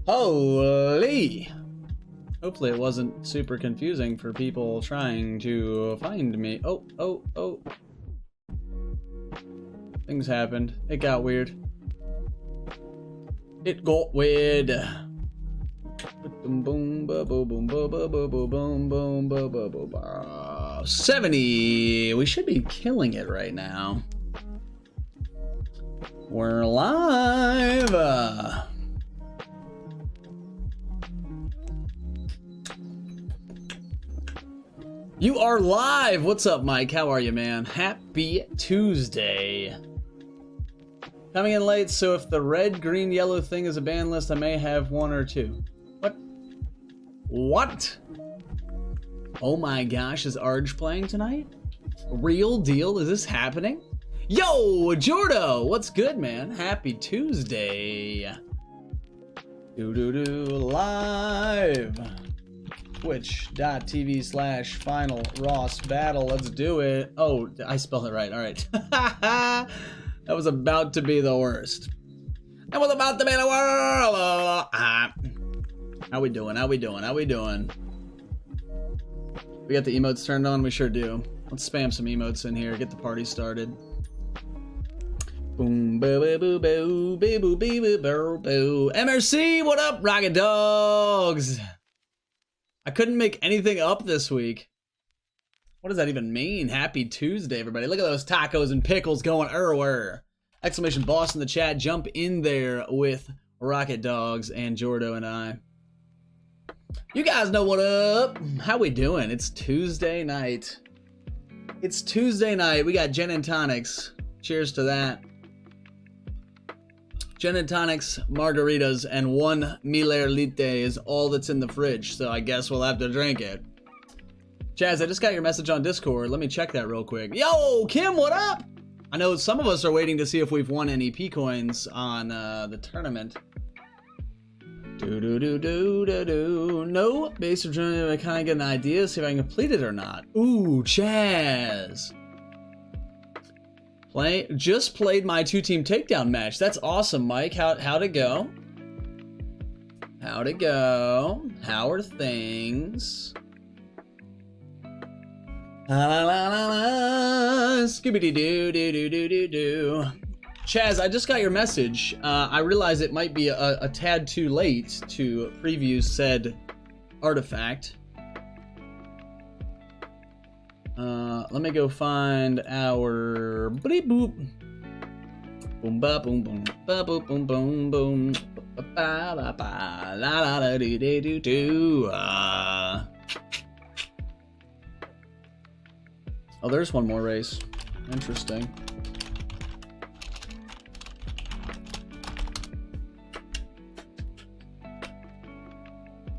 Holy! Hopefully it wasn't super confusing for people trying to find me. Oh. Things happened. It got weird. It got weird. 70. We should be killing it right now. We're live. You are live. What's up, Mike? How are you, man? Happy Tuesday. Coming in late, so if the red, green, yellow thing is a ban list, I may have one or two. What? Oh my gosh, is Arj playing tonight? Real deal? Is this happening? Yo, Jordo! What's good, man? Happy Tuesday. Live. Twitch.tv/final Ross battle. Let's do it. Oh, I spelled it right. All right. That was about to be the worst. That was about to be the worst. How we doing? We got the emotes turned on? We sure do. Let's spam some emotes in here. Get the party started. Boom, boo, boo, boo, boo, boo, boo, boo, boo, boo. MRC, what up, Rocket Dogs? I couldn't make anything up this week. What does that even mean? Happy Tuesday, everybody. Look at those tacos and pickles going everywhere. Exclamation boss in the chat. Jump in there with Rocket Dogs and Jordo and I. You guys know what up. How we doing? It's Tuesday night. We got gin and tonics. Cheers to that. Gin and tonics, margaritas, and one Miller Lite is all that's in the fridge, so I guess we'll have to drink it. Chaz, I just got your message on Discord. Let me check that real quick. Yo, Kim, what up? I know some of us are waiting to see if we've won any P coins on the tournament. No, base of journey, I kind of get an idea, see if I can complete it or not. Ooh, Chaz. Just played my 2-team takedown match. That's awesome, Mike. How'd it go? How are things? Scooby-doo-doo-doo-doo-doo-doo. Chaz, I just got your message. I realize it might be a tad too late to preview said artifact. Let me go find our boop. Boom ba boom boom ba boom boom boom boom ba ba ba la la la doo doo doo. Oh, there's one more race. Interesting.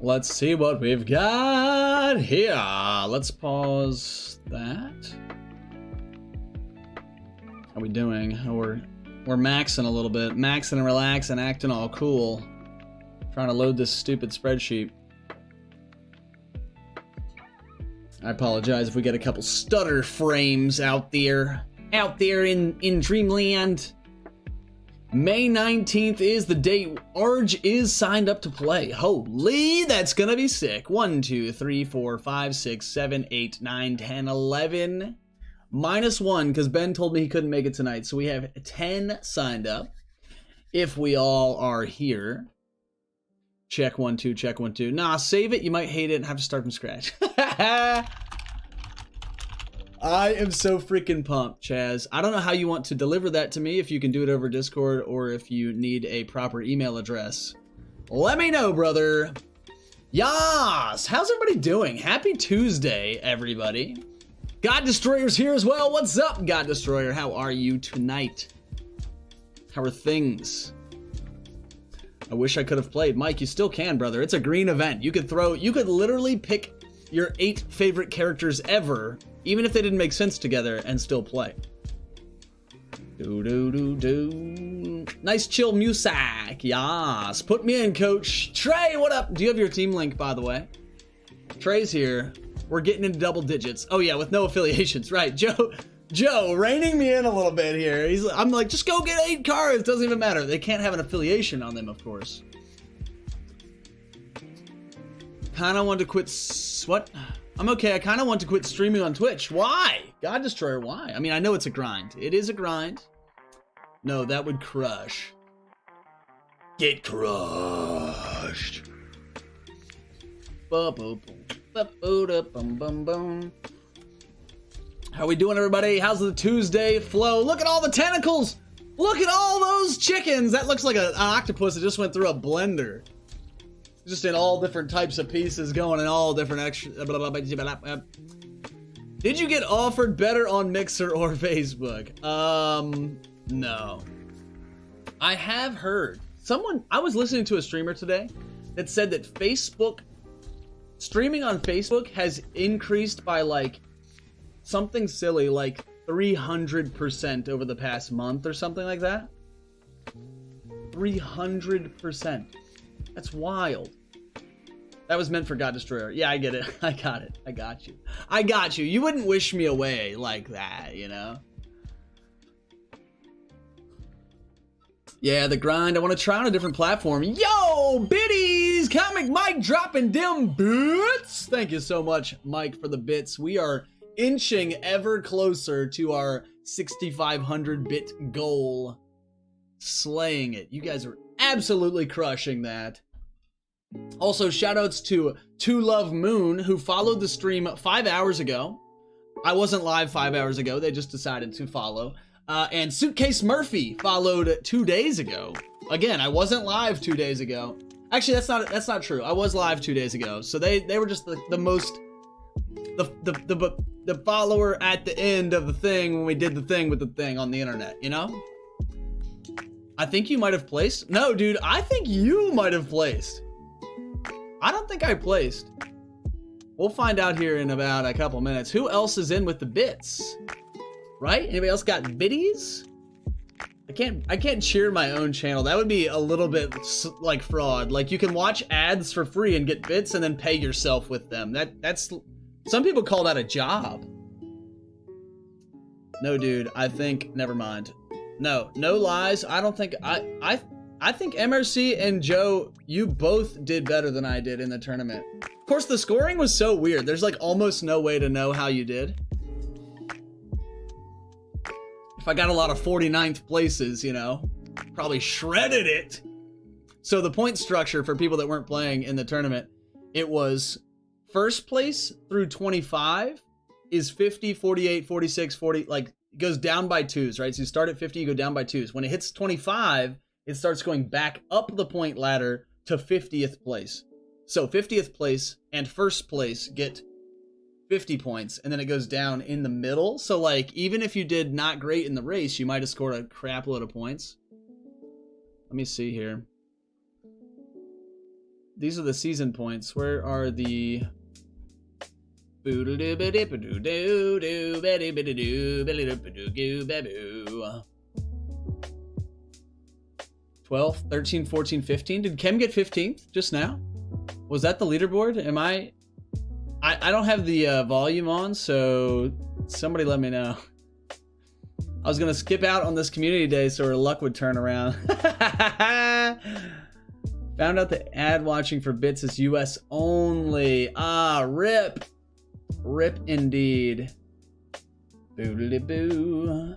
Let's see what we've got here. Let's pause that. How we doing? We're maxing a little bit. Maxing and relaxing, acting all cool. Trying to load this stupid spreadsheet. I apologize if we get a couple stutter frames out there in Dreamland. May 19th is the date. Arj is signed up to play. Holy, that's gonna be sick. 1, 2, 3, 4, 5, 6, 7, 8, 9, 10, 11. -1, because Ben told me he couldn't make it tonight. So we have 10 signed up. If we all are here. Check 1, 2, check 1, 2. Nah, save it. You might hate it and have to start from scratch. I am so freaking pumped, Chaz. I don't know how you want to deliver that to me, if you can do it over Discord or if you need a proper email address. Let me know, brother. Yas! How's everybody doing? Happy Tuesday, everybody. God Destroyer's here as well. What's up, God Destroyer? How are you tonight? How are things? I wish I could have played. Mike, you still can, brother. It's a green event. You could literally pick your 8 favorite characters ever, even if they didn't make sense together, and still play. Nice chill music. Yas. Put me in, coach. Trey, what up? Do you have your team link, by the way? Trey's here. We're getting into double digits. Oh yeah, with no affiliations. Right, Joe, reining me in a little bit here. I'm like, just go get 8 cards. Doesn't even matter. They can't have an affiliation on them, of course. kind of want to quit. What? I'm okay. I kind of want to quit streaming on Twitch. Why? God Destroyer, why? I mean, I know it's a grind. It is a grind. No, that would crush. Get crushed. How we doing, everybody? How's the Tuesday flow? Look at all the tentacles. Look at all those chickens. That looks like an octopus that just went through a blender. Just in all different types of pieces, going in all different extra. Did you get offered better on Mixer or Facebook? No. I have heard I was listening to a streamer today that said that streaming on Facebook has increased by like something silly, like 300% over the past month or something like that. 300%. That's wild. That was meant for God Destroyer. Yeah, I get it. I got it. I got you. I got you. You wouldn't wish me away like that, you know? Yeah, the grind. I want to try on a different platform. Yo, biddies! Comic Mike dropping them bits. Thank you so much, Mike, for the bits. We are inching ever closer to our 6,500 bit goal. Slaying it. You guys are absolutely crushing that. Also, shoutouts to To Love Moon, who followed the stream 5 hours ago. I wasn't live 5 hours ago. They just decided to follow. And Suitcase Murphy followed 2 days ago. Again, I wasn't live 2 days ago. Actually, that's not true. I was live 2 days ago. So they were just the most the follower at the end of the thing when we did the thing with the thing on the internet, you know? I think you might have placed. No, dude, I think you might have placed. I don't think I placed. We'll find out here in about a couple minutes. Who else is in with the bits? Right? Anybody else got biddies? I can't cheer my own channel. That would be a little bit like fraud. Like you can watch ads for free and get bits and then pay yourself with them. That's some people call that a job. No, dude, I think never mind. No lies. I don't think I think MRC and Joe, you both did better than I did in the tournament. Of course, the scoring was so weird. There's like almost no way to know how you did. If I got a lot of 49th places, you know, probably shredded it. So the point structure for people that weren't playing in the tournament, it was first place through 25 is 50, 48, 46, 40, like it goes down by twos, right? So you start at 50, you go down by twos. When it hits 25, it starts going back up the point ladder to 50th place. So 50th place and first place get 50 points, and then it goes down in the middle. So like, even if you did not great in the race, you might have scored a crap load of points. Let me see here. These are the season points. Where are the... 12, 13, 14, 15. Did Kem get 15th just now? Was that the leaderboard? Am I don't have the volume on, so somebody let me know. I was gonna skip out on this community day so her luck would turn around. Found out that ad watching for bits is US only. Ah, rip. Rip indeed. Boodly boo.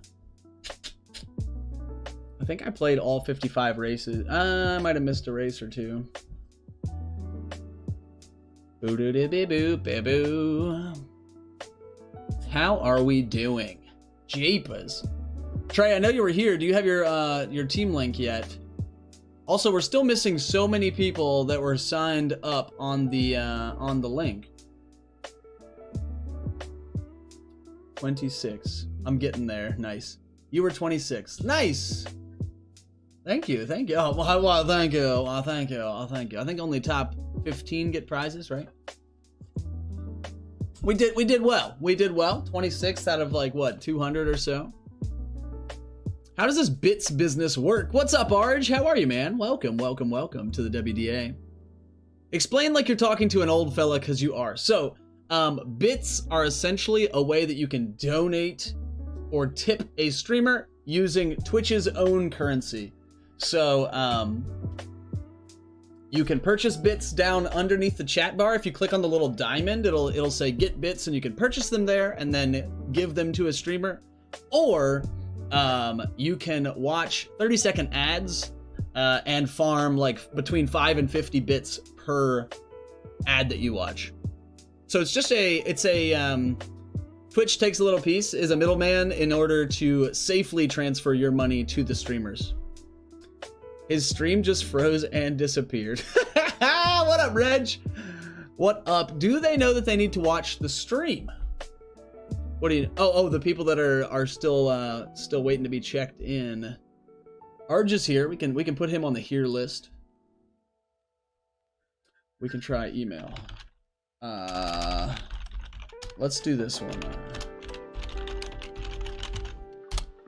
I think I played all 55 races. I might have missed a race or two. How are we doing? Jeepers. Trey, I know you were here. Do you have your team link yet? Also, we're still missing so many people that were signed up on the link. 26. I'm getting there. Nice. You were 26. Nice. Thank you. Thank you. Oh, well, thank you. Thank you. Thank you. I think only top 15 get prizes, right? We did well. We did well. 26 out of like what, 200 or so. How does this bits business work? What's up, Arj? How are you, man? Welcome to the WDA. Explain like you're talking to an old fella, because you are. So, bits are essentially a way that you can donate or tip a streamer using Twitch's own currency. So, You can purchase bits down underneath the chat bar. If you click on the little diamond, it'll say get bits, and you can purchase them there and then give them to a streamer. Or you can watch 30-second ads and farm like between 5 and 50 bits per ad that you watch. So it's just Twitch takes a little piece, is a middleman in order to safely transfer your money to the streamers. His stream just froze and disappeared. What up, Reg? What up? Do they know that they need to watch the stream? What do you? Oh, the people that are still waiting to be checked in. Arj is here. We can put him on the here list. We can try email. Let's do this one.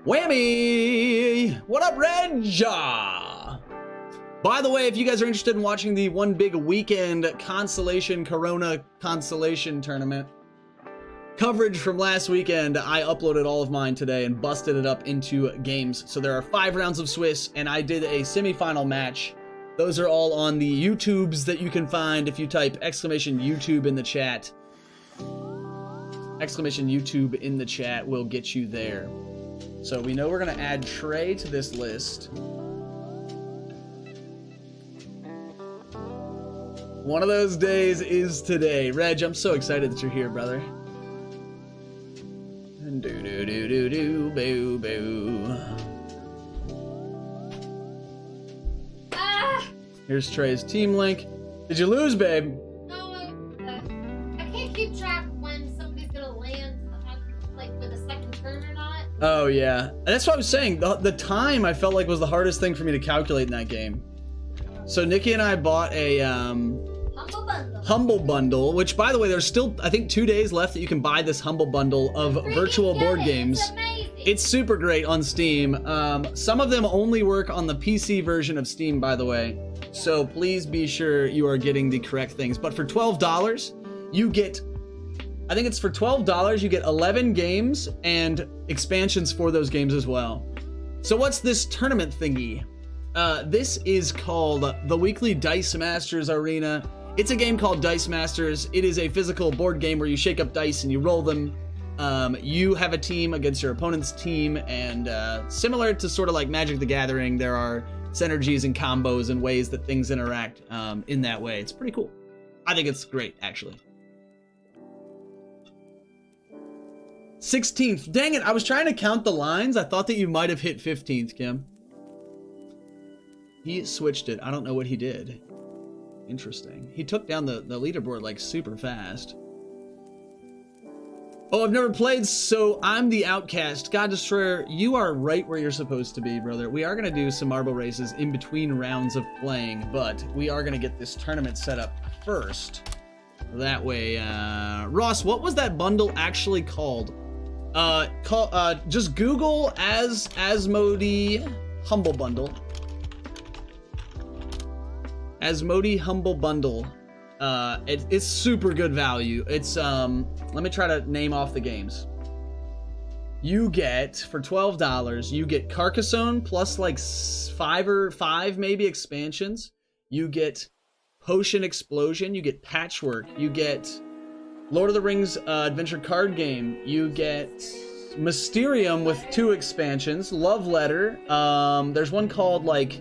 Whammy! What up, Reg? By the way, if you guys are interested in watching the One Big Weekend Corona Consolation Tournament coverage from last weekend, I uploaded all of mine today and busted it up into games. So there are 5 rounds of Swiss, and I did a semifinal match. Those are all on the YouTubes that you can find if you type !YouTube in the chat. !YouTube in the chat will get you there. So we know we're gonna add Trey to this list. One of those days is today. Reg, I'm so excited that you're here, brother. Do do do do do boo boo. Here's Trey's team link. Did you lose, babe? No, I can't keep track when somebody's gonna land, like with a second turn or not. Oh yeah, that's what I was saying. The time I felt like was the hardest thing for me to calculate in that game. So Nikki and I bought a Humble Bundle, which, by the way, there's still, I think, 2 days left that you can buy this Humble Bundle of virtual board games. It's super great on Steam. Some of them only work on the PC version of Steam, by the way. So please be sure you are getting the correct things. But for $12, you get, I think it's for $12, you get 11 games and expansions for those games as well. So what's this tournament thingy? This is called the Weekly Dice Masters Arena. It's a game called Dice Masters. It is a physical board game where you shake up dice and you roll them. You have a team against your opponent's team, and similar to sort of like Magic the Gathering, there are synergies and combos and ways that things interact in that way. It's pretty cool. I think it's great, actually. 16th. Dang it, I was trying to count the lines. I thought that you might have hit 15th, Kim. He switched it. I don't know what he did. Interesting. He took down the leaderboard like super fast. Oh, I've never played, so I'm the outcast. God Destroyer, you are right where you're supposed to be, brother. We are going to do some marble races in between rounds of playing, but we are going to get this tournament set up first. That way, Ross, what was that bundle actually called? Just Google Asmodee Humble Bundle. Asmodee Humble Bundle. It's super good value. It's let me try to name off the games. You get, for $12, you get Carcassonne plus like 5 maybe expansions. You get Potion Explosion. You get Patchwork. You get Lord of the Rings adventure card game. You get Mysterium with 2 expansions. Love Letter. There's one called like,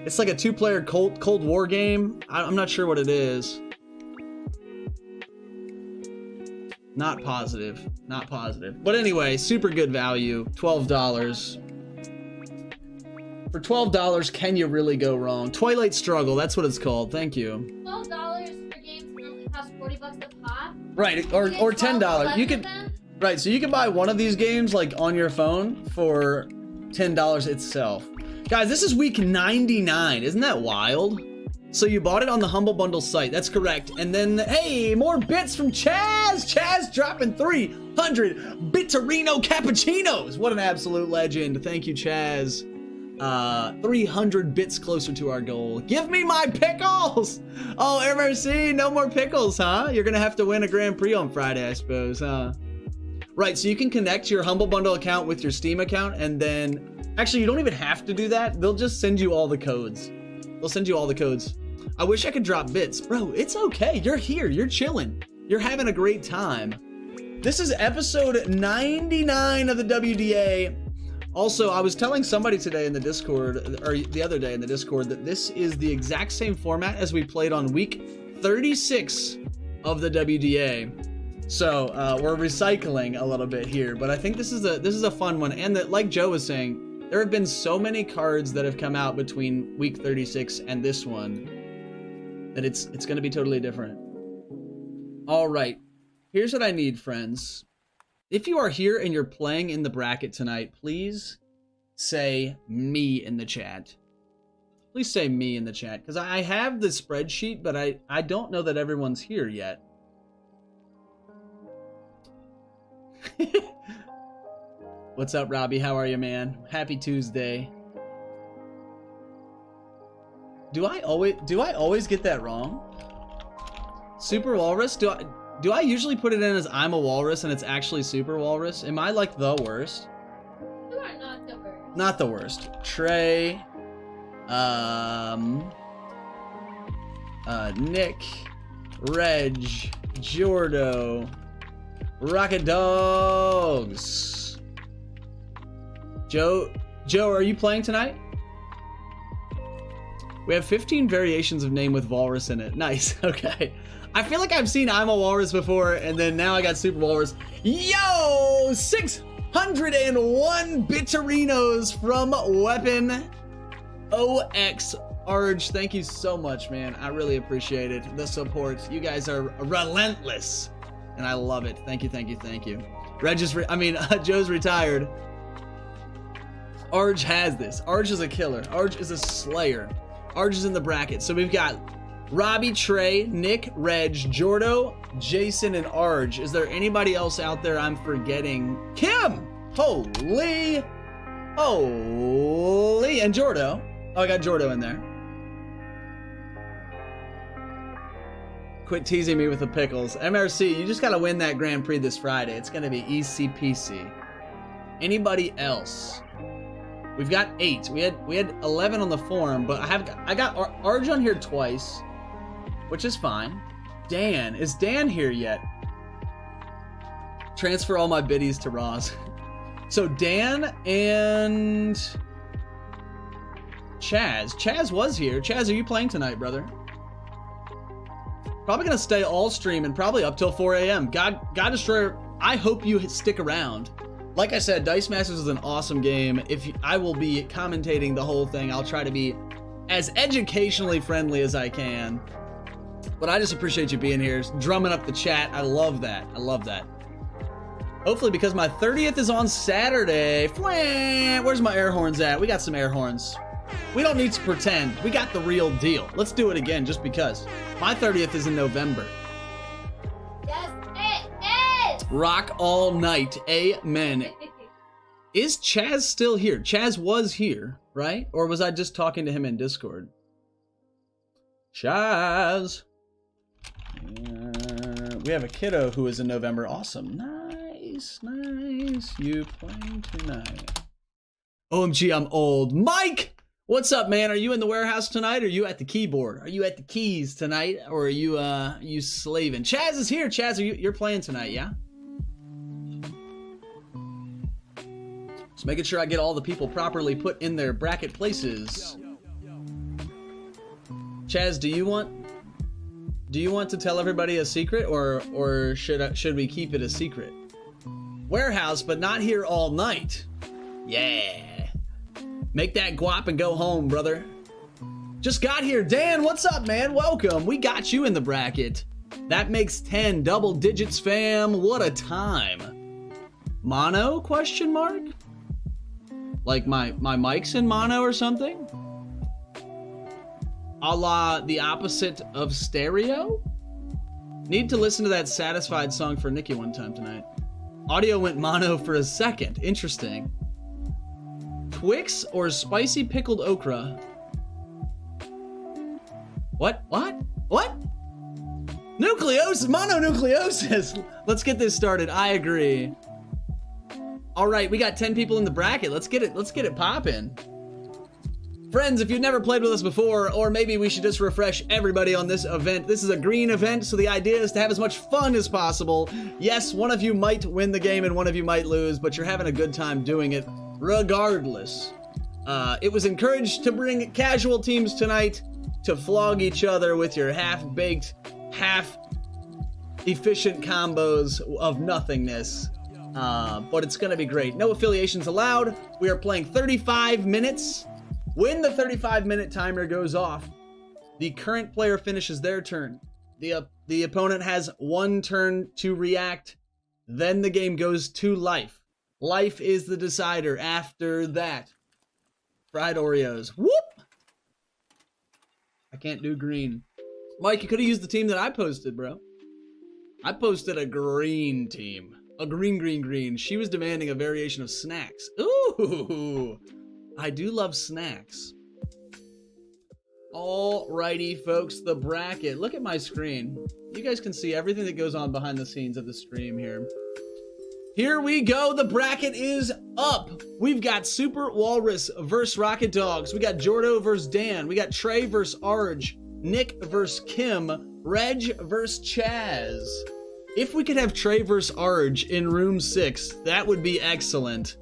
it's like a 2-player Cold War game. I'm not sure what it is. Not positive. Not positive. But anyway, super good value. $12. For $12, can you really go wrong? Twilight Struggle, that's what it's called. Thank you. $12 for games that only cost $40 a pop? Right, or $10. You could, right, so you can buy one of these games like on your phone for $10 itself. Guys, this is week 99. Isn't that wild? So you bought it on the Humble Bundle site. That's correct. And then, hey, more bits from Chaz. Chaz dropping 300 Bitterino Cappuccinos. What an absolute legend. Thank you, Chaz. 300 bits closer to our goal. Give me my pickles. Oh, MRC, no more pickles, huh? You're going to have to win a Grand Prix on Friday, I suppose, huh? Right, so you can connect your Humble Bundle account with your Steam account, and then, actually, you don't even have to do that. They'll just send you all the codes. They'll send you all the codes. I wish I could drop bits. Bro, it's okay. You're here. You're chilling. You're having a great time. This is episode 99 of the WDA. Also, I was telling somebody today in the Discord, or the other day in the Discord, that this is the exact same format as we played on week 36 of the WDA. So we're recycling a little bit here, but I think this is a fun one. And that, like Joe was saying, there have been so many cards that have come out between week 36 and this one that it's going to be totally different. All right, here's what I need, friends. If you are here and you're playing in the bracket tonight, please say me in the chat. Please say me in the chat, because I have the spreadsheet, but I don't know that everyone's here yet. What's up, Robbie? How are you, man? Happy Tuesday. Do I always get that wrong? Super Walrus? Do I usually put it in as I'm a walrus and it's actually Super Walrus? Am I like the worst? You are not the worst. Not the worst. Trey, Nick, Reg, Jordo, Rocket Dogs. Joe, are you playing tonight? We have 15 variations of name with walrus in it. Nice. Okay. I feel like I've seen I'm a Walrus before, and then now I got Super Walrus. Yo! 601 Bitterinos from Weapon OX Arge. Thank you so much, man. I really appreciate it. The support. You guys are relentless, and I love it. Thank you, thank you, thank you. Joe's retired. Arge has this. Arge is a killer. Arge is a slayer. Arge is in the bracket. So we've got Robbie, Trey, Nick, Reg, Jordo, Jason, and Arge. Is there anybody else out there I'm forgetting? Kim! Holy! And Jordo. Oh, I got Jordo in there. Quit teasing me with the pickles. MRC, you just gotta win that Grand Prix this Friday. It's gonna be easy peasy. Anybody else? We've got 8. We had 11 on the form, but I got Arge on here twice, which is fine. Dan, is Dan here yet? Transfer all my biddies to Roz. So Dan and Chaz. Chaz was here. Chaz, are you playing tonight, brother? Probably gonna stay all stream and probably up till 4 a.m. God Destroyer, I hope you stick around. Like I said, Dice Masters is an awesome game. I will be commentating the whole thing. I'll try to be as educationally friendly as I can. But I just appreciate you being here, drumming up the chat. I love that. I love that. Hopefully, because my 30th is on Saturday. Where's my air horns at? We got some air horns. We don't need to pretend. We got the real deal. Let's do it again just because. My 30th is in November. Yes, it is! Rock all night. Amen. Is Chaz still here? Chaz was here, right? Or was I just talking to him in Discord? Chaz. We have a kiddo who is in November. Awesome. Nice. You playing tonight? OMG, I'm old. Mike! What's up, man? Are you in the warehouse tonight? Or are you at the keyboard? Are you at the keys tonight? Or are you slaving? Chaz is here. Chaz, you're playing tonight, yeah? Just making sure I get all the people properly put in their bracket places. Chaz, do you want to tell everybody a secret, or should we keep it a secret? Warehouse, but not here all night. Yeah. Make that guap and go home, brother. Just got here. Dan, what's up, man? Welcome. We got you in the bracket. That makes 10 double digits, fam. What a time. Mono, question mark? Like my mic's in mono or something? A la the opposite of stereo? Need to listen to that Satisfied song for Nikki one time tonight. Audio went mono for a second. Interesting. Twix or spicy pickled okra? What? Nucleosis, mononucleosis. Let's get this started. I agree. All right, we got 10 people in the bracket. Let's get it popping. Friends, if you've never played with us before, or maybe we should just refresh everybody on this event. This is a green event, so the idea is to have as much fun as possible. Yes, one of you might win the game and one of you might lose, but you're having a good time doing it regardless. It was encouraged to bring casual teams tonight to flog each other with your half-baked, half-efficient combos of nothingness. But it's gonna be great. No affiliations allowed. We are playing 35 minutes. When the 35-minute timer goes off, the current player finishes their turn. The opponent has one turn to react. Then the game goes to life. Life is the decider after that. Fried Oreos. Whoop! I can't do green. Mike, you could have used the team that I posted, bro. I posted a green team. A green. She was demanding a variation of snacks. Ooh! I do love snacks. Alrighty, folks, the bracket. Look at my screen. You guys can see everything that goes on behind the scenes of the stream here. Here we go. The bracket is up. We've got Super Walrus versus Rocket Dogs. We got Jordo versus Dan. We got Trey versus Arj. Nick versus Kim. Reg versus Chaz. If we could have Trey versus Arj in room 6, that would be excellent.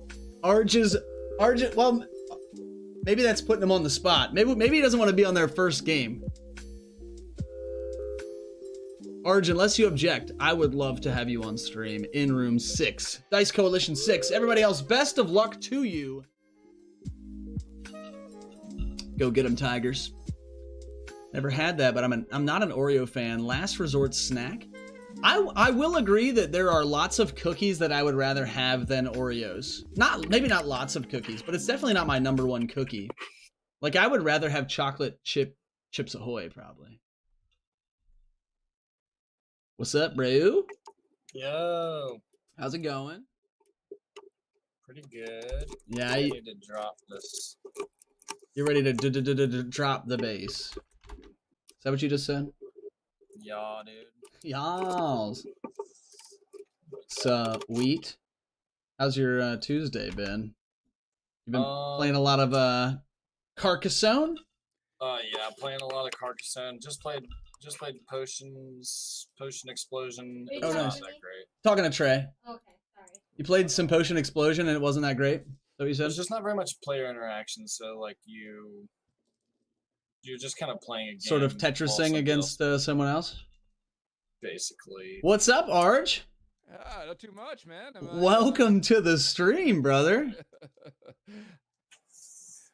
Arj, well, maybe that's putting him on the spot. Maybe he doesn't want to be on their first game. Arj, unless you object, I would love to have you on stream in room 6. Dice Coalition 6. Everybody else, best of luck to you. Go get them, Tigers. Never had that, but I'm not an Oreo fan. Last resort snack. I will agree that there are lots of cookies that I would rather have than Oreos. Maybe not lots of cookies, but it's definitely not my number one cookie. Like, I would rather have chocolate Chips Ahoy, probably. What's up, bro? Yo. How's it going? Pretty good. Yeah, I need to drop this. You're ready to drop the bass. Is that what you just said? Yeah, dude. Y'alls. Sweet. How's your Tuesday been? You've been playing a lot of Carcassonne? Yeah, playing a lot of Carcassonne. Just played Potion Explosion. It was not that great. Talking to Trey. Okay, sorry. You played some Potion Explosion and it wasn't that great? Is that what you said? There's just not very much player interaction, so like you're just kind of playing a game. Sort of Tetrising against someone else? Basically. What's up, Arj? Not too much, man. Welcome to the stream, brother.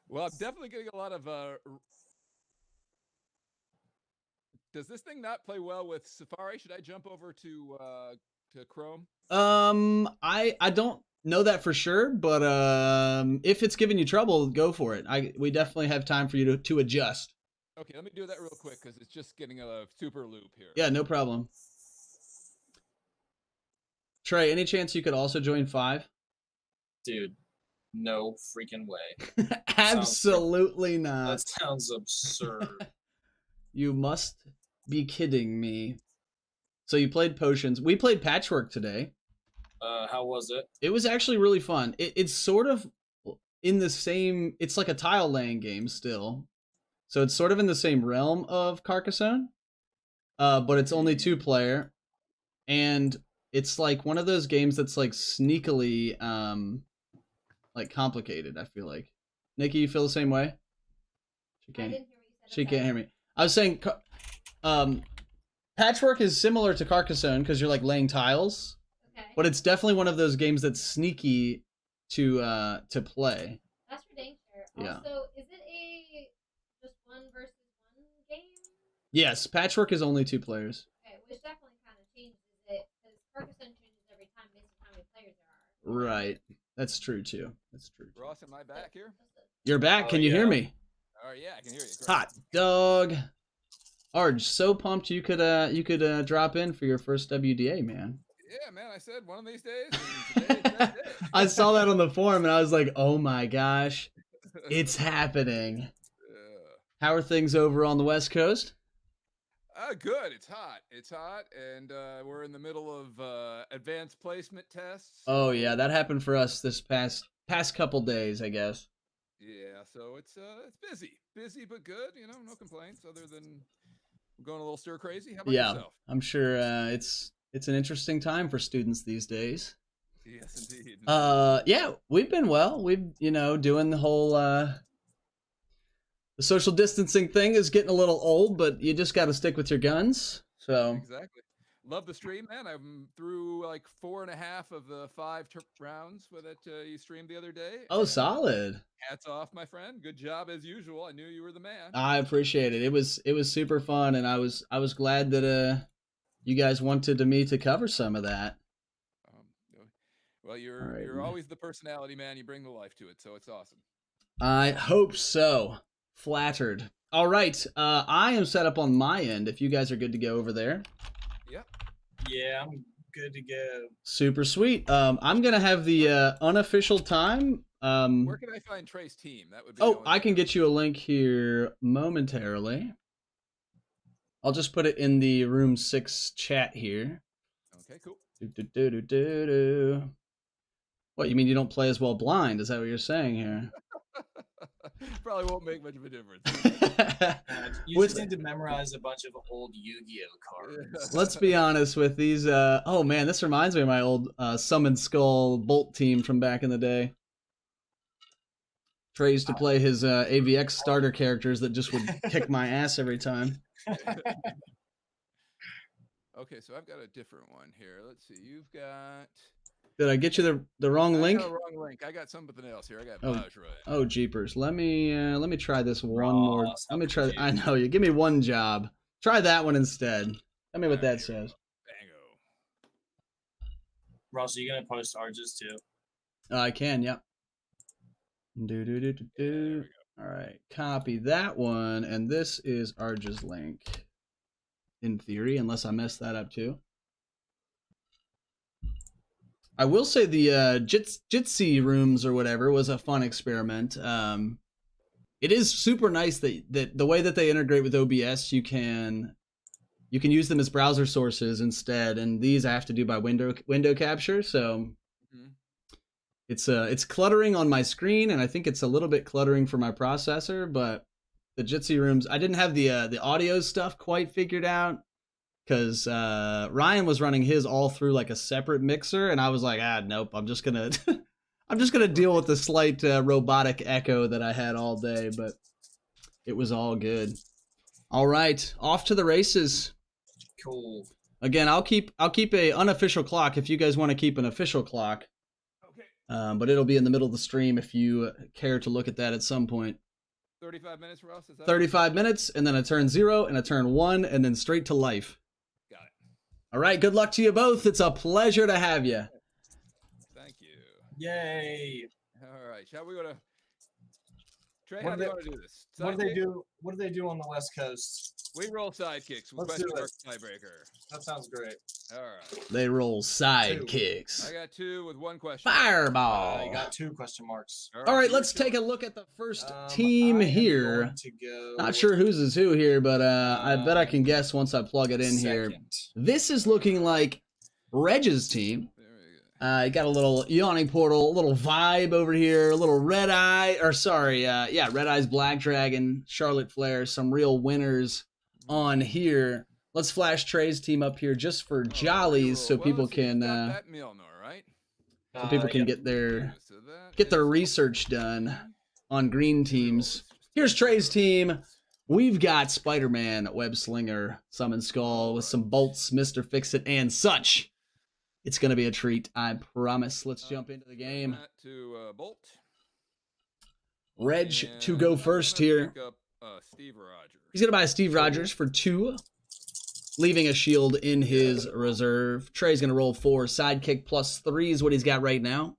Well, I'm definitely getting a lot of. Does this thing not play well with Safari? Should I jump over to Chrome? I don't know that for sure, but if it's giving you trouble, go for it. We definitely have time for you to adjust. Okay, let me do that real quick because it's just getting a super loop here. Yeah, no problem. Trey, any chance you could also join 5? Dude, no freaking way. Absolutely not. That sounds absurd. You must be kidding me. So you played Potions. We played Patchwork today. How was it? It was actually really fun. It's sort of in the same... It's like a tile laying game still. So it's sort of in the same realm of Carcassonne. But it's only 2-player. And it's like one of those games that's like sneakily like complicated, I feel like. Nikki, you feel the same way? She can't hear me. I was saying Patchwork is similar to Carcassonne because you're like laying tiles. Okay. But it's definitely one of those games that's sneaky to play. That's for dang sure. Yeah. Also, is it a just 1 versus 1 game? Yes, Patchwork is only 2 players. Okay, which definitely kind of changes it because Carcassonne changes every time based on how many players there are. Right. That's true too. Ross, am I back here? You're back. Can you hear me? Oh yeah, I can hear you. Great. Hot dog. Arj, so pumped you could drop in for your first WDA, man. Yeah, man. I said one of these days. And today is that day. I saw that on the forum and I was like, oh my gosh, it's happening. How are things over on the West Coast? Good. It's hot, and we're in the middle of advanced placement tests. Oh yeah, that happened for us this past couple days, I guess. Yeah, so it's busy but good. You know, no complaints other than going a little stir crazy. How about Yeah, yourself? I'm sure it's an interesting time for students these days. Yes, indeed. Yeah, we've been well. We've doing the whole the social distancing thing is getting a little old, but you just got to stick with your guns. So Exactly. Love the stream, man. I'm through like 4.5 of the 5 rounds that you streamed the other day. oh, and solid. Hats off, my friend. Good job as usual. I knew you were the man. I appreciate it. It was super fun, and I was glad that you guys wanted me to cover some of that. Well, All you're right, you're man. always the personality, man. You bring the life to it, so it's awesome. I hope so. Flattered. All right, I am set up on my end. If you guys are good to go over there. Yep. Yeah, I'm good to go. Super sweet. I'm gonna have the unofficial time. Where can I find Trey's team? That would be. Oh, I can get you a link here momentarily. I'll just put it in the room 6 chat here. Okay, cool. What, you mean you don't play as well blind? Is that what you're saying here? Probably won't make much of a difference. You With- just need to memorize a bunch of old Yu-Gi-Oh cards. Let's be honest with these. Oh man, this reminds me of my old Summon Skull Bolt team from back in the day. Trey used to play his AVX starter characters that just would kick my ass every time. Okay, so I've got a different one here. Let's see. You've got. Did I get you the wrong I link? got a wrong link. I got something else here. I got Oh. Baj right. Oh jeepers! Let me try this one Ross, more. Let me try. I know you. Give me one job. Try that one instead. Tell me what that says. Bango. Ross, are you gonna post Arges too? I can. Yep. Do do do do There do. we go. All right. Copy that one, and this is Arja's link. In theory, unless I messed that up too. I will say the Jitsi rooms or whatever was a fun experiment. It is super nice that the way that they integrate with OBS, you can use them as browser sources instead, and these I have to do by window capture. So Mhm. it's cluttering on my screen, and I think it's a little bit cluttering for my processor. But the Jitsi rooms, I didn't have the audio stuff quite figured out. Because Ryan was running his all through like a separate mixer, and I was like, nope, I'm just gonna deal with the slight robotic echo that I had all day. But it was all good. All right, off to the races. Cool. Again, I'll keep a unofficial clock if you guys want to keep an official clock. Okay. But it'll be in the middle of the stream if you care to look at that at some point. 35 minutes, Ross. Is that 35 minutes, and then a turn 0 and a turn 1, and then straight to life. Got it. All right, good luck to you both. It's a pleasure to have you. Thank you. Yay! All right. Shall we go to Trey? What How do do you they- want to do this? What do they Sidekick? do? What do they do on the West Coast? We roll sidekicks with Let's question do mark it. tiebreaker. That sounds great. All right. They roll sidekicks. I got 2 with 1 question. Fireball. You got 2 question marks. All right, keep let's it take a going. look at the first I team am here. going to go Not sure whose is who here, but I bet I can guess once I plug it in here. second. This is looking like Reg's team. There we go. You got a little yawning portal, a little vibe over here, a little red eye, or sorry, red eyes, Black Dragon, Charlotte Flair, some real winners on here. Let's flash Trey's team up here just for jollies, so Well, people let's see, you've can got that Milnor, right? can yeah. get their So that get their is- research done on green teams. Here's Trey's team. We've got Spider-Man, Web Slinger, Summon Skull with some bolts, Mr. Fix-It, and such. It's going to be a treat, I promise. Let's jump into the game. That to Bolt. Reg And to go I'm first gonna here. pick up, Steve Rogers. He's going to buy Steve Rogers for 2, leaving a shield in his reserve. Trey's going to roll 4. Sidekick plus 3 is what he's got right now.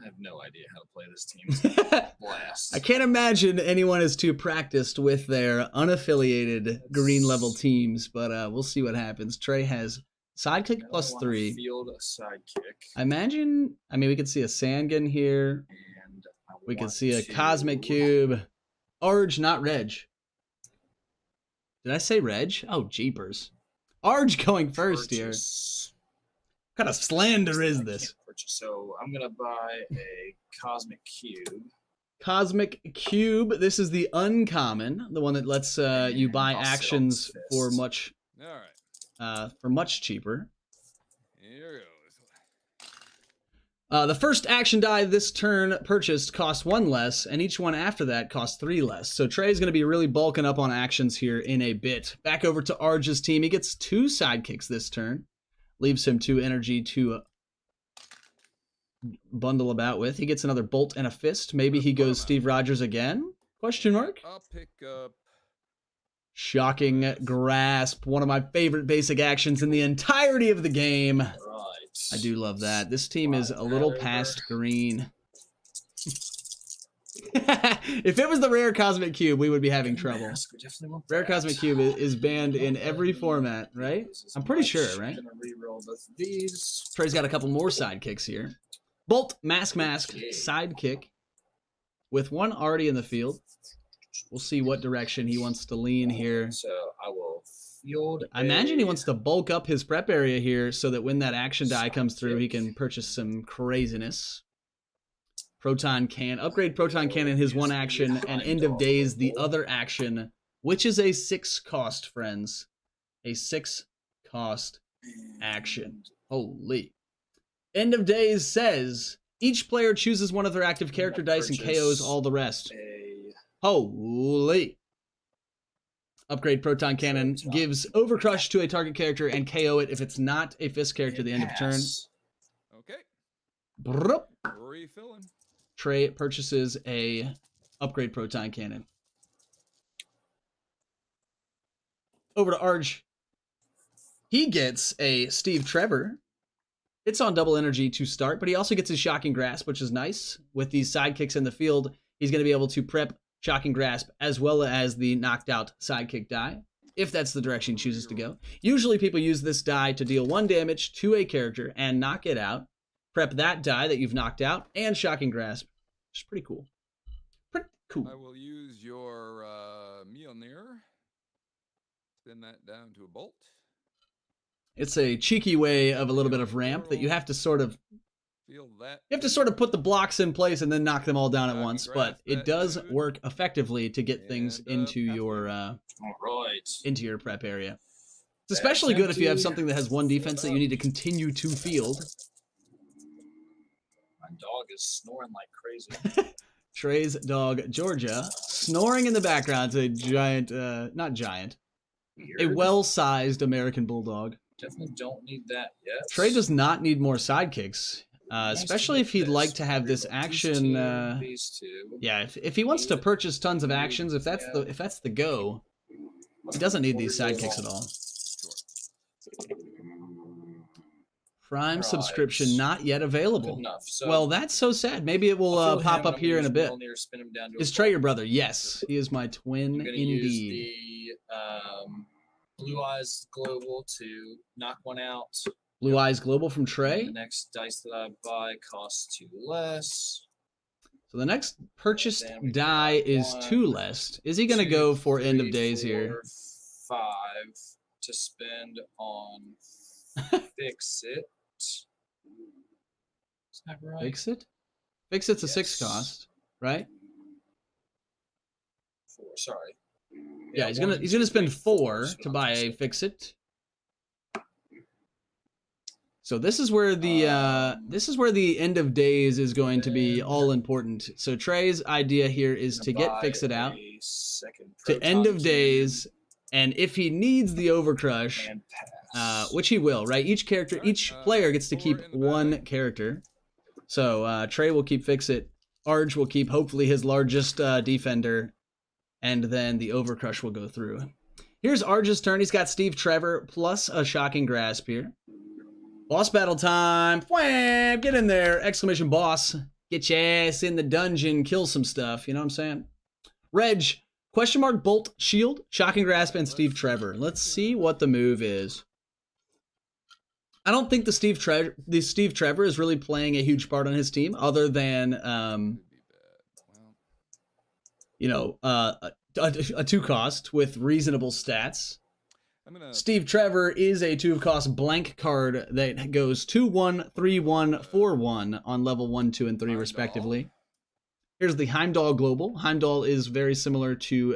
I have no idea how to play this team. It's blast. I can't imagine anyone is too practiced with their unaffiliated green level teams, but we'll see what happens. Trey has sidekick I plus wanna 3. Field a sidekick. I mean, we could see a Sangan here. And I We could want see a to- Cosmic Cube. Arj, not Reg. Did I say Reg? Oh, jeepers. Arj going first here. purchase- What kind of slander I is can't this? purchase. So I'm gonna buy a Cosmic Cube. Cosmic Cube. This is the uncommon, the one that lets you buy I'll sell actions this for fist. much cheaper. Here goes. The first action die this turn purchased costs 1 less, and each one after that costs 3 less. So Trey's going to be really bulking up on actions here in a bit. Back over to Arj's team. He gets 2 sidekicks this turn. Leaves him 2 energy to bundle about with. He gets another bolt and a fist. Maybe he goes Steve Rogers again? Question mark? I'll pick up. Shocking Grasp. One of my favorite basic actions in the entirety of the game. Right. I do love that. This team is a little past green. If it was the rare Cosmic Cube, we would be having trouble. Mask, we definitely want Rare that. Cosmic Cube is banned in every format, right? I'm pretty sure, right? I'm gonna reroll both of these. Trey's got a couple more sidekicks here. Bolt, Mask, Okay. sidekick. With 1 already in the field. We'll see what direction he wants to lean here. So I will field. I imagine he wants to bulk up his prep area here so that when that action die comes through, he can purchase some craziness. Proton Cannon. Upgrade Proton Cannon, his 1 action, and End of Days, the other action, which is a 6 cost, friends. A 6 cost action. Holy. End of Days says, each player chooses one of their active character dice and KOs all the rest. Holy. Upgrade Proton Cannon gives Overcrush to a target character and KO it if it's not a fist character at the end of turn. Okay. Brrrp. Refilling. Trey purchases a Upgrade Proton Cannon. Over to Arj. He gets a Steve Trevor. It's on double energy to start, but he also gets his Shocking Grasp, which is nice. With these sidekicks in the field, he's going to be able to prep Shocking Grasp as well as the knocked out sidekick die, if that's the direction he chooses to go. Usually people use this die to deal 1 damage to a character and knock it out. Prep that die that you've knocked out and Shocking Grasp. Which is pretty cool. Pretty cool. I will use your Mjolnir. Send that down to a bolt. It's a cheeky way of a little bit of ramp that you have to sort of Feel that. You have to sort of put the blocks in place and then knock them all down at Shocking once, Grasp, but it that does dude. work effectively to get things And, into pathway. your All right. into your prep area. It's especially good if you have something that has 1 defense that you need to continue to field. My dog is snoring like crazy. Trey's dog Georgia snoring in the background. It's a giant, not giant, a Weird. well-sized American bulldog. Definitely don't need that yet. Trey does not need more sidekicks, Nice to especially get if he'd this. like to have this These action. two, these two. Yeah, if he wants to purchase tons of actions, if that's the go, he doesn't need these sidekicks at all. Prime Right. subscription not yet available. Good enough. So Well, that's so sad. Maybe it will I'll fill pop him, up I'm here in gonna a use bit. Mjolnir, spin him down to Is a Trey your bolt. brother? Yes, he is my twin I'm gonna indeed. use the Blue Eyes Global to knock one out. Blue Eyes Global from And Trey. the next dice that I buy costs 2 less. So the next purchased Then we die got is 1, 2 less. Is he going to 2, go for end 3, of days 4, here? 5 to spend on Fix It. Is that right? Fix it? Fix it's a 6 Yes. cost, right? 4, sorry. Yeah, he's 1, gonna 2, spend 3, 4 so to I'm buy a guessing. Fix It. So this is where the end of days is going to be then- all important. So Trey's idea here is to Gonna get Fix buy It out a second to end Proton of days, and if he needs the Overcrush, and pass. which he will, right? Each character, each player gets to keep 1 character. So Trey will keep Fix It. Arj will keep hopefully his largest defender, and then the Overcrush will go through. Here's Arj's turn. He's got Steve Trevor plus a Shocking Grasp here. Boss battle time. Wham! Get in there! Exclamation boss. Get your ass in the dungeon. Kill some stuff. You know what I'm saying? Reg. Question mark, Bolt, Shield, Shocking Grasp, and Steve Trevor. Let's see what the move is. I don't think the Steve Trevor is really playing a huge part on his team, other than you know, a 2 cost with reasonable stats. I'm gonna Steve Trevor is a 2 cost blank card that goes 2/1, 3/1, 4/1 on level 1, 2, and 3 My respectively. dog. Here's the Heimdall Global. Heimdall is very similar to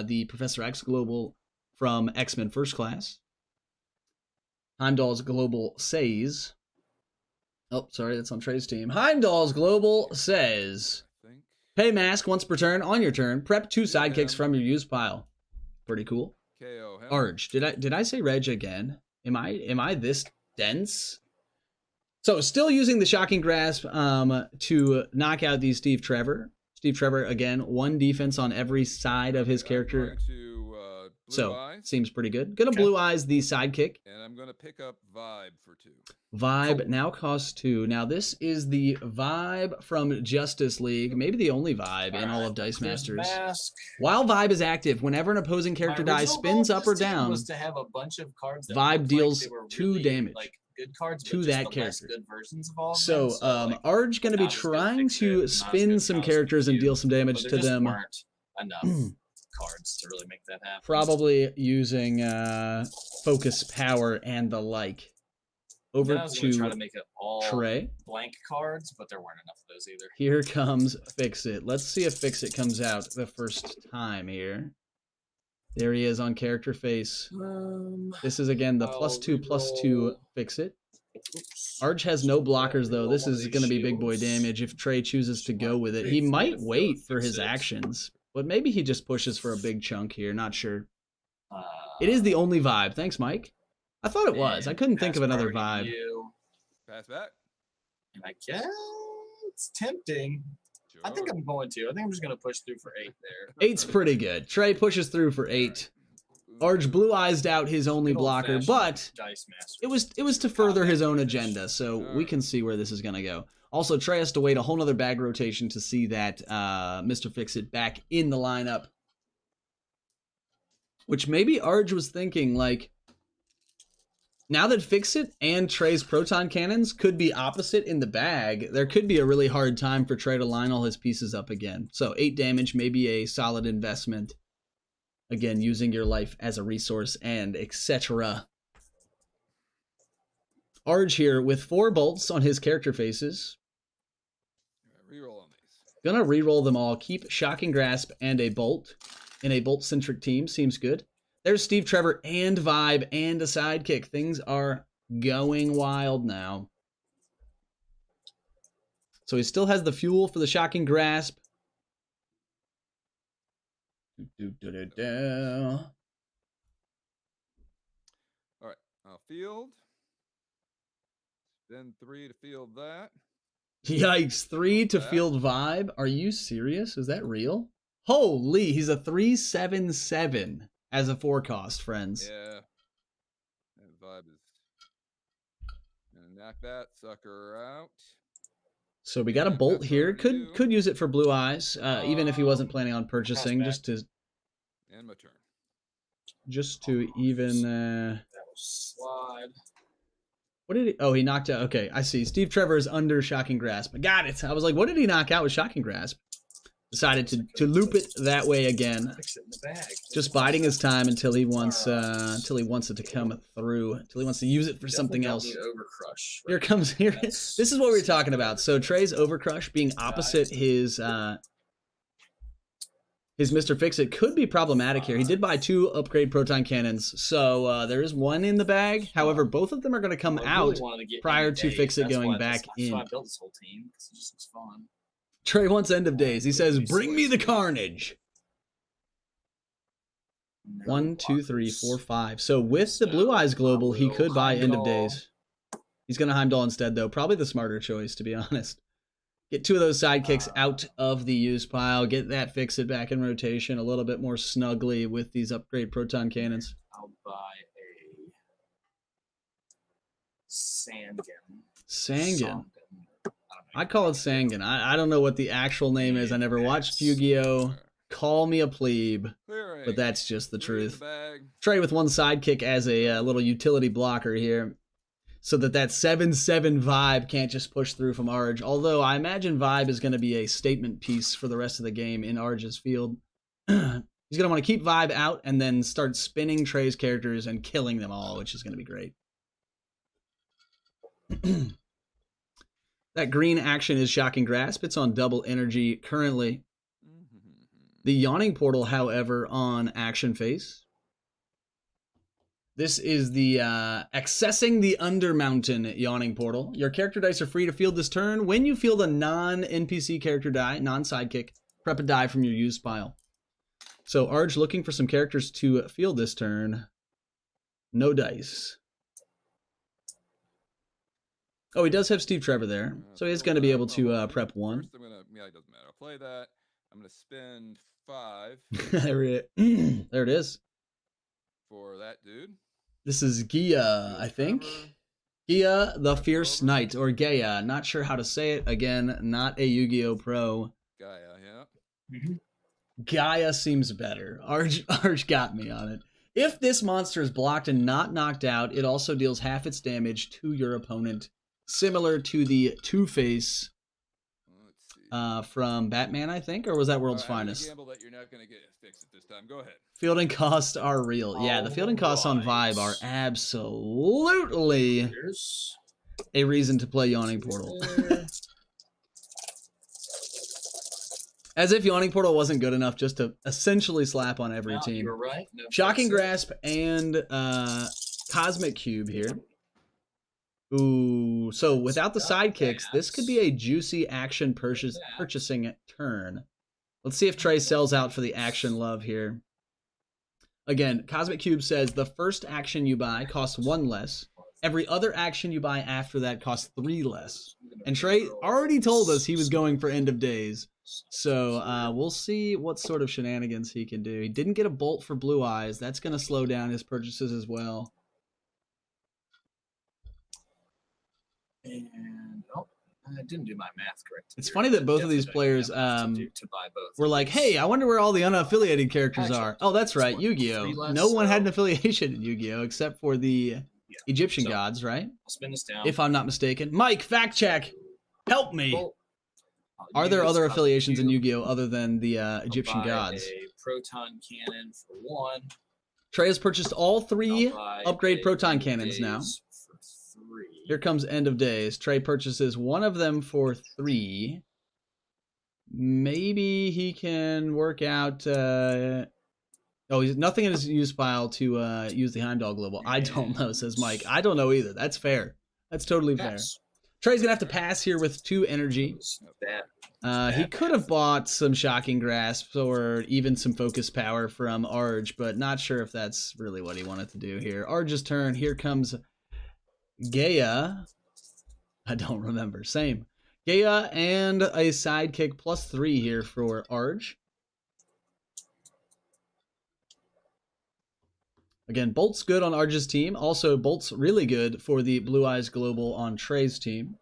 the Professor X Global from X-Men First Class. Heimdall's Global says... Oh, sorry, that's on Trey's team. Heimdall's Global says... I think. Pay mask once per turn. On your turn, prep 2 sidekicks from your used pile. Pretty cool. KO him. Arge, did I say Reg again? Am I this dense? So still using the Shocking Grasp to knock out the Steve Trevor. Steve Trevor, again, 1 defense on every side of his I'm character. going to Blue So, Eyes, seems pretty good. Gonna Blue Eyes the sidekick. and I'm going to pick up Vibe for 2. Vibe now costs 2. Now this is the Vibe from Justice League. Maybe the only Vibe in all of Dice There's Masters. Mask. While Vibe is active, whenever an opposing character My dies, original spins goal up for or this team down, was to have a bunch of cards that Vibe looked deals like they were 2 really, damage like, good cards, but to just that the less character. good versions of all of So, them. Like, Arge going to be I was gonna trying fix it, to and I was spin gonna some try to characters and confuse, deal some damage but to there just them. weren't enough cards to really make that happen. Probably using focus power and the like. Over Then I was gonna try to to make it all Trey. blank cards, but there weren't enough of those either. Here comes Fix It. Let's see if Fix It comes out the first time here. There he is on character face. This is again the I'll +2/+2 reroll. Fix It. Oops. Arge has no blockers though. Reroll This one of is these going to be big boy shields. damage if Trey chooses to go with it. He Three, might four, wait for fix his it. actions, but maybe he just pushes for a big chunk here. Not sure. Uh, It is the only vibe. Thanks, Mike. I thought it was. I and couldn't think pass of another priority vibe. to you, Pass back. and I guess it's tempting. Sure. I think I'm going to. I think I'm just going to push through for 8 there. 8's pretty good. Trey pushes through for 8. Arge blue-eyes out his only Good blocker, old-fashioned but Dice Masters. it was to further his own agenda, so we can see where this is going to go. Also, Trey has to wait a whole nother bag rotation to see that Mr. Fix-It back in the lineup. Which maybe Arge was thinking, like, now that Fix-It and Trey's proton cannons could be opposite in the bag, there could be a really hard time for Trey to line all his pieces up again. So 8 damage may be a solid investment. Again, using your life as a resource and etc. Arge here with 4 bolts on his character faces. Reroll on these. Gonna reroll them all. Keep Shocking Grasp and a bolt. In a bolt-centric team. Seems good. There's Steve Trevor and Vibe and a sidekick. Things are going wild now. So he still has the fuel for the Shocking Grasp. All right. I'll field. Then 3 to field that. Yikes, 3 to field Vibe. Are you serious? Is that real? Holy, he's a 3/7/7 as a 4 cost, friends. Yeah. That vibe is gonna knock that sucker out. So we got a Yeah, bolt that's here. what I do. Could use it for blue eyes, even if he wasn't planning on purchasing, back. And my turn. just to even. That was slide. What did he? Oh, he knocked out. Okay, I see. Steve Trevor is under Shocking Grasp. I got it. I was like, what did he knock out with Shocking Grasp? Decided to loop it that way again. Fix it in the bag. Just biding his time until he wants it to come through. Until he wants to use it for something else. Definitely don't need Overcrush. Here comes here. That's- This is what we were talking about. So Trey's Overcrush being opposite his Mr. Fix-It could be problematic here. He did buy 2 upgrade proton cannons, so there is 1 in the bag. However, both of them are going to come I really out wanted to get prior end of to days. Fix It That's going why back that's why I in. built this whole team because it just looks fun. Trey wants End of Days. He says, "Bring me the carnage." 1, 2, 3, 4, 5. So with the Blue Eyes Global, he could buy End of Days. He's going to Heimdall instead, though. Probably the smarter choice, to be honest. Get 2 of those sidekicks out of the use pile. Get that Fix It back in rotation a little bit more snugly with these upgrade proton cannons. I'll buy a Sangan. Sangan. I call it Sangan. I don't know what the actual name is. I never watched Yu-Gi-Oh! Call me a plebe, Clearing. but that's just the 3 in truth. bag. Trey with 1 sidekick as a little utility blocker here, so that 7/7 Vibe can't just push through from Arge. Although I imagine Vibe is going to be a statement piece for the rest of the game in Arge's field. He's going to want to keep Vibe out and then start spinning Trey's characters and killing them all, which is going to be great. That green action is Shocking Grasp. It's on double energy currently. The Yawning Portal, however, on action phase. This is the accessing the Undermountain Yawning Portal. Your character dice are free to field this turn. When you field a non-NPC character die, non-sidekick, prep a die from your use pile. So Arj looking for some characters to field this turn. No dice. Oh, he does have Steve Trevor there, so he's going to be able to prep one. First, yeah, it doesn't matter. I'll play that. I'm going to spend 5 There it is. for that dude. This is Gia, I think. Gia the Fierce Knight, or Gaia. Not sure how to say it. Again, not a Yu-Gi-Oh! Pro. Gaia, yeah. Gaia seems better. Arj got me on it. If this monster is blocked and not knocked out, it also deals half its damage to your opponent. Similar to the Two-Face from Batman, I think, or was that World's Finest? Gamble that you're not going to get fixed this time. Go ahead. Fielding costs are real. Yeah, the fielding costs on Vibe are absolutely a reason to play Yawning Portal. As if Yawning Portal wasn't good enough just to essentially slap on every team. You're right. No, Shocking Grasp and Cosmic Cube here. Ooh, so without the sidekicks, this could be a juicy action purchasing turn. Let's see if Trey sells out for the action love here. Again, Cosmic Cube says the first action you buy costs 1 less. Every other action you buy after that costs 3 less. And Trey already told us he was going for End of Days. So we'll see what sort of shenanigans he can do. He didn't get a bolt for Blue Eyes. That's going to slow down his purchases as well. And I didn't do my math correct. It's funny that both of these players to buy both were like, hey, I wonder where all the unaffiliated characters are. Oh, that's right, Yu-Gi-Oh! No one had an affiliation in Yu-Gi-Oh! Except for the Egyptian gods, right? I'll spin this down. If I'm not mistaken. Mike, fact check. Help me. Are there other affiliations in Yu-Gi-Oh! Other than the Egyptian gods? A proton cannon for 1. Trey has purchased all 3 upgrade proton cannons now. For 3. Here comes End of Days. Trey purchases one of them for 3. Maybe he can work out... Oh, he's nothing in his use pile to use the Heimdall Global. I don't know, says Mike. I don't know either. That's fair. That's totally fair. Trey's going to have to pass here with 2 energy. He could have bought some Shocking Grasps or even some Focus Power from Arj, but not sure if that's really what he wanted to do here. Arj's turn. Here comes Gaia. I don't remember. Same. Gaia and a sidekick plus 3 here for Arj. Again, Bolt's good on Arj's team. Also, Bolt's really good for the Blue Eyes Global on Trey's team.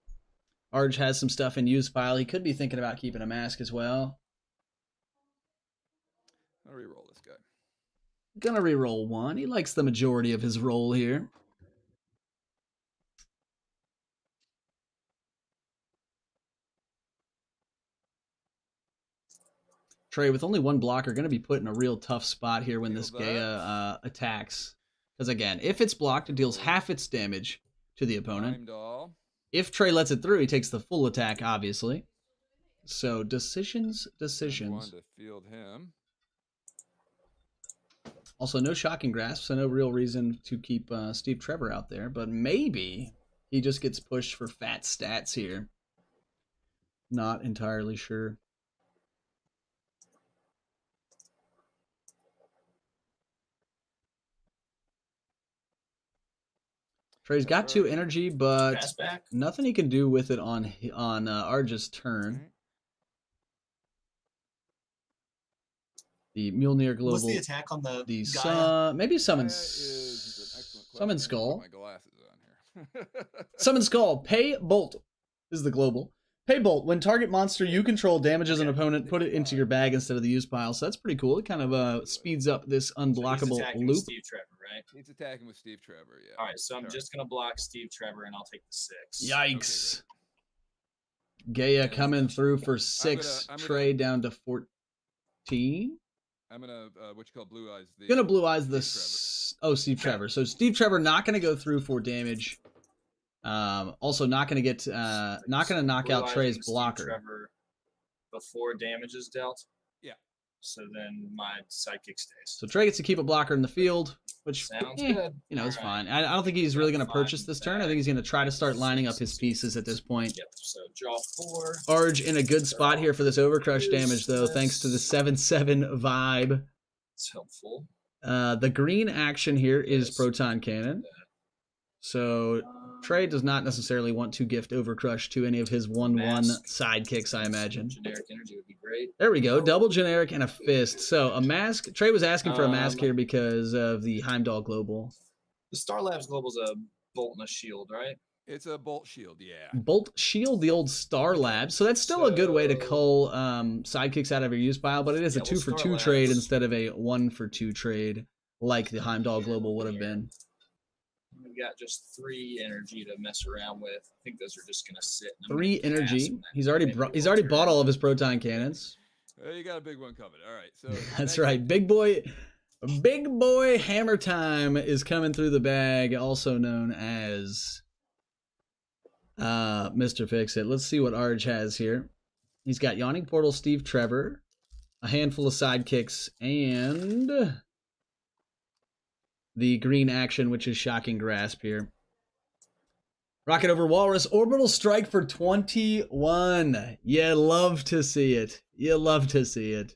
Arj has some stuff in use pile. He could be thinking about keeping a mask as well. I'll reroll this guy. Gonna reroll 1. He likes the majority of his roll here. Trey, with only 1 blocker, going to be put in a real tough spot here when this Gaia attacks. Because again, if it's blocked, it deals half its damage to the opponent. Heimdall. If Trey lets it through, he takes the full attack, obviously. So, decisions. One to field him. Also, no Shocking Grasp, so no real reason to keep Steve Trevor out there. But maybe he just gets pushed for fat stats here. Not entirely sure. Trey's got 2 energy, but nothing he can do with it on Arj's turn. The Mjolnir Global. What's the attack on the maybe Summon Skull. My glasses on here. Summon Skull. Pay Bolt is the global. Pay Bolt. When target monster you control damages an opponent, put it into your bag instead of the use pile. So that's pretty cool. It kind of speeds up this unblockable loop. Steve Trevor, right? He's attacking with Steve Trevor, yeah. All right, so I'm just going to block Steve Trevor, and I'll take the 6. Yikes. Okay, Gaia coming through for 6. Trey down to 14. I'm gonna what you call Blue Eyes. Gonna Blue Eyes the Steve Trevor. So Steve Trevor not gonna go through for damage Also, not going to get, not going to knock out Blue-Eyes Trey's and Steve blocker. Trevor before damage is dealt. Yeah. So then my sidekick stays. So Trey gets to keep a blocker in the field, which Sounds eh, good. you know, is All fine. right. I don't think he's really going to Got five purchase in this the turn. I bag. think he's going to try to start lining up his pieces at this point. Yep. So draw 4. Arge in a good spot here for this overcrush damage, though, thanks to the 7/7 vibe. It's helpful. The green action here is Yes. Proton Cannon. So Trey does not necessarily want to gift overcrush to any of his 1/1 Mask. sidekicks, I imagine. Generic energy would be great. There we go. Double generic and a fist. So a mask. Trey was asking for a mask Um, here because of the Heimdall Global. The Star Labs Global's a bolt and a shield, right? It's a bolt shield, yeah. Bolt Shield, the old Star Labs. So that's still a good way to cull sidekicks out of your use pile, but it is a Yeah, 2 well, for Star 2 trade Labs- instead of a 1 for 2 trade like the Heimdall Global would have been. We've got just 3 energy to mess around with. I think those are just gonna sit. and I'm 3 gonna cast energy. them. He's already Maybe bought all of his proton cannons. You got a big one coming. All right. So That's next- right. Big boy hammer time is coming through the bag, also known as Mr. Fix-It. Let's see what Arge has here. He's got Yawning Portal, Steve Trevor, a handful of sidekicks, and the green action, which is Shocking Grasp here. Rocket over Walrus, Orbital Strike for 21. You love to see it. You love to see it.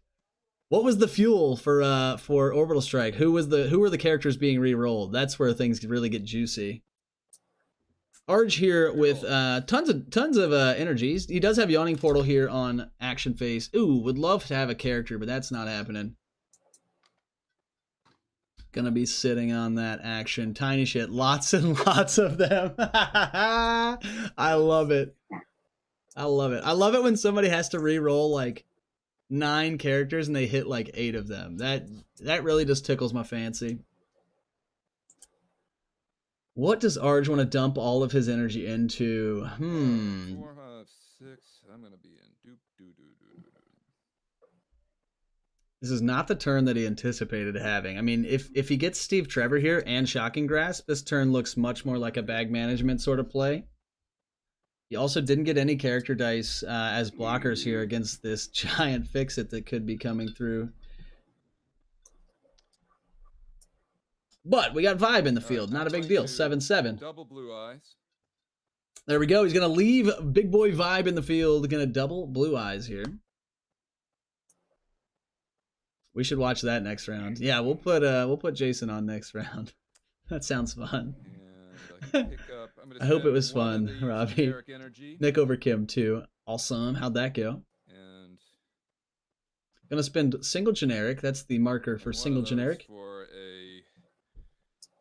What was the fuel for Orbital Strike? Who were the characters being re-rolled? That's where things really get juicy. Arge here with tons of energies. He does have Yawning Portal here on action phase. Ooh, would love to have a character, but that's not happening. Gonna be sitting on that action. Tiny shit. Lots and lots of them. I love it. I love it. I love it when somebody has to re-roll like 9 characters and they hit like 8 of them. That really just tickles my fancy. What does Arge want to dump all of his energy into? 4, 5, 6. I'm gonna be in doop doo doo doo doo. This is not the turn that he anticipated having. I mean, if he gets Steve Trevor here and Shocking Grasp, this turn looks much more like a bag management sort of play. He also didn't get any character dice as blockers here against this giant Fix-It that could be coming through. But we got Vibe in the field. Not a big deal. 7/7. Double Blue Eyes. There we go. He's going to leave Big Boy Vibe in the field. Going to double Blue Eyes here. We should watch that next round. Yeah, we'll put Jason on next round. That sounds fun. And I can pick up. I'm gonna I hope it spend was one of fun, the Robbie. generic energy, Nick over Kim too. Awesome. How'd that go? and Gonna spend single generic. That's the marker for one single of those generic. for a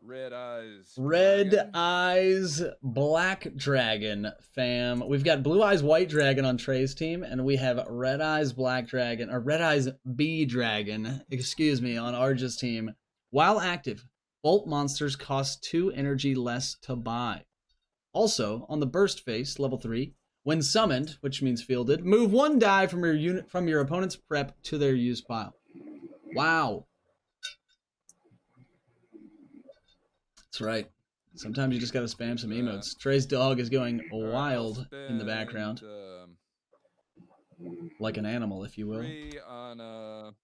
Red Eyes. Red Dragon. Eyes Black Dragon, fam. We've got Blue Eyes White Dragon on Trey's team, and we have Red Eyes Black Dragon, or Red Eyes B Dragon, excuse me, on Arge's team. While active, bolt monsters cost 2 energy less to buy. Also, on the burst face, level 3, when summoned, which means fielded, move 1 die from your unit from your opponent's prep to their use pile. Wow. That's right. Sometimes you just gotta spam some emotes. Trey's dog is going All right, I'll wild in the spend, background, like an animal, if you will. 3 on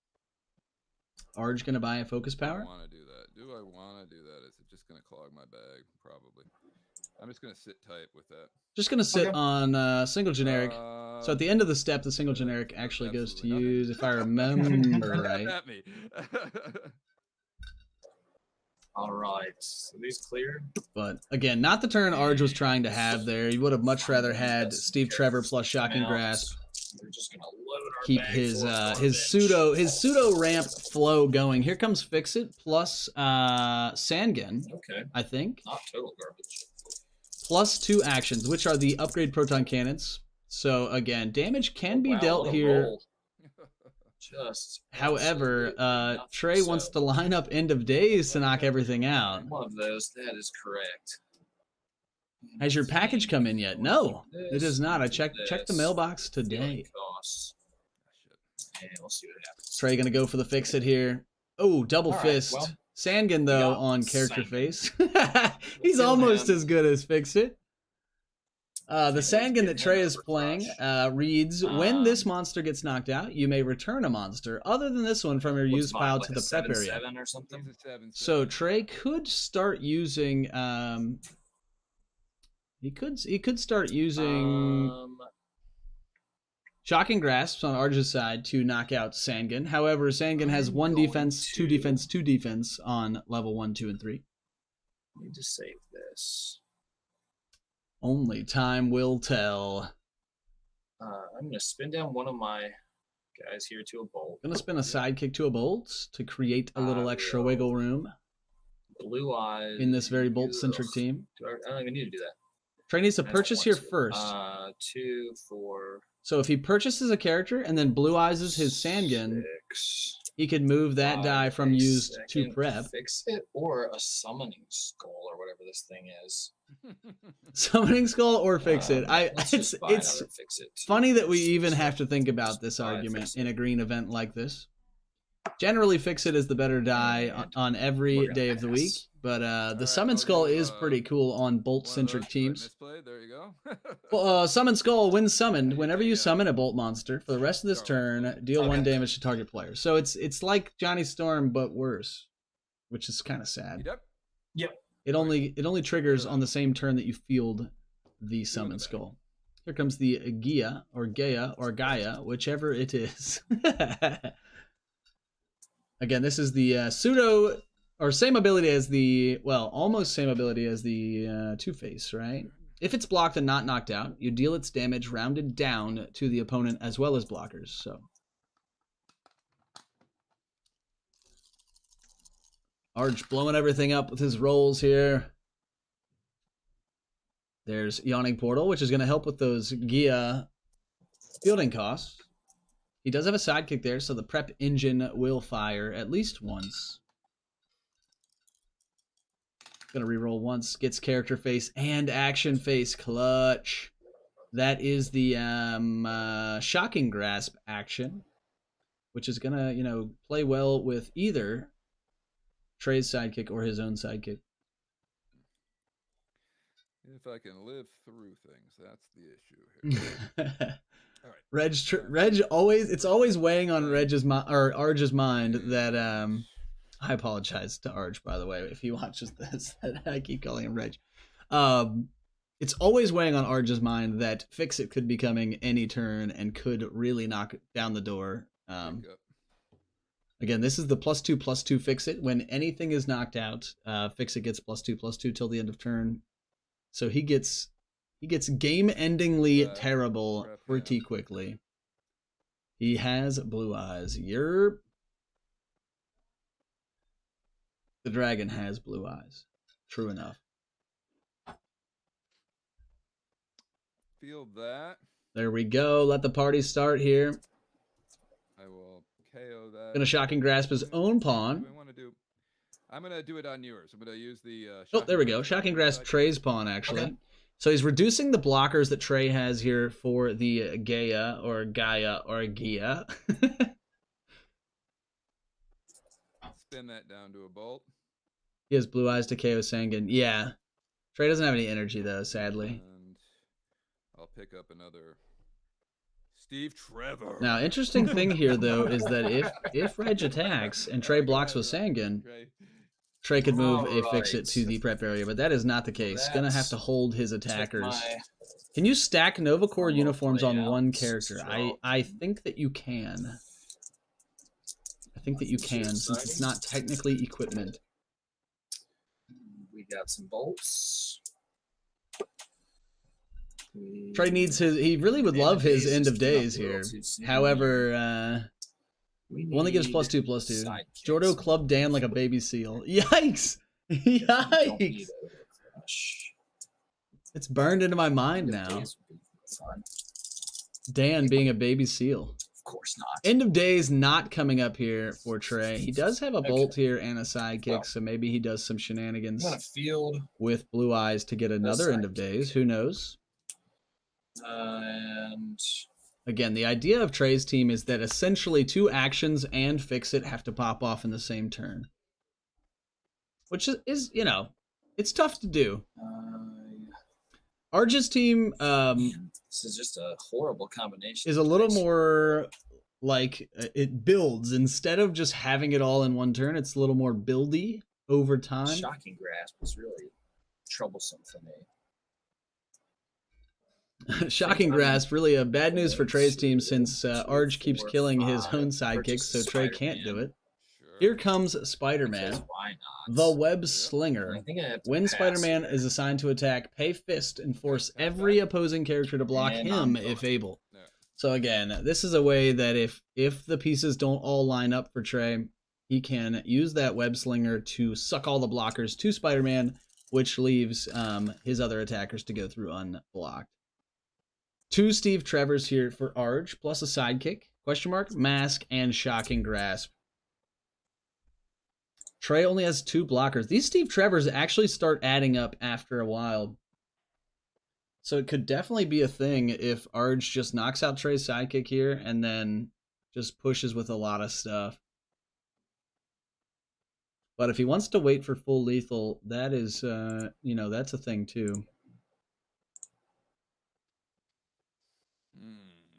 Arge gonna buy a focus I power? want to do that. Do I want to do that? Is it just gonna clog my bag? Probably. I'm just gonna sit tight with that. Just gonna sit Okay. on single generic. So at the end of the step, the single generic actually goes to Absolutely nothing. use, if I remember right. At me. All right. So these cleared. But again, not the turn Arge was trying to have there. You would have much rather had Steve Trevor plus Shocking Grasp. We're just gonna load our Keep bag his full of his garbage. pseudo ramp flow going. Here comes Fix-It plus Sangan, Okay. I think. Not total garbage. Plus 2 actions, which are the upgrade proton cannons. So again, damage can be Oh, wow, dealt what a here. roll. Just. However, absolutely nothing. Trey wants So, to line up End of Days to knock everything out. One of those. That is correct. Has your package come in yet? No, it is not. I checked the This. mailbox Feeling today. costs. And we'll see what happens. Trey gonna go for the Fix-It here. Oh, double All right, fist. well, Sangan though got on character Sangan. face. He's Kill almost him. as good as Fix-It. The Sangin that Trey is playing reads, when this Um, monster gets knocked out, you may return a monster other than this one from your What's use mine, pile like to a the prep area. 7/7 or something? He's a 7/7. So Trey could start using he could start using Shocking Grasps on Arj's side to knock out Sangin. However, Sangin has I'm 1 going defense, 2 to- defense, 2 defense on level 1, 2, and 3. Let me just save this. Only time will tell. I'm gonna spin down one of my guys here to a bolt. Gonna spin a sidekick to a bolt to create a little extra will. wiggle room Blue eyes in this very bolt-centric Ugh. team. I don't even need to do that. Trey needs to I don't purchase want here to. first. 2, 4, So if he purchases a character and then blue eyes his Sangin, 6. he could move that die from a used to second, prep. Fix it, or a summoning skull, or whatever this thing is. Summoning Skull or fix it. Let's It's just buy it's another fix it. funny that we Let's even just have to think about this buy a argument Fix in a It. green event like this. Generally, Fix It is the better die on We're every gonna day of the week, pass. but the Alright, Summon I'll Skull do, is pretty cool on One of bolt-centric those I teams. misplayed. There you go. Well, Summon Skull, when summoned, Yeah, whenever you yeah. summon a bolt monster, for the rest of this turn, deal 1 Okay. damage to target player. So it's like Johnny Storm, but worse, which is kind of sad. Yep. It only triggers on the same turn that you field the Summon back. Skull. Here comes the Gaia, or Gaia, whichever it is. Again, this is the pseudo, or same ability as the, well, almost same ability as the Two-Face, right? If it's blocked and not knocked out, you deal its damage rounded down to the opponent as well as blockers, so. Arch blowing everything up with his rolls here. There's Yawning Portal, which is going to help with those Gia fielding costs. He does have a sidekick there, so the prep engine will fire at least once. Gonna reroll once, gets character face and action face clutch. That is the Shocking Grasp action, which is gonna, play well with either Trey's sidekick or his own sidekick. If I can live through things, that's the issue here. All right. Reg always, it's always weighing on Reg's or Arj's mind that I apologize to Arj, by the way, if he watches this. I keep calling him Reg. It's always weighing on Arj's mind that Fix It could be coming any turn and could really knock down the door. Pick up. Again, this is the +2/+2 Fix It. When anything is knocked out, Fix It gets +2/+2 till the end of turn. So he gets game-endingly terrible prep pretty hand. quickly. He has blue eyes. The dragon has blue eyes. True enough. Feel that. There we go. Let the party start here. I will KO that. Gonna Shocking Grasp his own pawn. What do we want to do? I'm gonna do it on yours. I'm gonna use the. Oh, there we go. Shocking Grasp Trey's pawn, actually. So he's reducing the blockers that Trey has here for the Gaia or Gia. Spin that down to a bolt. He has blue eyes to KO Sangin. Yeah. Trey doesn't have any energy, though, sadly. And I'll pick up another Steve Trevor. Now, interesting thing here, though, is that if Reg attacks and Trey blocks with Sangin, Trey could move a Fix It to the prep area, but that is not the case. Gonna have to hold his attackers. Can you stack Nova Corps uniforms on one character? I think that you can. I think that you can, since it's not technically equipment. We got some bolts. Trey needs he really would love his End of Days here. However, only gives +2/+2. Jordo clubbed Dan like a baby seal. Yikes! Yikes! It's burned into my mind now. Dan being a baby seal. Of course not. End of Days not coming up here for Trey. He does have a bolt here and a sidekick, Well, so maybe he does some shenanigans I'm gonna field with blue eyes to get another End of Days. Who knows? and Again, the idea of Trey's team is that essentially 2 actions and Fix It have to pop off in the same turn. Which is it's tough to do. Arge's team This is just a horrible combination. is a little more like it builds instead of just having it all in one turn. It's a little more buildy over time. Shocking Grasp was really troublesome for me. Shocking Grasp, really a bad news for Trey's team since Arge keeps killing his own sidekicks, so Trey can't do it. Sure. Here comes Spider-Man, Because why not? the Web I Slinger. think I have to When pass Spider-Man here. is assigned to attack, pay fist and force every opposing character to block And him I'm if going. able. Yeah. So again, this is a way that if the pieces don't all line up for Trey, he can use that Web Slinger to suck all the blockers to Spider-Man, which leaves his other attackers to go through unblocked. 2 Steve Trevors here for Arge, plus a sidekick, question mark, mask, and Shocking Grasp. Trey only has 2 blockers. These Steve Trevors actually start adding up after a while. So it could definitely be a thing if Arge just knocks out Trey's sidekick here and then just pushes with a lot of stuff. But if he wants to wait for full lethal, that is, that's a thing too.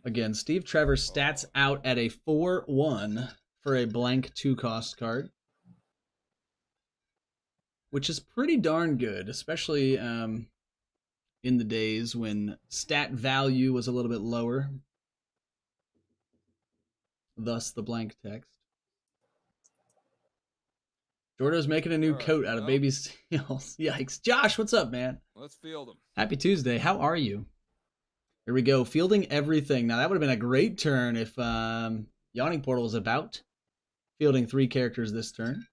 Again, Steve Trevor stats out at a 4-1 for a blank 2-cost card, which is pretty darn good, especially in the days when stat value was a little bit lower. Thus the blank text. Jordo's making a new coat out of baby seals. Yikes. Josh, what's up, man? Let's field them. Happy Tuesday. How are you? Here we go. Fielding everything. Now, that would have been a great turn if Yawning Portal was about. Fielding 3 characters this turn.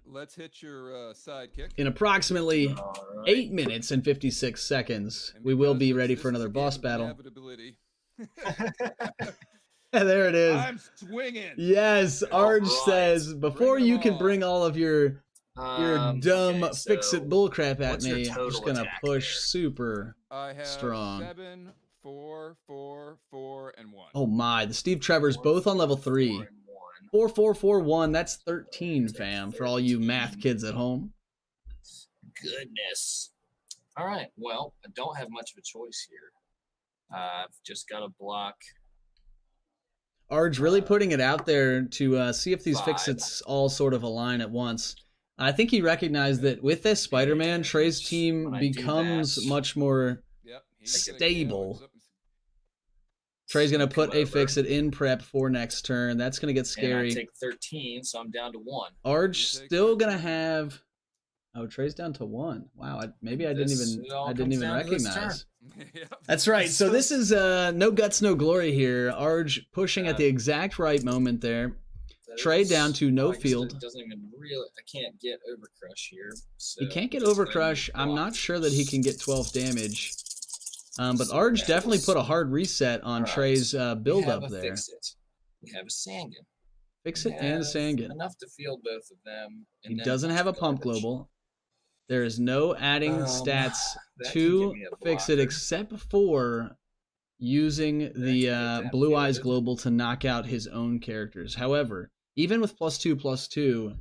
Let's hit your sidekick. In approximately All right. 8 minutes and 56 seconds, And we will because be this- ready this for is another a boss game of battle. inevitability. There it is. I'm swinging. Yes, Arge Alright. says, before Bring 'em you can on. bring all of your dumb okay, fix-it so bullcrap at what's your me, I'm just total going to attack push there? super I have strong. 7, 4, 4, 4, and 1. Oh my, the Steve Trevors both on level 3. 4 and 1. 4, 4, 4, 1, that's 13, fam, for all you math 13. kids at home. Goodness. All right. Well, I don't have much of a choice here. I've just got to block. Arge really putting it out there to see if these 5. fix-its all sort of align at once. I think he recognized that with this Spider-Man, Trey's team When I do becomes that- much more... Yep. he's gonna Stable. kill it. Trey's going to put Come a over, fix-it in prep for next turn. That's going to get And I scary. take 13, so I'm down to 1. Arge You take still going to 13. have... Oh, Trey's down to 1. Wow, maybe I didn't This- even it all I didn't comes even down to this recognize. Yep. That's right. So this is no guts, no glory here. Arge pushing at the exact right moment there. That Trey is- down to no like I said, field. It doesn't even really. I can't get Overcrush here. So He can't get just gonna Overcrush. I'm not block. sure that he can get 12 damage. But Arge definitely put a hard reset on Alright. Trey's We build have up a there. Fix-It. We have a Sangan. Fix We it and have Sangan. Enough to field both of them. He and then doesn't have a bunch of pump garbage. global. There is no adding Um, stats that can to give me a Fix It blocker. except for using can the get that Blue Eyes fielded. global to knock out his own characters. However, even with +2/+2,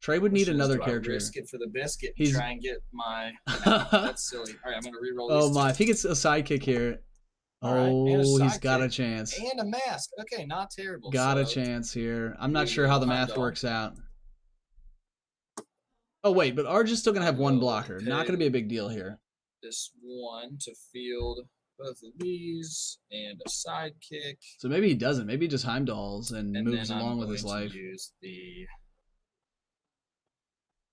Trey would need Which is, another do I character. risk it for the biscuit. He's- Try and get my. That's silly. All right, I'm gonna reroll. Oh these my! two. If he gets a sidekick here, All right, and a he's got a sidekick. chance. And a mask. Okay, not terrible. Got a So, chance here. I'm not we sure how the will math Heimdall. works out. Oh wait, but Arge is still gonna have one will blocker. Not gonna pay- be a big deal here. This one to field both of these and a sidekick. So maybe he doesn't. Maybe he just Heimdalls and And moves then I'm along with going his to life. use the.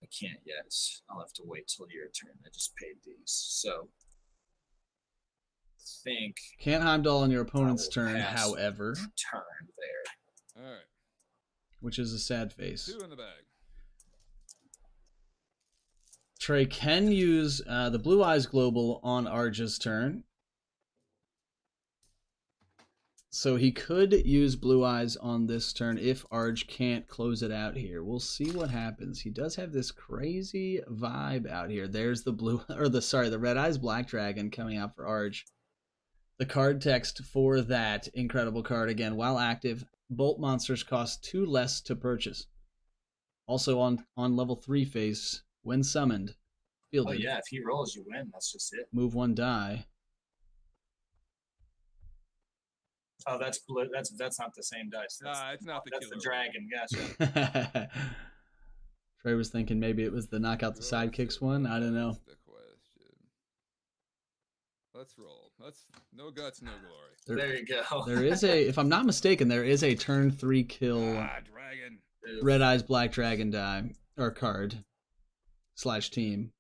I can't yet. I'll have to wait till your turn. I just paid these, so. I think Can't Heimdall on your opponent's will turn, pass. however, turn there. All right. which is a sad face. 2 in the bag. Trey can use the Blue Eyes Global on Arge's turn. So he could use Blue Eyes on this turn if Arge can't close it out here. We'll see what happens. He does have this crazy vibe out here. There's the the Red Eyes Black Dragon coming out for Arge. The card text for that incredible card again, while active, Bolt monsters cost 2 less to purchase. Also on level 3 face, when summoned, Oh fielded. yeah, if he rolls, you win. That's just it. Move 1 die. Oh, that's blue. That's not the same dice. It's not the That's killer. the dragon. Gotcha. Trey was thinking maybe it was the knock out the sidekicks one. I don't know. That's the question. Let's roll. No guts, no glory. There you go. There is if I'm not mistaken, there is a turn 3 kill Dragon. Red Eyes Black Dragon die or card / team.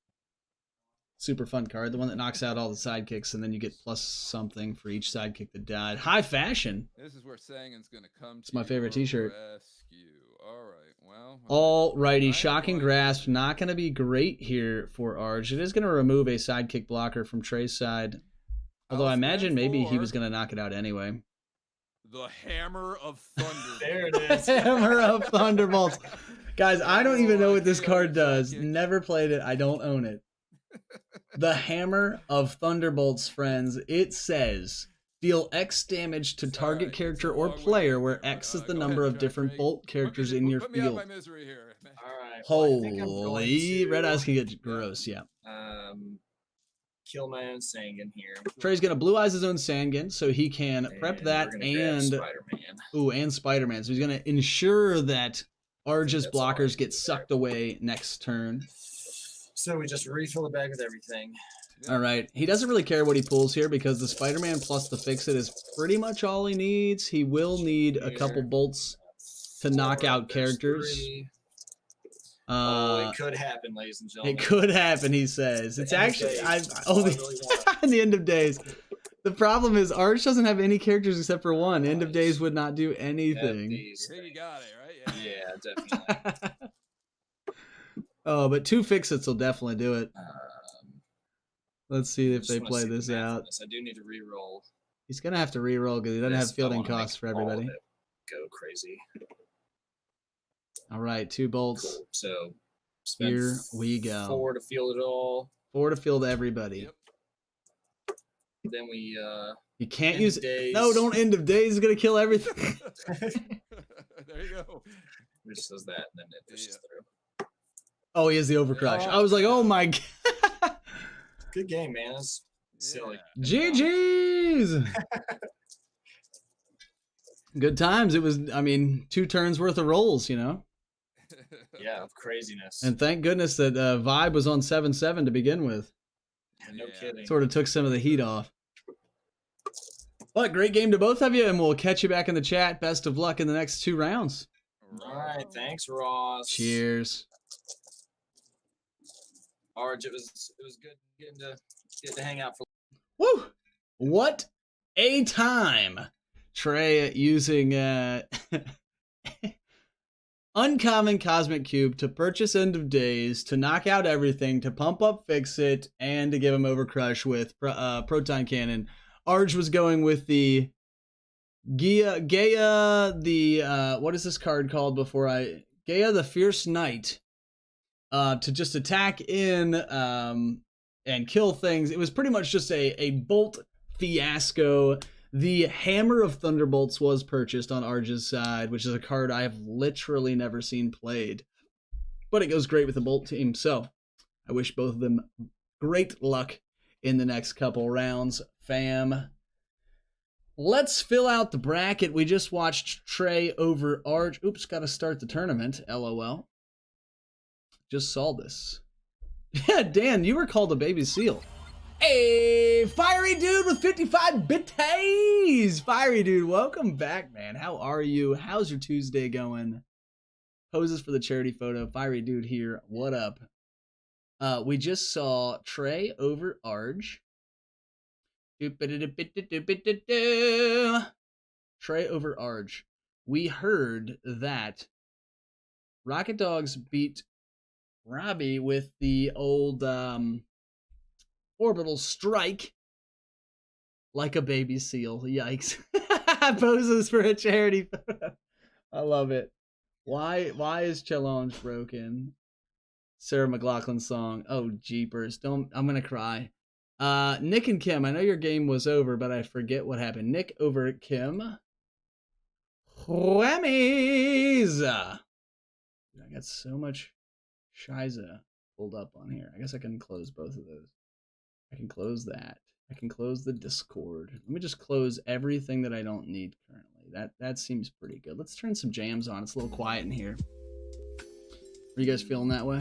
Super fun card, the one that knocks out all the sidekicks, and then you get plus something for each sidekick that died. High fashion. This is where Sangin's gonna come. It's my favorite t-shirt. Rescue. All right. Well. Alrighty, I'm Shocking going- Grasp, not going to be great here for Arj. It is going to remove a sidekick blocker from Trey's side. Although I I'll imagine stand maybe he for was going to knock it out anyway. The Hammer of Thunder. There it is. Hammer of Thunderbolts. Guys, I don't even know what this card does. Sidekick. Never played it. I don't own it. The Hammer of Thunderbolts, friends. It says, deal X damage to target Alright, character it's a or long way player from where here, X but, is the go number ahead, of different Trey. bolt characters in your Put me out field. my misery here. All right. Well, I think I'm going Holy, to, Red Eyes can get gross, yeah. Kill my own Sangan here. Trey's gonna blue eyes his own Sangin, so he can prep And that we're gonna grab and Spider-Man. Spider-Man. So he's gonna ensure that Arj's that's all I blockers can get do sucked away next turn. So we just refill the bag with everything. All right, he doesn't really care what he pulls here because the Spider-Man plus the Fix-It is pretty much all he needs. He will need a couple bolts to knock out There's characters. 3. Oh, Uh, it could happen, ladies and gentlemen. it could happen, he says. It's The end of actually days. oh, That's all I really want. the end of days. The problem is Arch doesn't have any characters except for one. End of days would not do anything. These Here you things. got it, right? Yeah, definitely. Oh, but 2 Fix-Its will definitely do it. Let's see if Just they wanna play see the this math on out. this. I do need to re-roll. He's gonna have to re-roll because he doesn't have this. I fielding wanna make costs for all of everybody. it Go crazy. All right, 2 bolts. Cool. So spend Here we go. 4 to field it all. 4 to field everybody. Yep. Then we You can't end use of days. No, don't end of days. It's gonna kill everything. There you go. It just does that, and then it pushes through. Oh, he has the overcrush. Oh. I was like, oh my god. Good game, man. It's silly. Yeah. GG's. Good times. It was, I mean, 2 turns worth of rolls, you know? Yeah, of craziness. And thank goodness that Vibe was on 7-7 to begin with. No Yeah. kidding. Sort of took some of the heat off. But great game to both of you, and we'll catch you back in the chat. Best of luck in the next 2 rounds. All right, thanks, Ross. Cheers. Arj, it was good getting to hang out for. Woo! What a time! Trey using Uncommon Cosmic Cube to purchase End of Days, to knock out everything, to pump up Fix It, and to give him Overcrush with Proton Cannon. Arj was going with the Gaia, the what is this card called before Gaia the Fierce Knight, to just attack in and kill things. It was pretty much just a bolt fiasco. The Hammer of Thunderbolts was purchased on Arj's side, which is a card I have literally never seen played. But it goes great with the Bolt team, so I wish both of them great luck in the next couple rounds, fam. Let's fill out the bracket. We just watched Trey over Arj. Oops, gotta start the tournament, LOL. Just saw this. Yeah, Dan, you were called a baby seal. Hey, Fiery Dude with 55 bitties. Fiery Dude, welcome back, man. How are you? How's your Tuesday going? Poses for the charity photo. Fiery Dude here. What up? We just saw Trey over Arj. Trey over Arj. We heard that Rocket Dogs beat Robbie with the old orbital strike like a baby seal. Yikes. Poses for a charity photo. I love it. Why is challenge broken? Sarah McLachlan song. Oh, jeepers. I'm gonna cry. Nick and Kim, I know your game was over, but I forget what happened. Nick over Kim. Whammies! Did I I got so much Shiza pulled up on here. I guess I can close both of those. I can close that. I can close the Discord. Let me just close everything that I don't need currently. That seems pretty good. Let's turn some jams on. It's a little quiet in here. Are you guys feeling that way?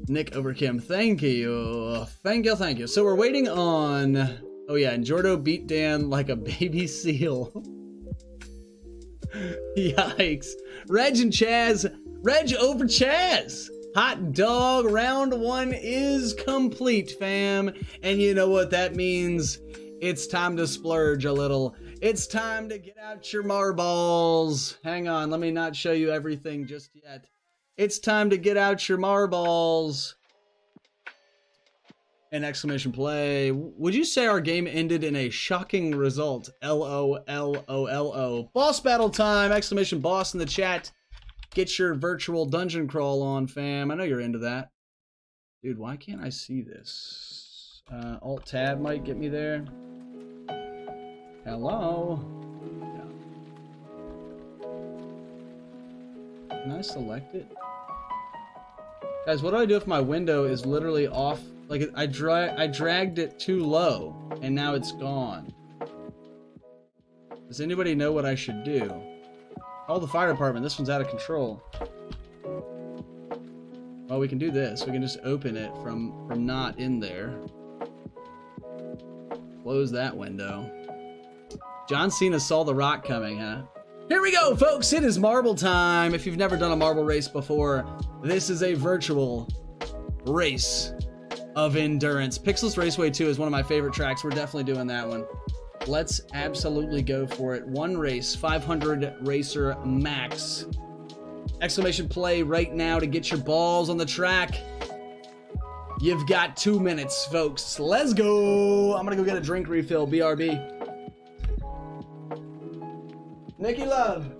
Nick Overkim, thank you. Thank you. So we're waiting on... Oh yeah, and Jordo beat Dan like a baby seal. Yikes. Reg and Chaz. Reg over Chaz. Hot dog, round 1 is complete, fam. And you know what that means? It's time to splurge a little. It's time to get out your marbles. Hang on, let me not show you everything just yet. It's time to get out your marbles. An exclamation play. Would you say our game ended in a shocking result? LOLOLO. Boss battle time! Exclamation boss in the chat. Get your virtual dungeon crawl on, fam. I know you're into that. Dude, why can't I see this? Alt-tab might get me there. Hello? Yeah. Can I select it? Guys, what do I do if my window is literally off? Like, I dragged it too low, and now it's gone. Does anybody know what I should do? Call the fire department. This one's out of control. Well, we can do this. We can just open it from not in there. Close that window. John Cena saw the rock coming, huh? Here we go, folks. It is marble time. If you've never done a marble race before, this is a virtual race of endurance. Pixels Raceway 2 is one of my favorite tracks. We're definitely doing that one. Let's absolutely go for it. One race, 500 racer max. Exclamation play right now to get your balls on the track. You've got 2 minutes, folks. Let's go. I'm gonna go get a drink refill, BRB. Nikki Love.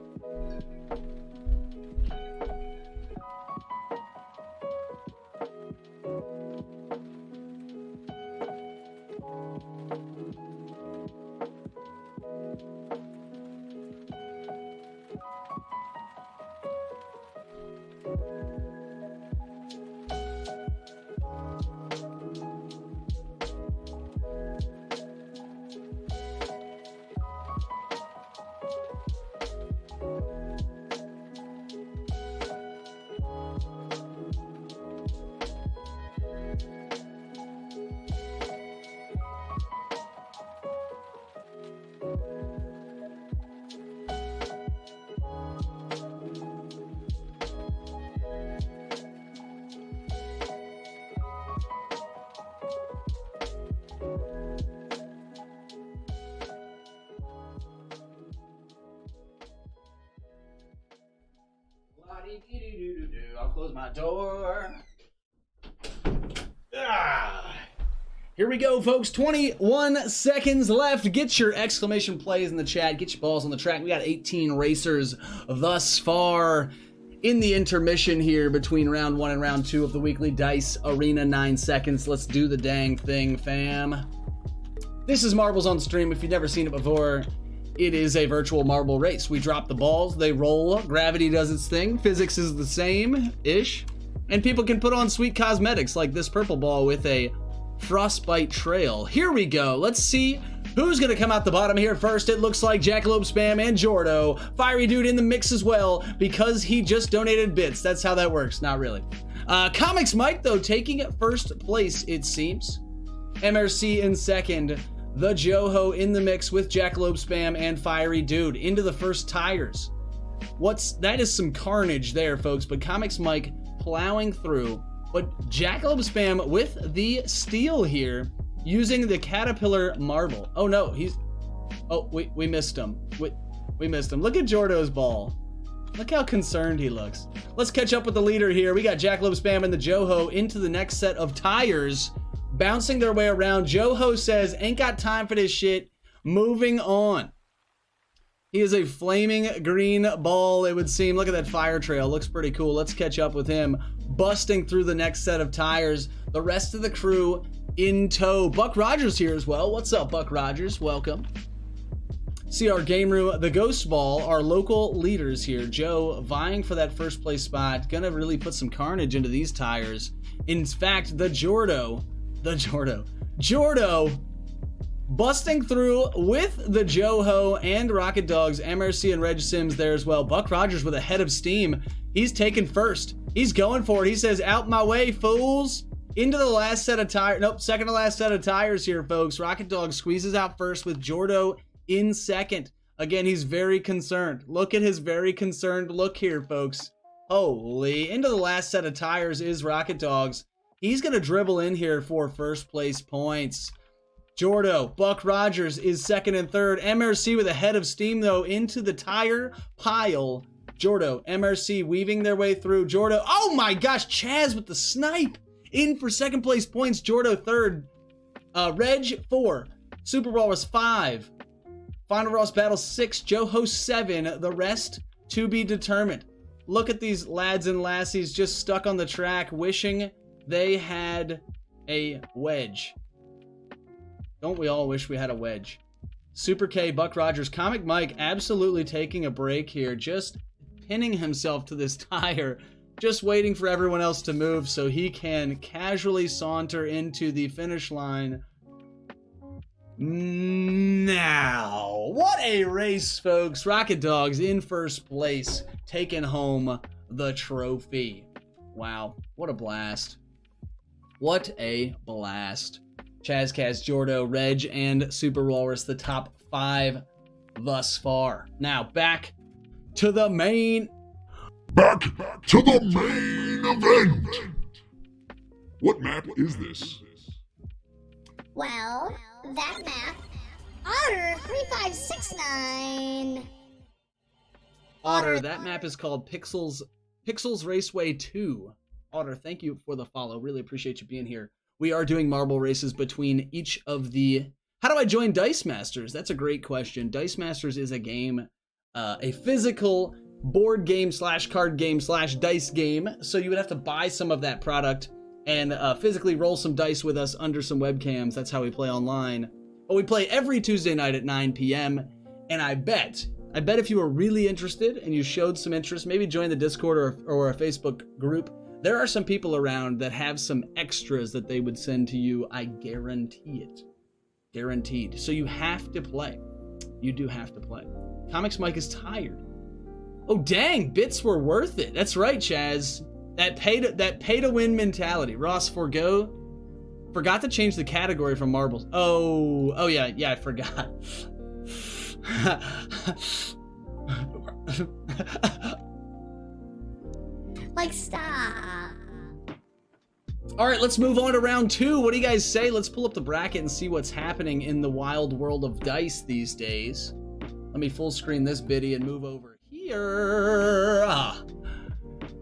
I'll close my door. Here we go, folks. 21 seconds left. Get your exclamation plays in the chat. Get your balls on the track. We got 18 racers thus far in the intermission here between round 1 and round 2 of the weekly Dice Arena. 9 seconds. Let's do the dang thing, fam. This is Marbles on Stream. If you've never seen it before, it is a virtual marble race. We drop the balls, they roll, gravity does its thing, physics is the same-ish, and people can put on sweet cosmetics like this purple ball with a frostbite trail. Here we go. Let's see who's gonna come out the bottom here first. It looks like Jackalope Spam and Jordo. Fiery Dude in the mix as well because he just donated bits. That's how that works. Not really. Comics Mike, though, taking first place, it seems. MRC in second. The Joho in the mix with Jackalope Spam and Fiery Dude into the first tires. That is some carnage there, folks, but Comics Mike plowing through. But Jackalope Spam with the steal here, using the Caterpillar Marble. Oh no, we missed him. We missed him. Look at Jordo's ball. Look how concerned he looks. Let's catch up with the leader here. We got Jackalope Spam and the Joho into the next set of tires, bouncing their way around. Joho says, ain't got time for this shit. Moving on. He is a flaming green ball, it would seem. Look at that fire trail. Looks pretty cool. Let's catch up with him. Busting through the next set of tires. The rest of the crew in tow. Buck Rogers here as well. What's up, Buck Rogers? Welcome. See our game room, the Ghost Ball, our local leaders here. Joe vying for that first place spot. Gonna really put some carnage into these tires. In fact, Jordo busting through with the Joho and Rocket Dogs, MRC and Reg Sims there as well. Buck Rogers with a head of steam. He's taken first. He's going for it. He says, out my way, fools. Into the last set of tires. Nope, second to last set of tires here, folks. Rocket Dog squeezes out first with Jordo in second. Again, he's very concerned. Look at his very concerned look here, folks. Holy. Into the last set of tires is Rocket Dogs. He's going to dribble in here for first place points. Jordo, Buck Rogers is second and third. MRC with a head of steam, though, into the tire pile. Jordo, MRC weaving their way through. Jordo, oh my gosh, Chaz with the snipe. In for second place points. Jordo third. Reg 4. Super Walrus 5. Final Ross Battle 6. Joho 7. The rest to be determined. Look at these lads and lassies just stuck on the track wishing they had a wedge. Don't we all wish we had a wedge? Super K, Buck Rogers, Comic Mike absolutely taking a break here. Just pinning himself to this tire. Just waiting for everyone else to move so he can casually saunter into the finish line. Now, what a race, folks. Rocket Dogs in first place, taking home the trophy. Wow, what a blast. What a blast. Chaz, Kaz, Jordo, Reg, and Super Walrus, the top 5 thus far. Now, back to the main... Back to the main event! What map is this? Well, that map, Otter 3569. Otter, that map is called Pixels Raceway 2. Otter, thank you for the follow. Really appreciate you being here. We are doing marble races between each of the... How do I join Dice Masters? That's a great question. Dice Masters is a game, a physical board game / card game / dice game. So you would have to buy some of that product and physically roll some dice with us under some webcams. That's how we play online. But we play every Tuesday night at 9 p.m. And I bet if you were really interested and you showed some interest, maybe join the Discord or a Facebook group, there are some people around that have some extras that they would send to you. I guarantee it. Guaranteed. So you have to play. You do have to play. Comics Mike is tired. Oh, dang. Bits were worth it. That's right, Chaz. That pay to win mentality. Ross, forgot to change the category from marbles. Oh yeah, I forgot. Like, stop. All right, let's move on to round 2. What do you guys say? Let's pull up the bracket and see what's happening in the wild world of dice these days. Let me full screen this biddy and move over here.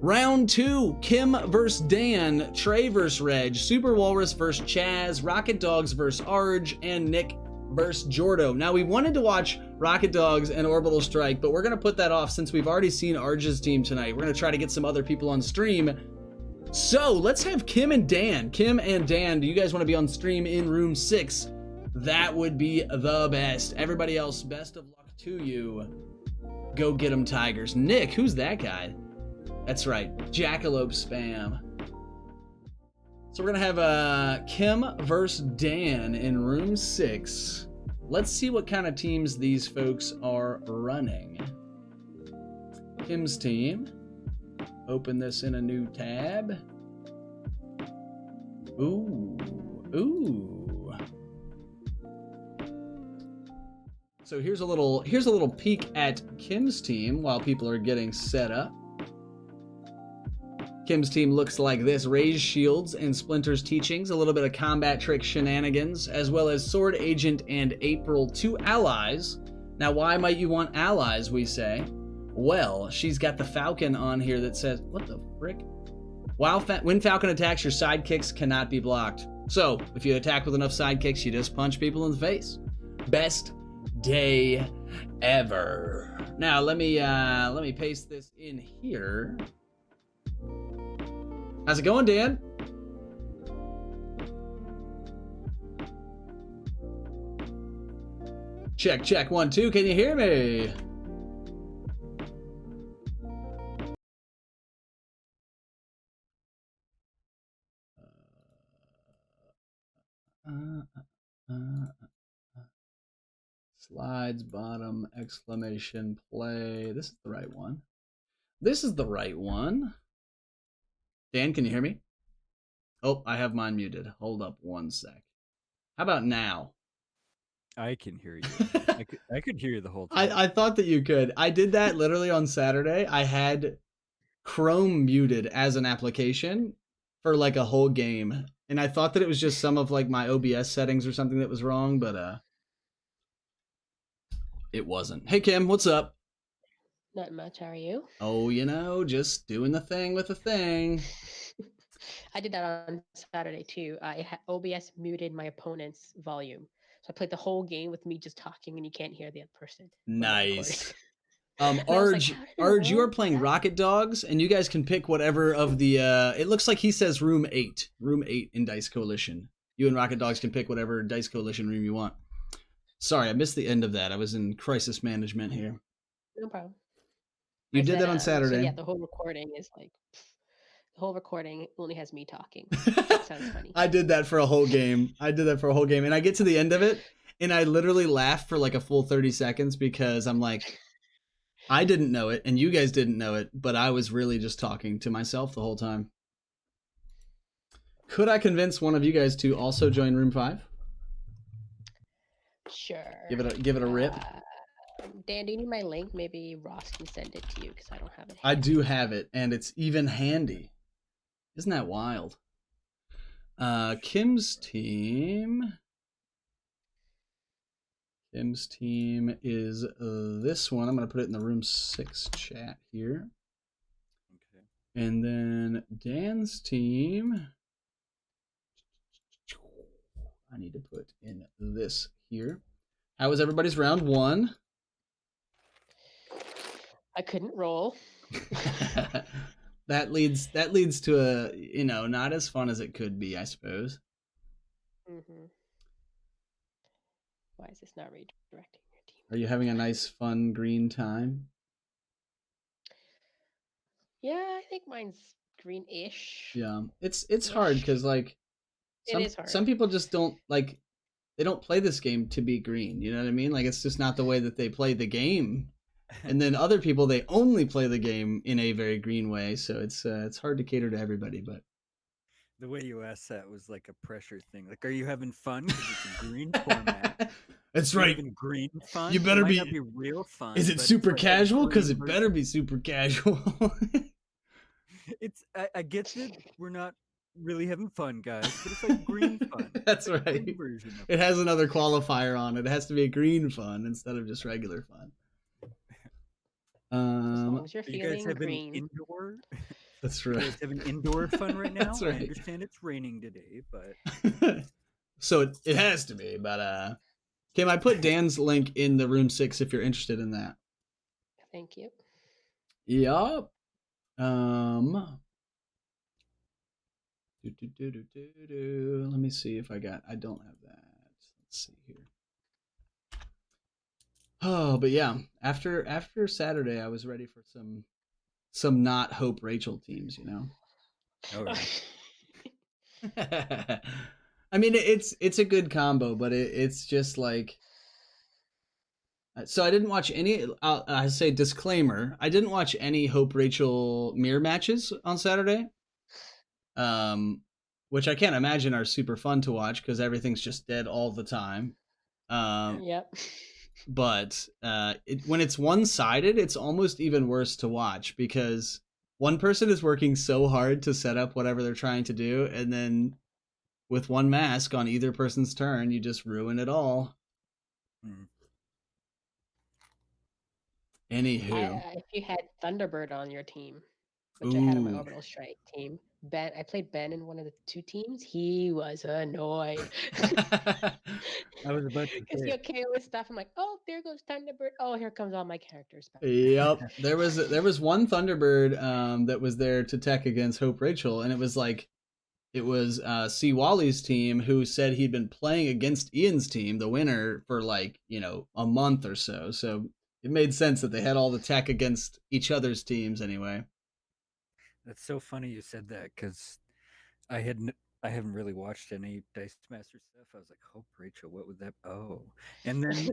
Round 2, Kim versus Dan, Trey versus Reg, Super Walrus versus Chaz, Rocket Dogs versus Arj, and Nick versus Jordo. Now, we wanted to watch Rocket Dogs and Orbital Strike, but we're going to put that off since we've already seen Arj's team tonight. We're going to try to get some other people on stream. So, let's have Kim and Dan. Kim and Dan, do you guys want to be on stream in room 6? That would be the best. Everybody else, best of luck to you. Go get 'em, Tigers. Nick, who's that guy? That's right, Jackalope Spam. So we're gonna have Kim versus Dan in room 6. Let's see what kind of teams these folks are running. Kim's team. Open this in a new tab. Ooh. So here's a little peek at Kim's team while people are getting set up. Kim's team looks like this: Ray's shields and Splinter's teachings, a little bit of combat trick shenanigans, as well as Sword Agent and April, 2 allies. Now, why might you want allies, we say? Well, she's got the Falcon on here that says, what the frick? When Falcon attacks, your sidekicks cannot be blocked. So, if you attack with enough sidekicks, you just punch people in the face. Best day ever. Now, let me paste this in here. How's it going, Dan? Check, check, 1, 2. Can you hear me? Slides, bottom, exclamation, play. This is the right one. This is the right one. Dan, can you hear me? Oh, I have mine muted. Hold up 1 sec. How about now? I can hear you. I could hear you the whole time. I thought that you could. I did that literally on Saturday. I had Chrome muted as an application for like a whole game. And I thought that it was just some of like my OBS settings or something that was wrong, but it wasn't. Hey Kim, what's up? Not much. How are you? Oh, you know, just doing the thing with the thing. I did that on Saturday too. OBS muted my opponent's volume, so I played the whole game with me just talking, and you can't hear the other person. Nice. And I was like, Arj, how did it Arj, you are work? playing Rocket Dogs, and you guys can pick whatever of the. It looks like he says room 8 in Dice Coalition. You and Rocket Dogs can pick whatever Dice Coalition room you want. Sorry, I missed the end of that. I was in crisis management here. No problem. You I did said, that on Saturday. So yeah, the whole recording is like, the whole recording only has me talking. That sounds funny. I did that for a whole game. And I get to the end of it, and I literally laugh for like a full 30 seconds because I'm like, I didn't know it, and you guys didn't know it, but I was really just talking to myself the whole time. Could I convince one of you guys to also join Room 5? Sure. Give it a rip. Dan, do you need my link? Maybe Ross can send it to you because I don't have it. I do have it, and it's even handy. Isn't that wild? Kim's team. Kim's team is this one. I'm going to put it in the room 6 chat here. Okay. And then Dan's team. I need to put in this here. How was everybody's round 1? I couldn't roll. That leads to a, you know, not as fun as it could be, I suppose. Mm-hmm. Why is this not redirecting your team? Are you having a nice, fun green time? Yeah, I think mine's green-ish. Yeah, it's hard because like It is hard. some people just don't like, they don't play this game to be green. You know what I mean? Like it's just not the way that they play the game. And then other people, they only play the game in a very green way. So it's hard to cater to everybody. But The way you asked that was like a pressure thing. Like, are you having fun? Because it's a green format. that's Are you right. having green fun. You better It might be- not be real fun. Is but it it's super like a casual? Because green it better be super casual. It's I get that we're not really having fun, guys, but it's like green fun. That's It's like a right. green version of It has another qualifier on it. It has to be a green fun instead of just regular fun. As long as you're You guys feeling having green. indoor? That's You right. guys having indoor fun right now? That's I right. understand it's raining today, but So it has to be, but Kim, I put Dan's link in the room 6 if you're interested in that. Thank you. Yup. Let me see if I don't have that. Let's see here. Oh, but yeah, after Saturday, I was ready for some not Hope Rachel teams, you know. all right. I mean, it's a good combo, but it's just like. So I didn't watch any. I say disclaimer. I didn't watch any Hope Rachel mirror matches on Saturday. Which I can't imagine are super fun to watch because everything's just dead all the time. Yep. But when it's one-sided, it's almost even worse to watch because one person is working so hard to set up whatever they're trying to do, and then with one mask on either person's turn, you just ruin it all. Hmm. Anywho, If you had Thunderbird on your team, which I had on my Ooh. Orbital Strike team, I played Ben in one of the 2 teams. He was annoyed. I was about to Because say. you'll KO with stuff. I'm like, oh, there goes Thunderbird. Oh, here comes all my characters back. Yep, there was one Thunderbird that was there to tech against Hope Rachel, and it was like It was C. Wally's team who said he'd been playing against Ian's team, the winner, for like, a month or so. So it made sense that they had all the tech against each other's teams anyway. That's so funny you said that because I haven't really watched any Dice Master stuff. I was like, Hope Rachel, what would that? Oh, and then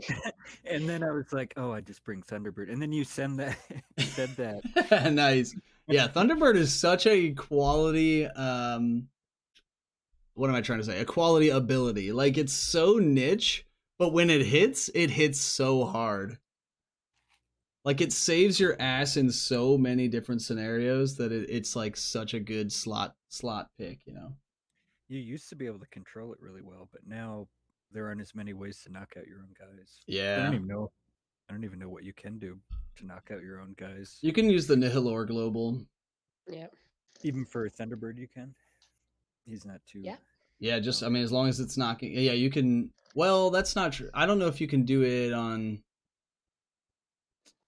and then I was like, oh, I just bring Thunderbird, and then you said that. Nice. Yeah, Thunderbird is such a quality. What am I trying to say? A quality ability. Like, it's so niche, but when it hits so hard. Like, it saves your ass in so many different scenarios that it's like such a good slot pick, You used to be able to control it really well, but now there aren't as many ways to knock out your own guys. I Yeah. don't even know what you can do to knock out your own guys. You can use the Nihilor Global. Yeah. Even for Thunderbird, you can. He's not too. Yeah. Yeah, just, as long as it's knocking. Yeah, you can. Well, that's not true. I don't know if you can do it on.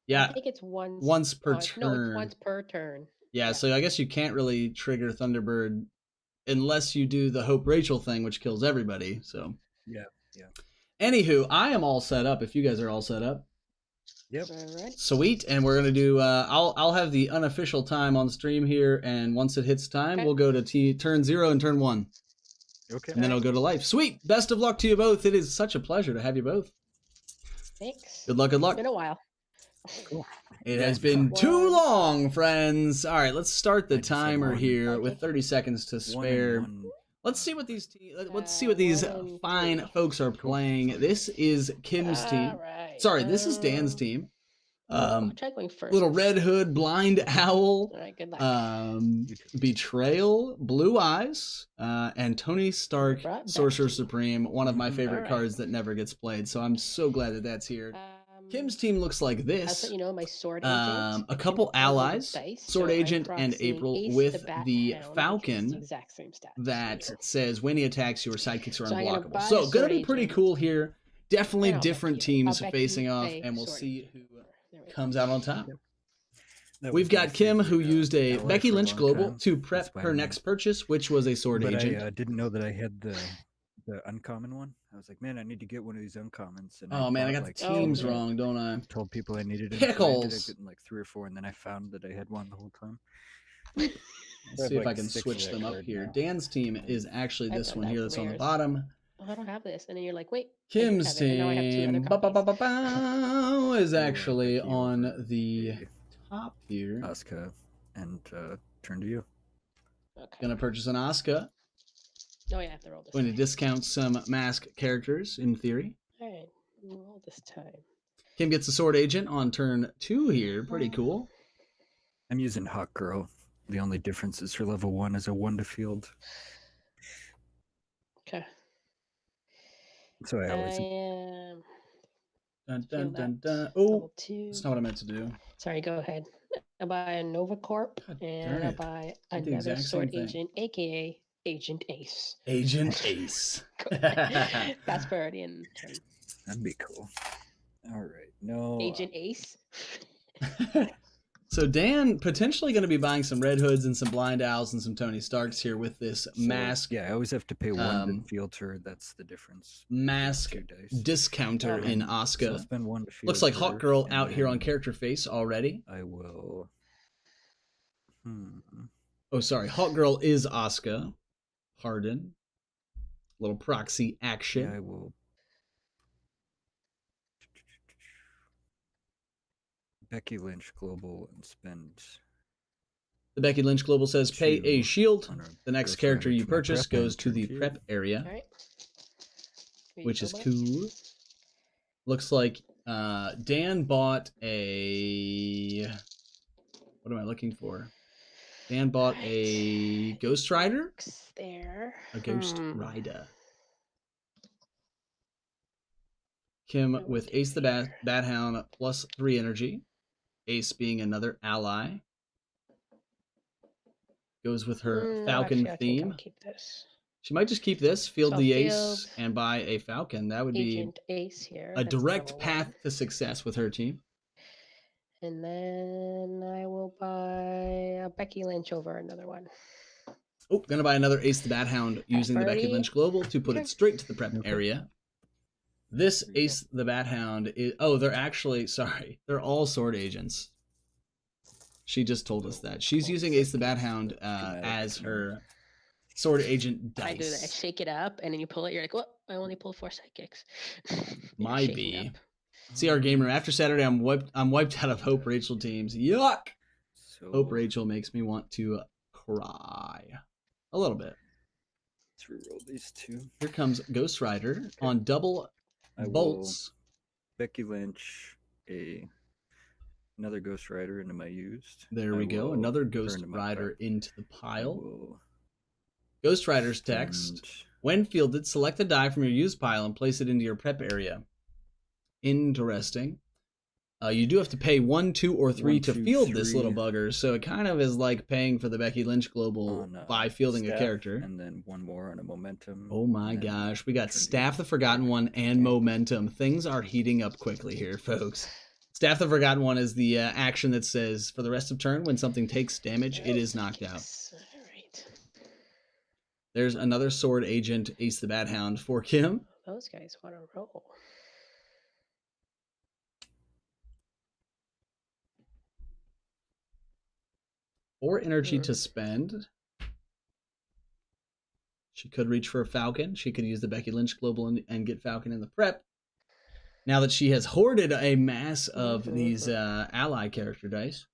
Yeah. I think it's once per No, it's turn. once per turn. Yeah, so I guess you can't really trigger Thunderbird unless you do the Hope Rachel thing, which kills everybody. So. Yeah. Anywho, I am all set up. If you guys are all set up. Yep. All right. Sweet, and we're gonna do. I'll have the unofficial time on stream here, and once it hits time, Okay. we'll go to turn 0 and turn 1, Okay. and then it'll go to life. Sweet. Best of luck to you both. It is such a pleasure to have you both. Thanks. Good luck. Good luck. It's been a while. Cool. It Yeah, has been one. too long, friends. All right, let's start the I just had timer one. here Okay. with 30 seconds to One and spare. one. Let's see what these one and fine three. folks are playing. This is Kim's team. All right. Sorry, this is Dan's team. I'll try going first. Little Red Hood, Blind Owl, All right. Good luck. Betrayal, Blue Eyes, and Tony Stark, Brought back Sorcerer to you. Supreme, one of my Mhm. favorite Alright. cards that never gets played. So I'm so glad that that's here. Kim's team looks like I'll this. let you know my sword agent. A couple allies, Dice, Sword so I'm Agent and proxying April Ace with Bat the Hound, which is Falcon the exact same stats that here. says when he attacks, your sidekicks are So I'm gonna unblockable. buy So a gonna Sword be pretty Agent, cool here. Definitely and I'll different back you. teams I'll back facing you off, a and we'll Sword see Agent. who There we go. comes out on top. That We've was my got Kim, who favorite, used a ally Becky for a Lynch long Global time, to was prep her Spider-Man. next purchase, which was a Sword But Agent. I didn't know that I had the uncommon one. I was like, man, I need to get one of these uncommons. And Oh man, I bought, got like, the Oh, teams good. wrong, don't I? told people I needed it. so I ended up Pickles. getting like 3 or 4, and then I found that I had one the whole time. Let's have see if I like can 6 of switch that them up card here. now. Dan's team is actually I've this done one that here for that's on the bears. bottom. Oh, I don't have this. And then you're like, wait. I do Kim's have it, and now I have 2 team other copies. is Yeah, actually Becky on over the top here. Asuka, and turn to you. Okay. Gonna purchase an Asuka. Oh, yeah, I have to roll this. Going to time. discount some mask characters in theory. All right. Roll this time. Kim gets a Sword Agent on turn 2 here. Pretty cool. I'm using Hawk Girl. The only difference is her level 1 is a 1 to field. Okay. So I always am. Dun, Feel dun, dun, that. dun. Oh, Level 2. that's not what I meant to do. Sorry, go ahead. I'll buy a Nova Corp, God and darn I'll it. buy Did the another exact same Sword thing. Agent, aka Agent Ace. Agent Ace. Fast priority and turn. that'd be cool. All right, no Agent Ace. So Dan potentially going to be buying some Red Hoods and some Blind Owls and some Tony Starks here with this so, mask Yeah, I always have to pay 1 um, to field her. That's the difference. mask 2 dice. discounter in So I'll Asuka. spend 1 to field Looks like her, Hawk Girl and out here on then character face already. I will. Oh, sorry. Hawk Girl is Asuka. Pardon. Little proxy action. Yeah, I will. Becky Lynch Global and spend. The Becky Lynch Global says pay a 2 shield. on a The next Ghost character Rider you to my purchase prep and goes to turn the 2. prep area, All right. Here you which go, is bud. cool. Looks like Dan bought a. What am I looking for? Dan bought a Ghost Rider? Looks There. A Ghost Hmm. Rider. Kim That with would Ace the be here. Bat Hound plus 3 energy. Ace being another ally. Goes with her Falcon Actually, I think theme. I'll keep this. She might just keep this, field So the field Ace, and buy a Falcon. That would be Agent Ace here. a that's direct level path 1. to success with her team. And then I will buy a Becky Lynch over another one. Oh, gonna buy another Ace the Bat Hound using the Becky Birdie. Lynch Global to put Okay. it straight to the prep Okay. area. This There you go. Ace the Bat Hound is. Oh, they're actually. Sorry. They're all sword agents. She just told us that. She's using Ace the Bat Hound as her sword agent dice. I do that. I shake it up, and then you pull it. You're like, "What? I only pulled 4 sidekicks." You're Might shaking be. up. CR Gamer, after Saturday, I'm wiped out of Hope Rachel teams. Yuck! So Hope Rachel makes me want to cry. A little bit. let's reroll these two. Here comes Ghost Rider on double I will bolts. Becky Lynch another Ghost Rider into my used. There I we go. will Another burn Ghost to my Rider prep. into the I pile. will Ghost Rider's text. send- When fielded, select a die from your used pile and place it into your prep area. Interesting. You do have to pay 1, 2, or 3 1, to 2, field this 3. little bugger, so it kind of is like paying for the Becky Lynch Global on, by fielding a staff, character. and then one more on a momentum. Oh my and then gosh, we got turn Staff the to- Forgotten One and Momentum. Things are heating up quickly here, folks. Staff the Forgotten One is the action that says, for the rest of turn, when something takes damage, it is knocked out. Yes, all right. There's another sword agent, Ace the Bat Hound, for Kim. Those guys want to roll. Or energy to spend. She could reach for a Falcon. She could use the Becky Lynch Global and get Falcon in the prep. Now that she has hoarded a mass of these ally character dice.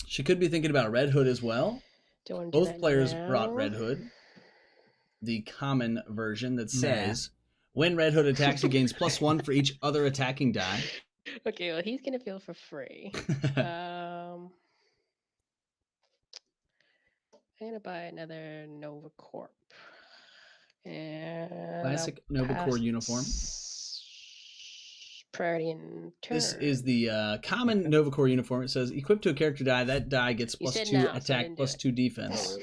She could be thinking about Red Hood as well. Do you want to do Both that players now? brought Red Hood. The common version that Nah. says, when Red Hood attacks, he gains +1 for each other attacking die. Okay, well, he's gonna feel for free. I'm gonna buy another Nova Corp. And Classic Nova Corps uniform. Priority and turn. This is the common Nova Corps uniform. It says, equipped to a character die, that die gets You said +2 no, so I attack, didn't do +2 it. defense.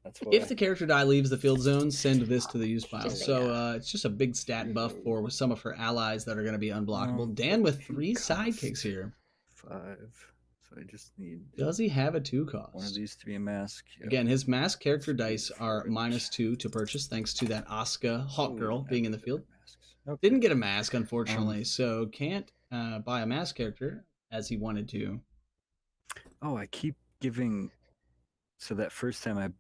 That's why. If the character die leaves the field zone, send this to the use pile. Just say So no. it's just a big stat buff for some of her allies that are going to be unblockable. Dan with 3 sidekicks here. 5. So I just need Does he have a 2 one of cost? these to be a mask. Yep. Again, his mask character dice are -2 to purchase, thanks to that Asuka Hawk Ooh, Girl I being in the have field. masks. Okay. Didn't get a mask, unfortunately, so can't buy a mask character as he wanted to. Oh, I keep giving. So that first time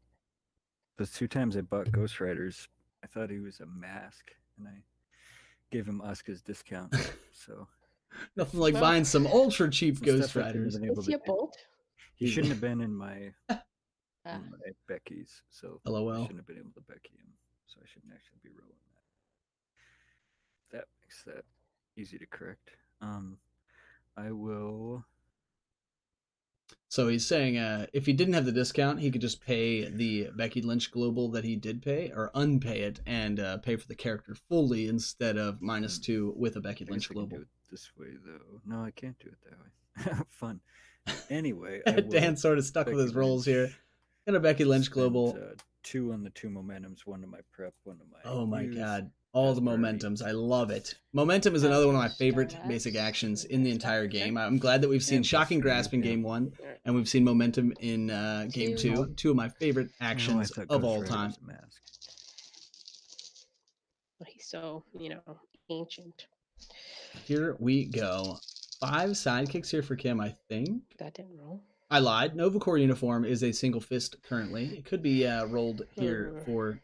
those 2 times I bought Ghost Riders, I thought he was a mask, and I gave him Asuka's discount. So Nothing like Well, buying some ultra cheap some Ghost stuff I couldn't Riders. have been able Is he a to- bolt? He shouldn't have been in my Ah, Becky's. So LOL. I shouldn't have been able to Becky him. So I shouldn't actually be rolling that. That makes that easy to correct. I will. So he's saying if he didn't have the discount, he could just pay the Becky Lynch Global that he did pay, or unpay it and pay for the character fully instead of -2 with a Becky I guess Lynch I can do Global. it this way though. No, I can't do it that way. Fun. Anyway, I will Dan sort of stuck with his Becky rolls here. Lynch And a Becky Lynch spend, Global. 2 on the 2 momentums, 1 to my prep, 1 to my. Oh my use. god. All the Birdie. momentums. I love it. Momentum is another one of my favorite Start basic left. actions in the entire Okay. game. I'm glad that we've seen And Shocking plus 3, Grasp in yeah. game 1, Alright. and we've seen Momentum in game 2. Two. 2 of my favorite Oh, I actions thought of Ghost all Rider time. was a mask. He's so, ancient. Here we go. 5 sidekicks here for Kim, I think. That didn't roll. I lied. Nova Corps uniform is a single fist currently. It could be rolled here Hmm. for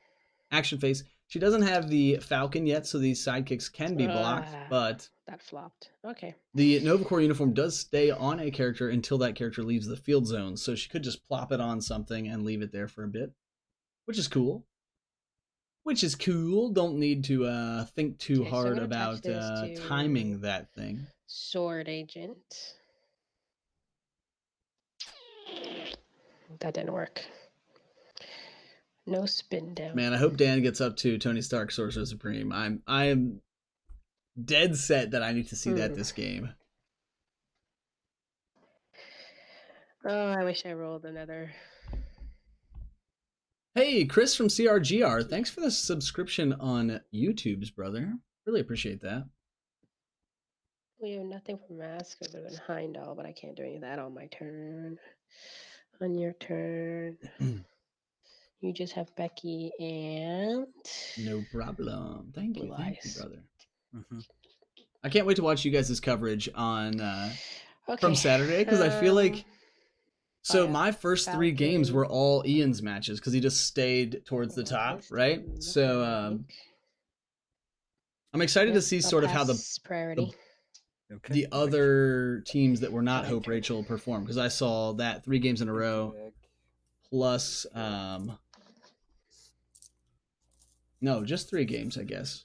action phase. She doesn't have the Falcon yet, so these sidekicks can be blocked, Ah. but That flopped. Okay. the Nova Corps uniform does stay on a character until that character leaves the field zone, so she could just plop it on something and leave it there for a bit, which is cool. Don't need to think too Okay, so I'm hard gonna about attach this to- timing that thing. Sword agent. That didn't work. No spin down. Man, I hope Dan gets up to Tony Stark Sorcerer Supreme. I am dead set that I need to see that this game. Oh, I wish I rolled another. Hey, Chris from CRGR, thanks for the subscription on YouTube's brother. Really appreciate that. We have nothing for mask other than Heimdall, but I can't do any of that on my turn. On your turn, you just have Becky and No problem. Thank you, Blue thank you, Eyes. brother. Mhm. I can't wait to watch you guys' coverage on from Okay, Saturday because I feel like. um, So yeah, my first 3 games Falcon. were all Ian's matches because he just stayed towards the top, right? So I'm excited to see sort of how the priority. Okay. the next. other teams that were not My Hope turn. Rachel perform because I saw that 3 games in a Thank you, row Bag. plus no, just 3 games I guess.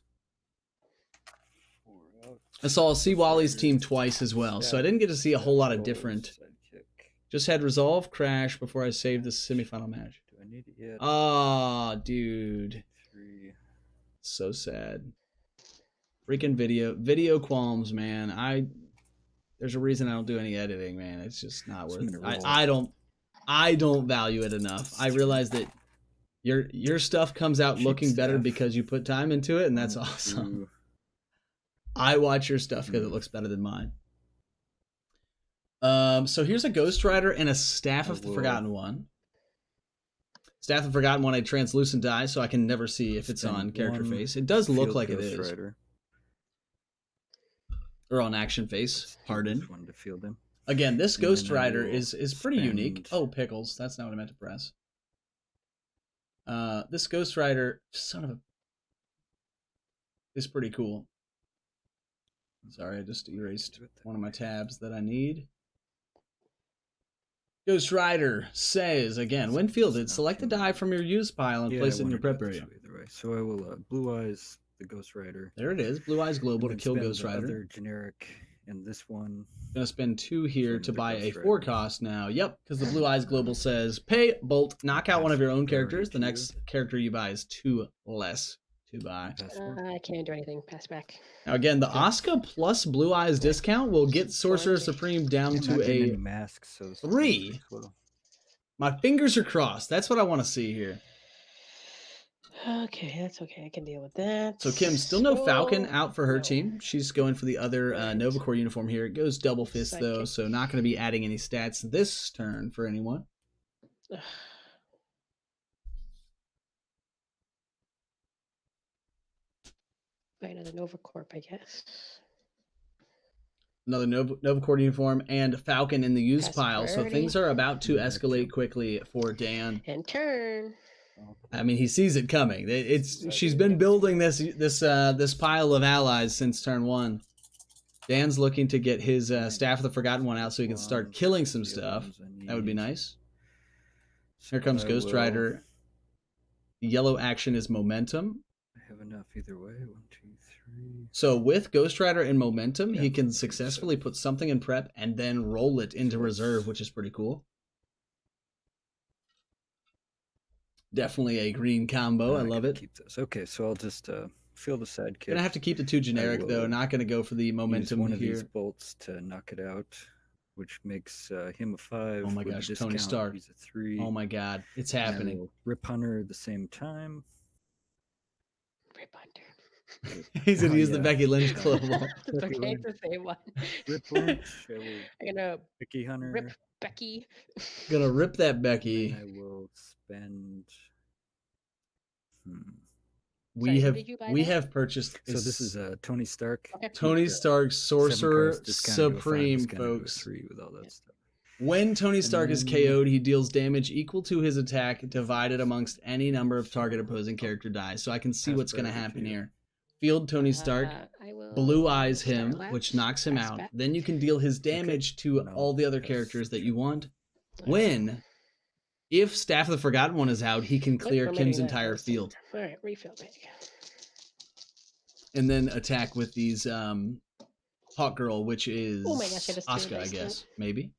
4 out. I saw C. Wally's Rider, team twice as well, so I Staff, didn't get to see a whole Staff lot of Rolls, different. Sidekick. Just had Resolve Crash before I saved the semifinal match. Do I need it yet? Ah, dude, 3. so sad. Freaking video qualms, man. There's a reason I don't do any editing, man. It's just not Just worth a it. minute, roll. I don't value it enough. I realize that your stuff comes out Cheap looking better stuff. because you put time into it, and that's 1, awesome. 2. I watch your stuff because it looks better than mine. So here's a Ghost Rider and a Staff of the Forgotten One. Staff of the Forgotten One, a translucent die, so I can never see if it's Spend on character 1 face. It does look field like it Ghost is. Rider. Or on action face. Pardon. Just wanted to field him. Again, this And Ghost then I Rider will is pretty unique. spend- Oh, pickles. That's not what I meant to press. This Ghost Rider, son of a, is pretty cool. Sorry, I just erased one of my tabs that I need. Ghost Rider says, again, when fielded, select the die from your use pile and Yeah, place I it in your wanna do prep it this area. way either way. So I will Blue Eyes the Ghost Rider. There it is. Blue Eyes Global to and then kill spend Ghost the Rider. Other generic and this one. Gonna spend 2 here From to the buy a Ghost 4 Rider. cost now. Yep, because the Blue Eyes Global says pay bolt, knock out one of your own Priority characters. The to next character you buy is 2 less to buy. Password. I can't do anything. Pass back. Now again, the Asuka plus Blue Eyes discount will get Sorcerer Supreme down I'm not to getting any a. masks, so this is 3. nice as well. My fingers are crossed. That's what I want to see here. Okay, that's okay. I can deal with that. So Kim, still no Falcon Oh, out for her no. team. She's going for the other Right. Nova Corps uniform here. It goes double fist though, Sidekick. so not going to be adding any stats this turn for anyone. Ugh. Buy another Nova Corp, I guess. Another Nova Corps uniform and Falcon in the use Pass pile. So priority. things are about to Yeah, escalate Kim. quickly for Dan. And turn. I mean, he sees it coming. She's been building this pile of allies since turn 1. Dan's looking to get his Staff of the Forgotten One out so he can start killing some stuff. That would be nice. Here comes Ghost Rider. The yellow action is Momentum. I have enough either way. 1, 2, 3. So with Ghost Rider in Momentum, he Yeah. can successfully put something in prep and then roll it into reserve, which is pretty cool. Definitely a green combo. I love gotta it. Keep this. Okay, so I'll just fill the sidekick. Gonna have to keep the 2 generic though. will Not gonna go for the use momentum one of here. these bolts to knock it out, which makes him a 5. Oh my with gosh, a Tony discount, Stark. He's a 3. Oh my god, it's and I happening. will Rip Hunter at the same time. Rip Hunter. He's gonna Oh, use the yeah. Becky Lynch global. It's Becky okay Lynch. to say one. Rip Lynch. I will I'm gonna Becky Hunter. rip Becky. Gonna rip that and Becky. I will spend. We Sorry, who have did you buy we that? have purchased So this is Tony Stark. Okay. Tony Stark Sorcerer 7 cards discounted to a 5, Supreme, discounted to a folks. 3 with all that stuff. When Tony Stark is then- KO'd, he deals damage equal to his attack divided amongst any number of target opposing character dies. So I can see Pass what's gonna priority happen to you. here. Field Tony Stark, I will Blue Eyes start him, left, which knocks him pass out. back. Then you can deal his damage to No, all the other pass characters that you through. want. When, if Staff of the Forgotten One is out, he can Nope, clear I'm Kim's hitting that entire first. field. All right, refill back. And then attack with these Hawk Girl, which is Oh my gosh, I just threw a Asuka, I dice guess. Maybe.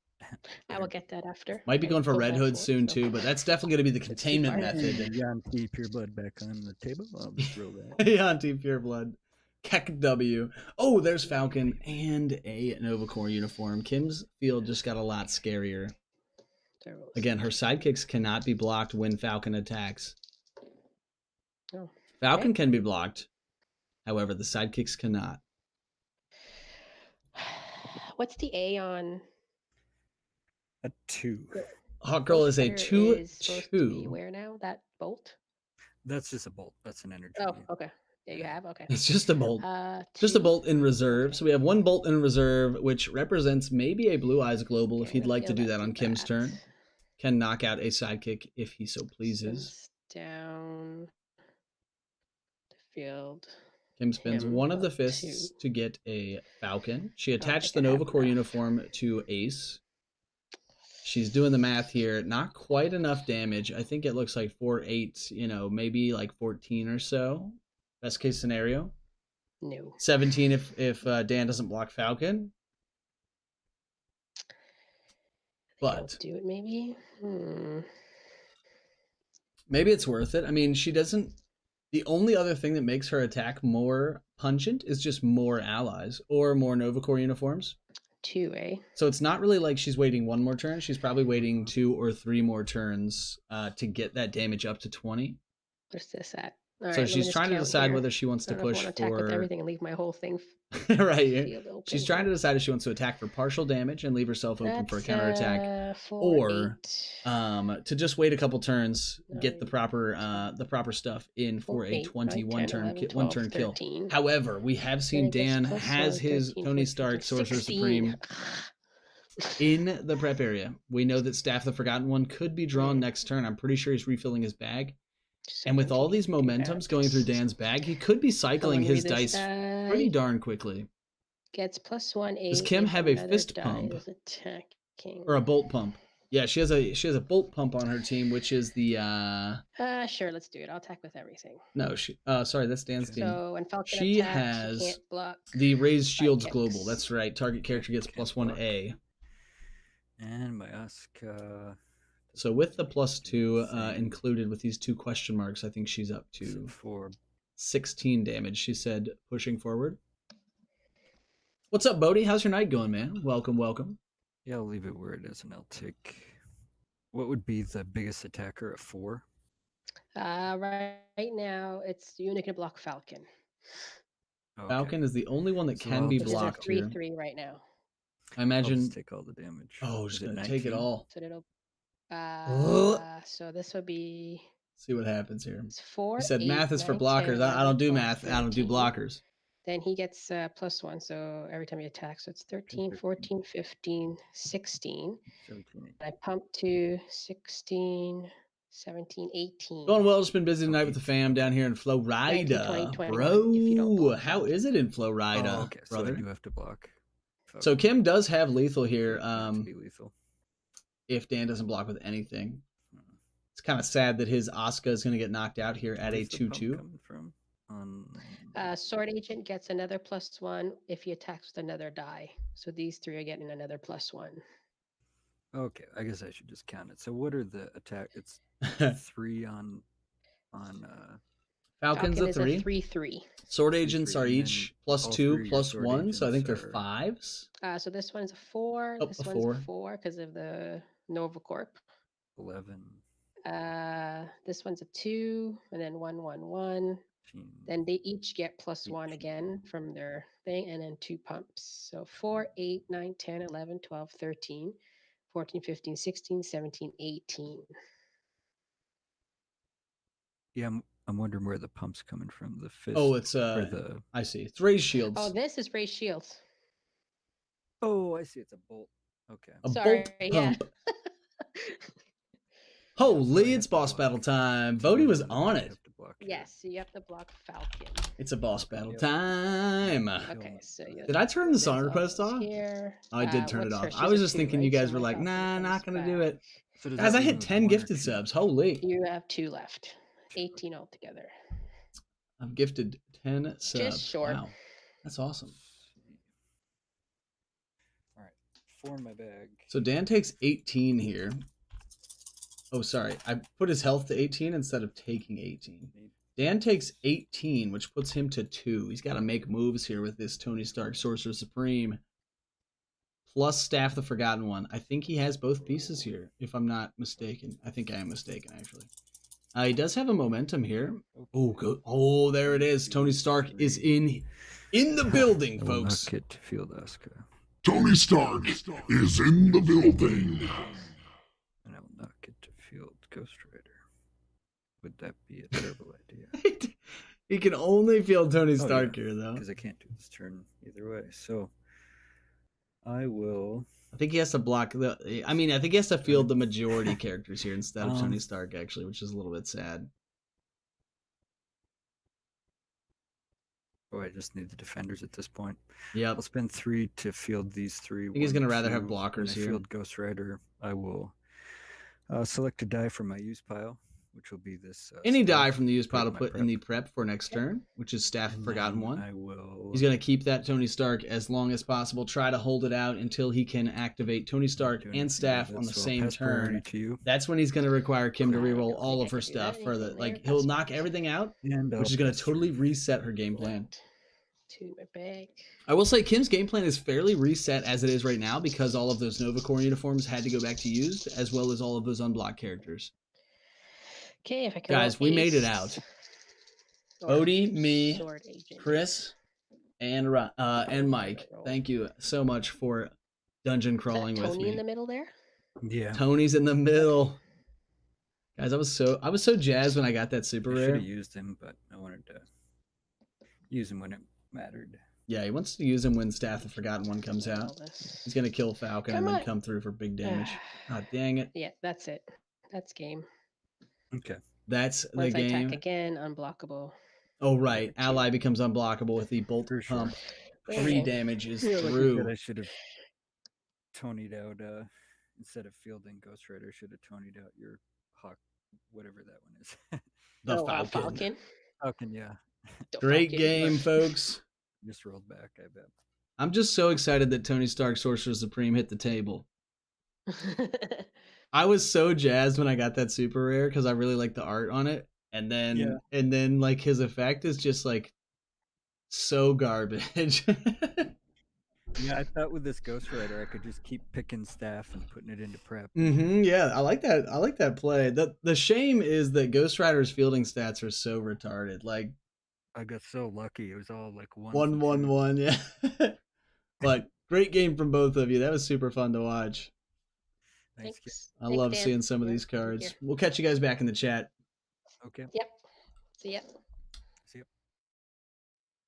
I will get that after. Might be I going for pulled Red that Hood for, soon so- too, but that's definitely going to be the It's too containment far. method. And Yanti Pure Blood back on the table. I'll just roll that. Yanti Pure Blood. Keck W. Oh, there's Falcon and a Nova Corps uniform. Kim's field just got a lot scarier. There was- Again, her sidekicks cannot be blocked when Falcon attacks. Oh, Falcon okay. can be blocked. However, the sidekicks cannot. What's the A on? A 2. Hawk Girl is a Cutter is supposed to be 2/2. where now? That bolt? That's just a bolt. That's an energy. Oh, okay. Yeah, you have? Okay. It's just a bolt. Just a Two. bolt in reserve. Okay. So we have one bolt in reserve, which represents maybe a Blue Eyes Global if Okay, he'd I like to feel do that on Kim's that. turn. Can knock out a sidekick if he so pleases. Sends down the field. Kim spends him one of the up fists to- to get a Falcon. She I don't attached the think I have Nova Corps enough. uniform to Ace. She's doing the math here. Not quite enough damage. I think it looks like 4, 8, maybe like 14 or so. Best case scenario. No. 17 if Dan doesn't block Falcon. I'll But do it maybe. maybe it's worth it. I mean, she doesn't. The only other thing that makes her attack more pungent is just more allies or more Nova Corps uniforms. 2, eh? So it's not really like she's waiting one more turn. She's probably waiting 2 or 3 more turns to get that damage up to 20. What's this at? All So right, let me she's just trying to count decide here. whether she wants I to don't know if I push wanna attack with for everything and leave my whole thing right here. field open. She's trying to decide if she wants to attack for partial damage and leave herself open for a counterattack, 4, or 8, to just wait a couple turns, get the 9, proper stuff in for 4, a 8, 21 9, 10, turn 11, 1 12, turn kill. 13. However, we have seen Then it Dan gets plus has 1, his 13, Tony 14, Stark 15, Sorcerer 16. Supreme in the prep area. We know that Staff the Forgotten One could be drawn next turn. I'm pretty sure he's refilling his bag. And with all these 17, momentums going through Dan's bag, he could be cycling his this dice pretty darn quickly. Gets plus 1, 8. Does Kim if have a another fist die pump? is attacking. Or a bolt pump. Yeah, she has a bolt pump on her team, which is the Sure, let's do it. I'll attack with everything. no, sorry, that's Dan's team. So when Falcon She attacks, has she can't block. The Raised Shields Sidekicks. Global. That's right. Target character gets Can't plus block. 1A. And my Asuka. So with the plus 2 included with these 2 question marks, I think she's up to 4. 16 damage. She said, pushing forward. What's up, Bodhi? How's your night going, man? Welcome, welcome. Yeah, I'll leave it where it is, and I'll take. What would be the biggest attacker at 4? Right now, it's Unit can block Falcon. Okay. Falcon is the only one that So can I'll be just- So there's a blocked here. 3/3 right now. I I'll imagine. just take all the damage. Oh, Is just it gonna take it 19? all. So it'll. Ugh. So this would be See what happens here. it's 4. He said 8, math is for 9, blockers. 10, I don't do 11, math. 12, I don't do 13. blockers. Then he gets plus 1, so every time he attacks, so it's 13, 15. 14, 15, 16. 17, 18. I pump to 16, 17, 18. Going well. Just been busy tonight with the fam down here in Florida, 19, 20, 21, if you don't bro. block How Falcon. is it in Florida, Oh, okay. So brother? I do have to block. So Kim does have lethal here. Not to be lethal. If Dan doesn't block with anything, Hmm. it's kind of sad that his Asuka is going to get knocked out here at a Where's the pump 2/2. coming from? On Sword Agent gets another plus 1 if he attacks with another die. So these 3 are getting another plus 1. Okay, I guess I should just count it. So what are the attack? It's 3 on Falcon's Falcon a is 3. a 3/3. Sword 3, agents 3, are and then each plus all 2 3 of your plus sword 1, so I think they're agents are- 5s. So this one's a 4. Oh, this a one's 4. a 4 because of the Nova Corp. 11, This one's a 2, and then 1, 1, 1. 15. Then they each get plus 1 Each. again from their thing, and then 2 pumps. So 4, 8, 9, 10, 11, 12, 13, 14, 15, 16, 17, 18. Yeah, I'm wondering where the pump's coming from. The fist. Oh, it's or the. I see. It's raised shields. Oh, this is Ray Shields. Oh, I see. It's a bolt. Okay. A sorry, bolt yeah. pump. Holy, I it's have to boss block. battle time. So Bodhi was I on it. have to block here. Yes, so you have to block Falcon. It's a boss battle Yep. time. Okay, so you Did I turn the this song all request goes off? Here. Oh, I did turn it what's off. her- I she's was a just 2, thinking right? you guys So were my like, Falcon nah, comes not gonna do back. it. So does Guys, that I leave hit me with 10 1 or gifted 2? subs. Holy. You have 2 left. 18 altogether. I've gifted 10 subs. short. Wow. That's awesome. All right. 4 in my bag. So Dan takes 18 here. Oh, sorry. I put his health to 18 instead of taking 18. Dan takes 18, which puts him to 2. He's got to make moves here with this Tony Stark Sorcerer Supreme. Plus Staff the Forgotten One. I think he has both pieces here, if I'm not mistaken. I think I am mistaken, actually. He does have a momentum here. Oh, good. Oh, there it is. Tony Stark is in the building, I will not folks. get to field Asuka. Tony Stark is in the building. And I will Ghost Rider. Would that be a terrible idea? He can only field Tony Oh, Stark yeah, here, though. Because I can't do this turn either way. So I will. I think he has to block the. I mean, I think he has to field the majority characters here instead of Tony Stark, actually, which is a little bit sad. Oh, I just need the defenders at this point. Yep. I'll spend 3 to field these 3. I think he's gonna rather have When blockers I here. field Ghost Rider, I will select a die from my use pile, which will be this. Any die staff. from the use Put pile it to in my put in the prep for next turn, which is Staff of And Forgotten then One. I will. He's going to keep that Tony Stark as long as possible, try to hold it out until he can activate Tony Stark do and anything Staff with on it, the so I'll same pass priority turn. to you. That's when he's going to require Kim to I don't reroll think all I of her can do that stuff for the, anymore. like, There, he'll pass knock priority. everything out, And which is going to totally reset her game plan. To my bag. I will say Kim's game plan is fairly reset as it is right now because all of those Nova Corps uniforms had to go back to used, as well as all of those unblocked characters. Okay, if I can. Guys, we made it out. Odie, me, Sword agent. Chris, and Mike. Thank you so much for dungeon Is that crawling with Tony in the me. middle there? Yeah. Tony's in the middle. Guys, I was so jazzed when I got that super I should rare. have used him, but I wanted to use him when it mattered. Yeah, he wants to use him when Staff of Forgotten One comes All out. this. He's gonna kill Falcon Come and then on. come through for big damage. God dang it. Yeah, that's it. That's game. Okay. That's the Once I attack game. again, unblockable. Oh right. Ally becomes unblockable with the bolt For sure. pump. There 3 you go. damage is Yeah, like you said, through. I should have Tony'd out instead of fielding Ghost Rider. I should have Tony'd out your Hawk, whatever that one is. The Oh, Falcon. Falcon. Falcon, yeah. The Great Falcon. game, folks. Just rolled back, I bet. I'm just so excited that Tony Stark Sorcerer Supreme hit the table. I was so jazzed when I got that super rare because I really like the art on it. And then like his effect is just like so garbage. Yeah, I thought with this Ghost Rider, I could just keep picking Staff and putting it into prep. Yeah, I like that. I like that play. The shame is that Ghost Rider's fielding stats are so retarded. Like I got so lucky. It was all like 1-1-1, yeah. But great game from both of you. That was super fun to watch. Thanks. kid. Thanks. I Thanks, love Dan. seeing some of Yeah, these take cards. care. We'll catch you guys back in the chat. Okay. Yep. See ya. See ya.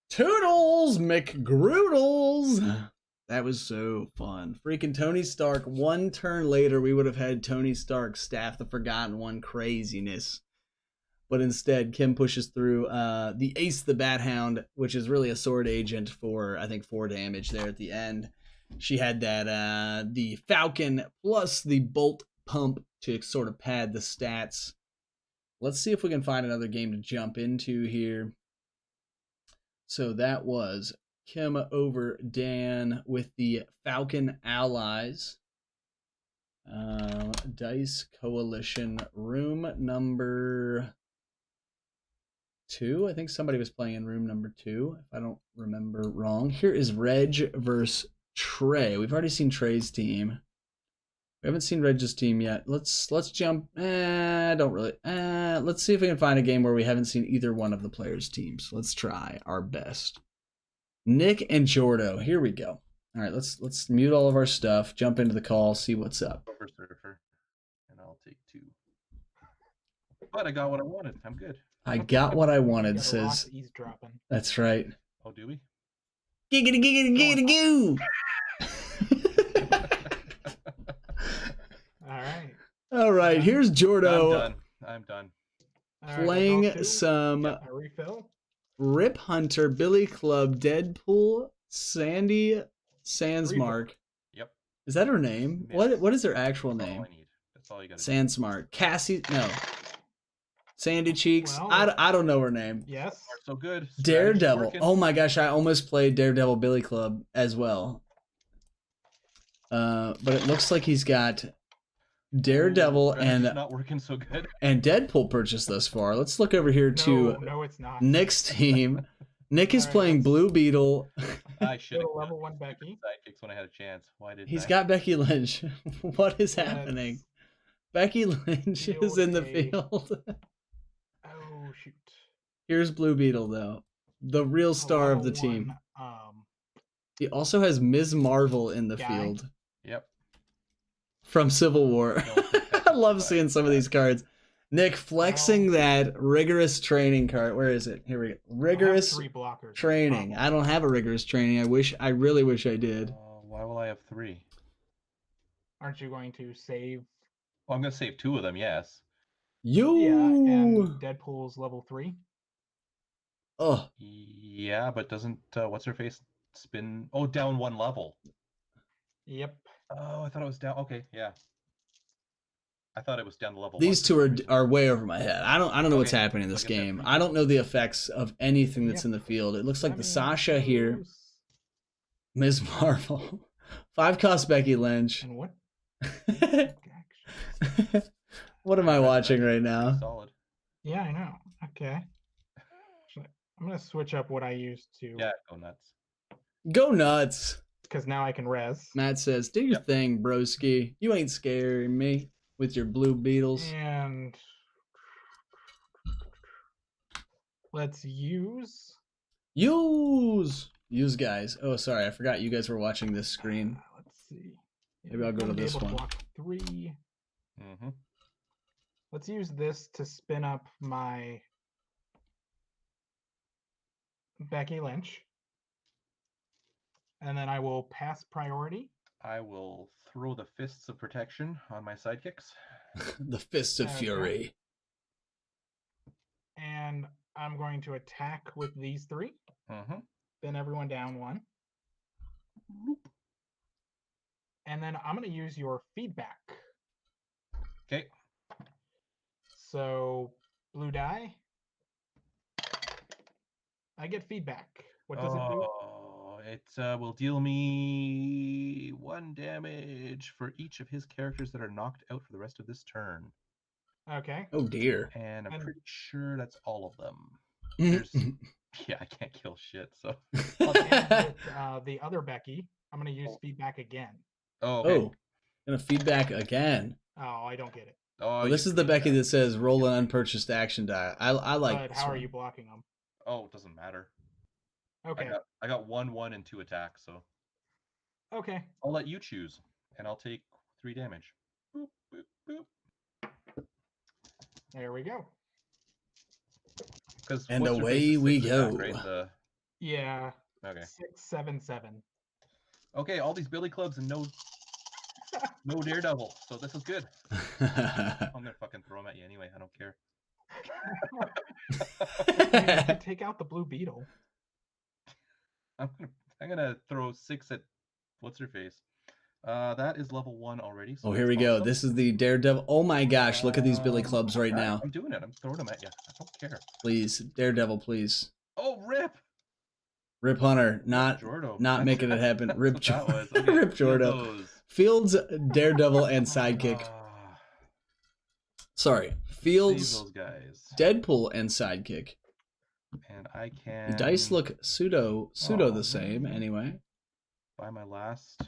Toodles McGroodles. That was so fun. Freaking Tony Stark. 1 turn later, we would have had Tony Stark Staff the Forgotten One craziness. But instead, Kim pushes through the Ace the Bat Hound, which is really a sword agent for, I think, 4 damage there at the end. She had that the Falcon plus the Bolt Pump to sort of pad the stats. Let's see if we can find another game to jump into here. So that was Kim over Dan with the Falcon Allies. Dice Coalition room number 2. I think somebody was playing in room number 2, if I don't remember wrong. Here is Reg versus Trey. We've already seen Trey's team. We haven't seen Reg's team yet. Let's jump. Don't really. Let's see if we can find a game where we haven't seen either one of the players' teams. Let's try our best. Nick and Jordo. Here we go. All right, let's mute all of our stuff. Jump into the call. See what's up. Over Surfer, and I'll take 2. But I got what I wanted. I'm good. I got what I wanted. Got a lot Says of eavesdropping. that's right. Oh, do we? Giggity giggity giggity goo. All right. All right, here's Jordo I'm done. All right, playing round two. some Got my refill. Rip Hunter, Billy Club, Deadpool, Sandy Sandsmark. Yep. Is that her name? Yes. What is her actual That's all name? I need. That's all you got. Sandsmark. Cassie, no. Sandy Cheeks. Well- I don't know her name. Yes. So good. Strategy's Daredevil. working. Oh my gosh, I almost played Daredevil Billy Club as well. But it looks like he's got Daredevil Strategy's not working so good. and Deadpool purchased thus far. Let's look over here to No, it's not. Nick's team. Nick is All right, playing let's- Blue Beetle. I should Go have to level 1 Becky. sidekicks when I had a chance. Why did He's got Becky Lynch. What is Let's happening? Becky Lynch deal is in the with a- field. Oh shoot. Here's Blue Beetle though, the real A star of the level team. 1, He also has Ms. Marvel in the Guy. field Yep. from Civil War. No, it's I love seeing some of these cards. Nick flexing that rigorous training card. Where is it? Here we go. I have Rigorous 3 blockers. training. I don't have a rigorous training. I really wish I did. Why will I have 3? Aren't you going to save? Well, I'm gonna save 2 of them. Yes. You. Yeah, and Deadpool's level 3. Oh, Yeah, but doesn't what's her face spin? Oh, down 1 level. Yep. Oh, I thought it was down. Okay, yeah. I thought it was down to level. these 1 two for are some reason. are way over my head. I don't know what's Okay, happening in this look at that game. for I you. don't know the effects of anything that's Yep. in the field. It looks like I the mean, Sasha here, those- Ms. Marvel, 5 cost Becky Lynch. And what? What am I watching right Pretty now? Solid. Yeah, I know. Okay. I'm gonna switch up what I used to. Yeah, go nuts. Go nuts. Because now I can res. Matt says, "Do your thing, broski. You ain't scaring me with your blue beetles." And let's use. Use guys. Oh, sorry, I forgot you guys were watching this screen. Let's see. Maybe I'll go to I'm this able one. Block 3. Mm-hmm. Let's use this to spin up my Becky Lynch. And then I will pass priority. I will throw the fists of protection on my sidekicks. The Fist of Okay. Fury. And I'm going to attack with these 3. Mm-hmm. Then everyone down 1. And then I'm going to use your feedback. Okay. So, blue die. I get feedback. What does it do? Oh, it will deal me 1 damage for each of his characters that are knocked out for the rest of this turn. Okay. Oh dear. And I'm And- pretty sure that's all of them. Mhm. There's, yeah, I can't kill shit, so. And with the other Becky, I'm going to use feedback again. Oh, okay. Oh, gonna feedback again. Oh, I don't get it. Oh, you this is the can Becky feedback. that says roll an unpurchased action die. I like. But this how are one. you blocking them? Oh, it doesn't matter. Okay. I got 1, and 2 attacks, so Okay. I'll let you choose, and I'll take 3 damage. Boop, boop, boop. There we go. 'Cause And what's her away face's we 6 attack, go. right? Yeah. Okay. 6, 7, 7. Okay, all these billy clubs and no Daredevil, so this is good. I'm gonna fucking throw them at you anyway. I don't care. You could take out the Blue Beetle. I'm gonna throw 6 at what's her face. That is level 1 already. So Oh, here we that's go. awesome. This is the Daredevil. Oh my gosh, look at these Billy Clubs right now. I'm doing it. I'm throwing them at you. I don't care. Please, Daredevil, please. Oh, rip! Rip Hunter, not Jordo. not making it happen. Rip That's what that was. Jordo. Okay, Rip feel Jordo. those. Fields, Daredevil, and Sidekick. Ah, Sorry, save Fields, those guys. Deadpool, and Sidekick. And I The can dice look pseudo Oh, the same. Anyway, buy my last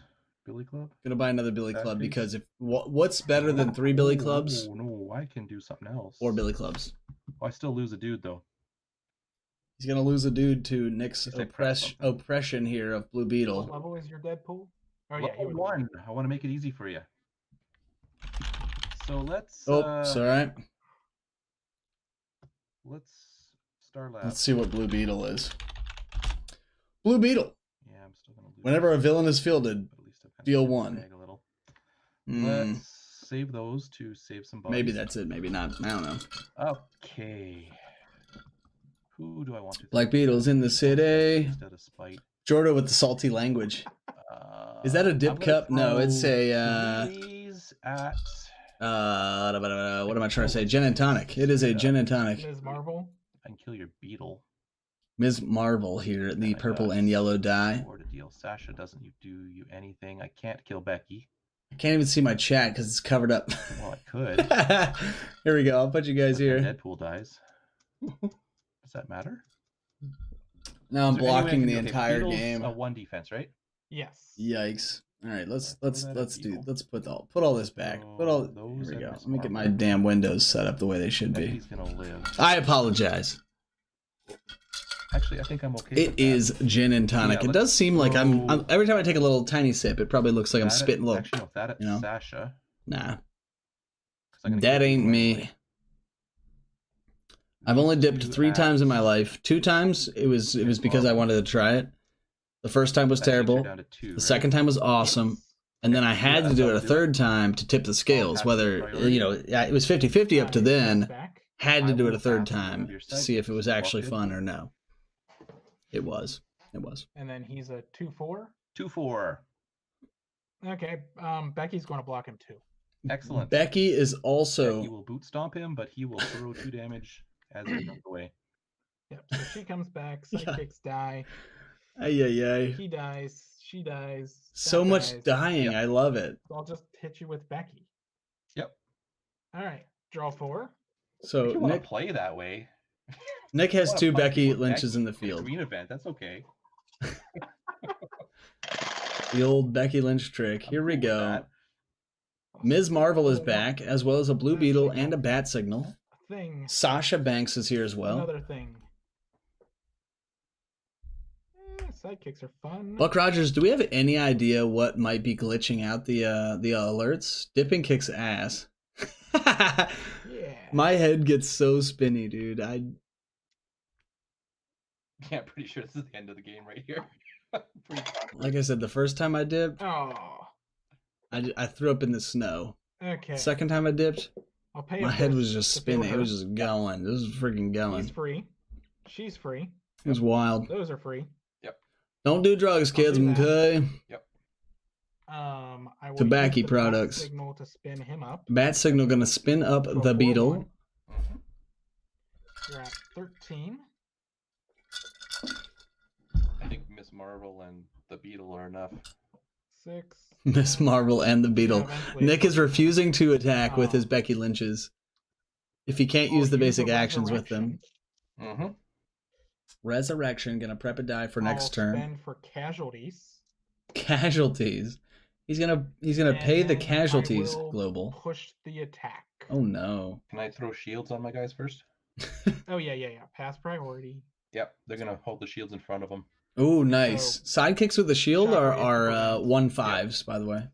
Billy Club. gonna buy another Billy That Club piece? because if what's better than 3 Billy Clubs? Oh, no, I can do something else. 4 Billy Clubs. Oh, I still lose a dude though. He's gonna lose a dude to Nick's Guess I pressed something. oppression here of Blue What Beetle. level is your Deadpool? Oh, yeah. Level 1. I want to make it easy for you. So let's. Oh, it's all right. Let's Star Lab. Let's see what Blue Beetle is. Blue Beetle. Yeah, I'm still gonna lose. Whenever a villain is fielded, But at least I've kinda deal saved the 1. bag a little. Hmm, Let's save those to save some bodies. maybe that's it. Maybe not. I don't know. Okay. Who do I want to? Black Beetle's in the city. Instead of Spite. Jordo with the salty language. Is that a dip I'm gonna cup? No, it's throw a these at. what am I trying to say? Gin and tonic. It is a gin and tonic. Ms. Marvel? I can kill your beetle. Ms. Marvel here, the I purple got and yellow die. 4 to deal. Sasha doesn't do you anything. I can't kill Becky. I can't even see my chat because it's covered up. Well, I could. Here we go. I'll put you guys But then here. Deadpool dies. Does that matter? Now I'm Is there any way I blocking can the do- okay, entire Beetle's game. A 1 defense, right? Yes. Yikes! All right, let's Alright, put that at do Beetle. let's put all this back. Put all. Those Here we at go. Miss Let me get my Marvel. damn windows set up the way they should be. Becky's gonna live. I apologize. Actually, I think I'm okay. It with that. is gin and tonic. Yeah, It does seem like I'm throw every time I take a little tiny sip, it probably looks like I'm That at- spitting a little. Actually, no, that at you know? Sasha. Nah, 'cause I'm gonna that kill ain't you me. anyway. I've only dipped to 3 times in my ask- life. 2 times it was because I wanted to try it. The first time was That takes her terrible. down to 2, The right? second time was awesome. And then I had to that's do how it we a do it. third time to tip the scales, pass the whether, priority. you know, yeah, it was 50-50 up to He's then. back. Had to I do it will a third pass one time of your to see if it was sidekicks. actually All fun good. or no. It was. It was. And then he's a 2/4. 2-4. Okay. Becky's going to block him too. Excellent. Becky is also. Becky will boot stomp him, but he will throw 2 damage as he runs away. Yep. So she comes back. Yeah. Sidekicks die. Ay, ay, ay. He dies. She dies. So that much dies. dying. Yep. I love it. So I'll just hit you with Becky. Yep. All right. Draw 4. So If you want Nick, to play that way, Nick has wanna 2 punch Becky with Lynches Becky in the a field. green event, that's okay. The old Becky Lynch trick. I'm Here we cool with go. that. Ms. Marvel is Oh, back, as well as a Blue Beetle and a Bat Signal. Thing. Sasha Banks is here as well. Another thing. Sidekicks are fun. Buck Rogers, do we have any idea what might be glitching out the alerts? Dipping kicks ass. Yeah. My head gets so spinny, dude. Yeah, I'm pretty sure this is the end of the game right here. Pretty confident. Like I said, the first time I dipped, Oh. I threw up in the snow. Okay. Second time I dipped, I'll pay my up head this was just to feel spinning. It her. was just going. This was freaking He's going. free. She's free. It was wild. Those are free. Don't do drugs, I'll kids, do that. okay? I will Tobacco use the bat products. signal to spin him up. Bat Signal gonna spin up So the 4-1. beetle. You're at 13. I think Miss Marvel and the Beetle are enough. 6. Miss Marvel and the beetle. eventually Nick is refusing to attack with Oh. his Becky Lynches. If he can't use the basic actions with them. Mm-hmm. Resurrection, gonna prep a die for next turn. Spend for casualties. Casualties. He's gonna And pay the then I casualties, will Global. Push the attack. Oh no. Can I throw shields on my guys first? Oh yeah. Pass priority. Yep, they're gonna hold the shields in front of them. Oh, nice. Sidekicks with the shield are Shockwave 1/5s, by the way.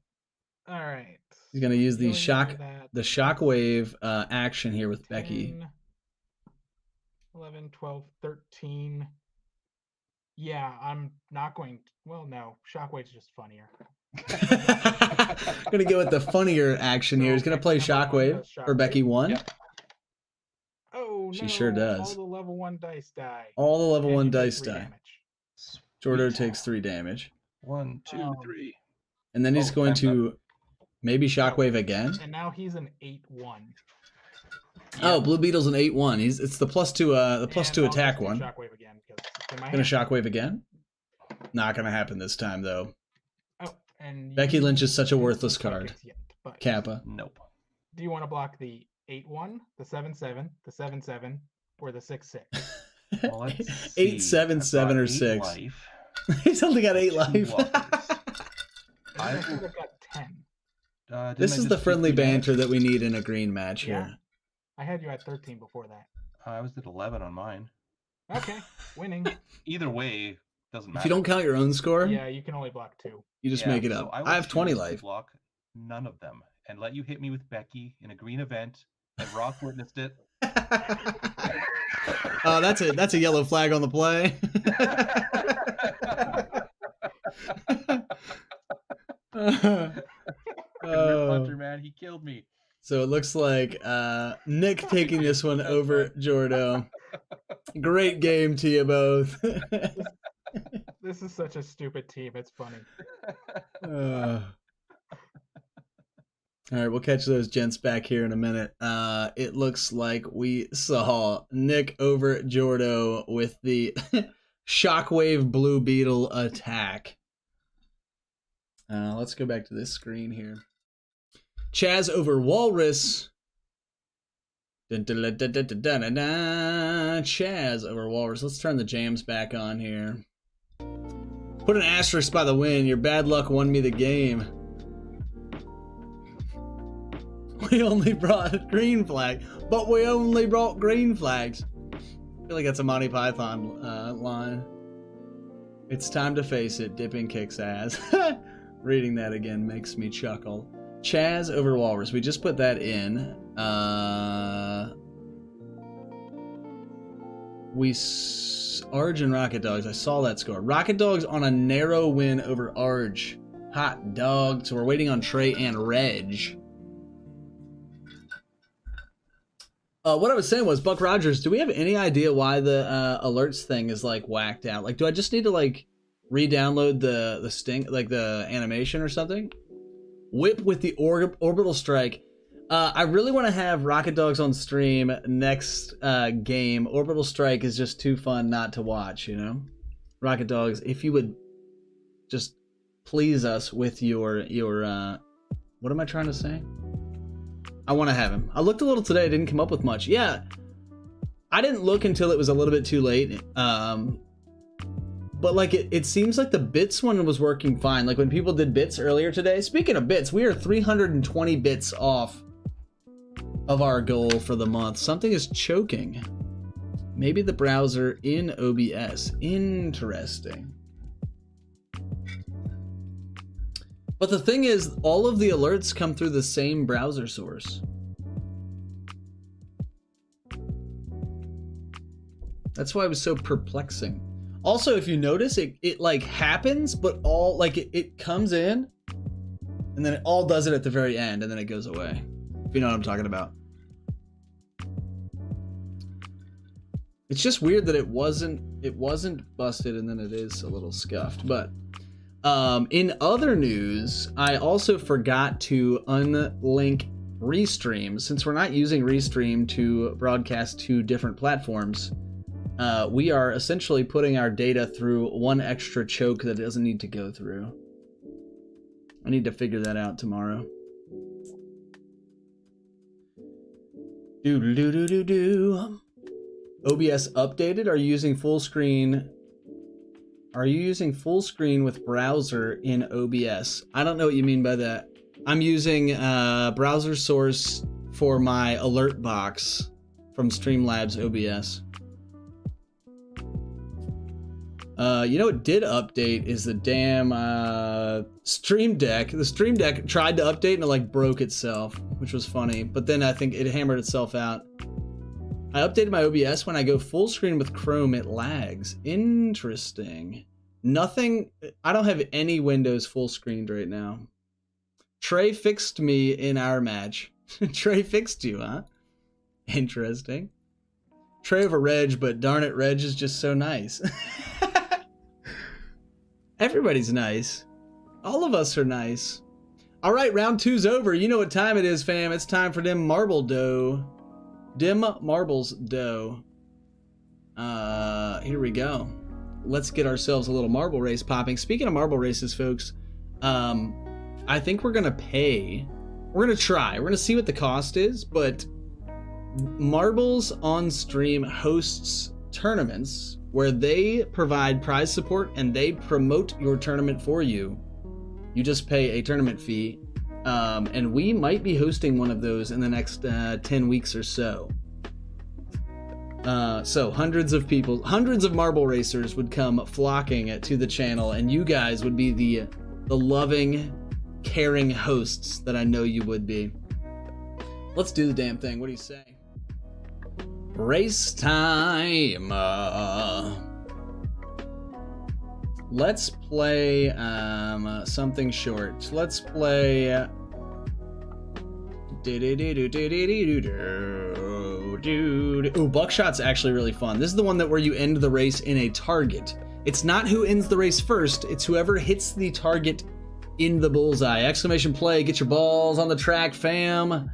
All right. He's gonna use the Going into that, shockwave action here with Becky. 10, 11, 12, 13. Yeah, I'm not going. Well, no. Shockwave's just funnier. Gonna go with the funnier action here. He's gonna play Becky number one Shockwave does for Becky Shockwave. 1. Yep. Oh no! She sure does. All the level 1 dice die. All the level And 1 you take dice 3 die. damage. Jordo Sweet. takes 3 damage. 1, 2, Um, 3. And then he's Oh, going time's up. to maybe Shockwave again. And now he's an 8/1. Oh, Blue Beetle's an 8/1. It's the +2 And +2 I'll attack just do one. Shockwave again because it's in my Gonna hand. Shockwave again? Not gonna happen this time though. Oh, and Becky you Lynch is such a haven't worthless seen card. Sidekicks yet, but Kappa. Nope. do you want to block the 8/1, the 7/7, the 7/7, or the 6/6? Well, let's 8, see. 7, I've 7, got or 8 6. life. He's only got 8 2 life. walkers. I I think will- I've got 10. Didn't This I is just the do friendly 3 damage? banter that we need in a green match Yeah. here. I had you at 13 before that. I was at 11 on mine. Okay, winning. Either way, doesn't matter. If you don't count your own score, Yeah, you can only block 2. you just Yeah, make it so up. will I have 20 choose to life. Block none of them and let you hit me with Becky in a green event. And Rock witnessed it. Oh, that's a yellow flag on the play. Rip Hunter, man, he killed me. So it looks like Nick taking this one over Jordo. Great game to you both. This is such a stupid team. It's funny. All right, we'll catch those gents back here in a minute. It looks like we saw Nick over Jordo with the Shockwave Blue Beetle attack. Let's go back to this screen here. Chaz over Walrus. Dun, dun, dun, dun, dun, dun, dun, dun, dun. Chaz over Walrus. Let's turn the jams back on here. Put an asterisk by the win. Your bad luck won me the game. We only brought green flag, but we only brought green flags. I feel like that's a Monty Python line. It's time to face it. Dipping kicks ass. Reading that again makes me chuckle. Chaz over Walrus. We just put that in. Arj and Rocket Dogs. I saw that score. Rocket Dogs on a narrow win over Arj. Hot dog. So we're waiting on Trey and Reg. What I was saying was, Buck Rogers, do we have any idea why the alerts thing is like whacked out? Like, do I just need to like re-download the sting, like the animation or something? Whip with the orbital strike. I really want to have Rocket Dogs on stream next game. Orbital strike is just too fun not to watch, you know? Rocket Dogs, if you would just please us with your what am I trying to say? I want to have him. I looked a little today, didn't come up with much. Yeah, I didn't look until it was a little bit too late. But like it seems like the bits one was working fine. Like when people did bits earlier today. Speaking of bits, we are 320 bits off of our goal for the month. Something is choking. Maybe the browser in OBS. Interesting. But the thing is, all of the alerts come through the same browser source. That's why it was so perplexing. Also, if you notice, it like happens, but all like it comes in, and then it all does it at the very end, and then it goes away. If you know what I'm talking about. It's just weird that it wasn't busted, and then it is a little scuffed, but. In other news, I also forgot to unlink Restream. Since we're not using Restream to broadcast to different platforms, we are essentially putting our data through one extra choke that it doesn't need to go through. I need to figure that out tomorrow. OBS updated? Are you using full screen? Are you using full screen with browser in OBS? I don't know what you mean by that. I'm using browser source for my alert box from Streamlabs OBS. You know what did update is the damn Stream Deck. The Stream Deck tried to update and it like broke itself, which was funny. But then I think it hammered itself out. I updated my OBS. When I go full screen with Chrome, it lags. Interesting. Nothing. I don't have any windows full screened right now. Trey fixed me in our match. Trey fixed you, huh? Interesting. Trey over Reg, but darn it, Reg is just so nice. Everybody's nice. All of us are nice. All right, round two's over. You know what time it is, fam. It's time for them marble dough. Dim Marbles dough. Here we go. Let's get ourselves a little marble race popping. Speaking of marble races, folks, I think we're gonna pay. We're gonna try. We're gonna see what the cost is, but Marbles on Stream hosts tournaments where they provide prize support and they promote your tournament for you. You just pay a tournament fee. And we might be hosting one of those in the next 10 weeks or so. So hundreds of people, hundreds of marble racers would come flocking to the channel, and you guys would be the loving, caring hosts that I know you would be. Let's do the damn thing. What do you say? Race time. Let's play something short. Let's play Ooh, Buckshot's actually really fun. This is the one where you end the race in a target. It's not who ends the race first, it's whoever hits the target in the bullseye. Exclamation play, get your balls on the track, fam.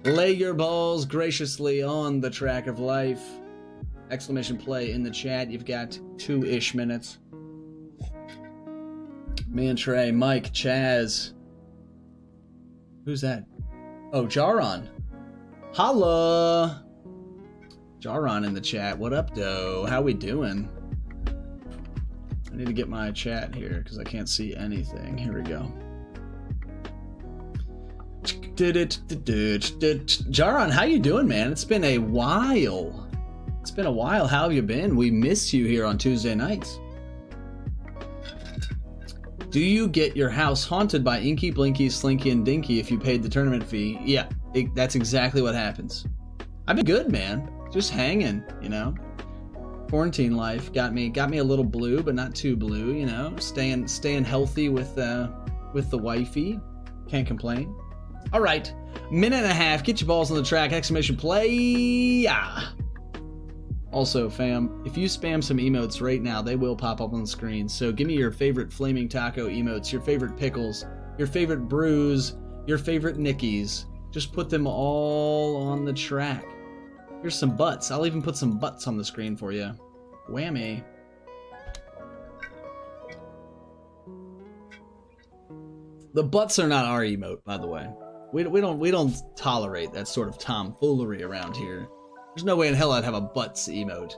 Lay your balls graciously on the track of life. Exclamation play in the chat. You've got 2-ish minutes. Me and Trey, Mike, Chaz. Who's that? Oh, Jaron. Holla! Jaron in the chat. What up, though? How we doing? I need to get my chat here because I can't see anything. Here we go. Jaron, how you doing, man? It's been a while. It's been a while. How have you been? We miss you here on Tuesday nights. Do you get your house haunted by Inky, Blinky, Slinky, and Dinky if you paid the tournament fee? Yeah, that's exactly what happens. I've been good, man. Just hanging, you know? Quarantine life got me a little blue, but not too blue. You know, staying healthy with the wifey. Can't complain. All right, minute and a half. Get your balls on the track! Exclamation play! Yeah. Also, fam, if you spam some emotes right now, they will pop up on the screen. So give me your favorite flaming taco emotes, your favorite pickles, your favorite brews, your favorite Nickies. Just put them all on the track. Here's some butts. I'll even put some butts on the screen for you. Whammy. The butts are not our emote, by the way. We don't tolerate that sort of tomfoolery around here. There's no way in hell I'd have a butts emote.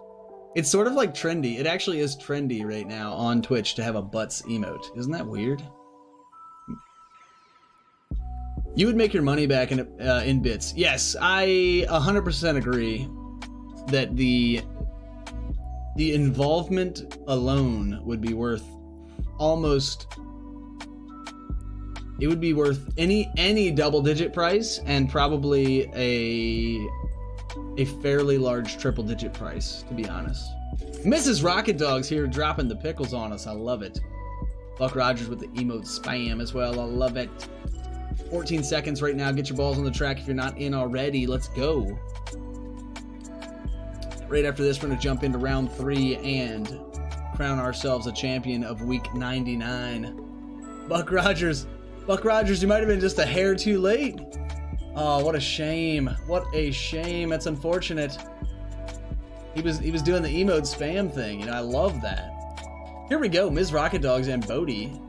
It's sort of like trendy. It actually is trendy right now on Twitch to have a butts emote. Isn't that weird? You would make your money back in bits. Yes, I 100% agree that the involvement alone would be worth almost... It would be worth any double-digit price and probably a fairly large triple-digit price, to be honest. Mrs. Rocket Dogs here dropping the pickles on us. I love it. Buck Rogers with the emote spam as well. I love it. 14 seconds right now. Get your balls on the track if you're not in already. Let's go. Right after this, we're going to jump into round 3 and crown ourselves a champion of week 99. Buck Rogers, you might have been just a hair too late. Oh, what a shame. What a shame. That's unfortunate. He was doing the emote spam thing. You know, I love that. Here we go. Ms. Rocket Dogs and Bodhi.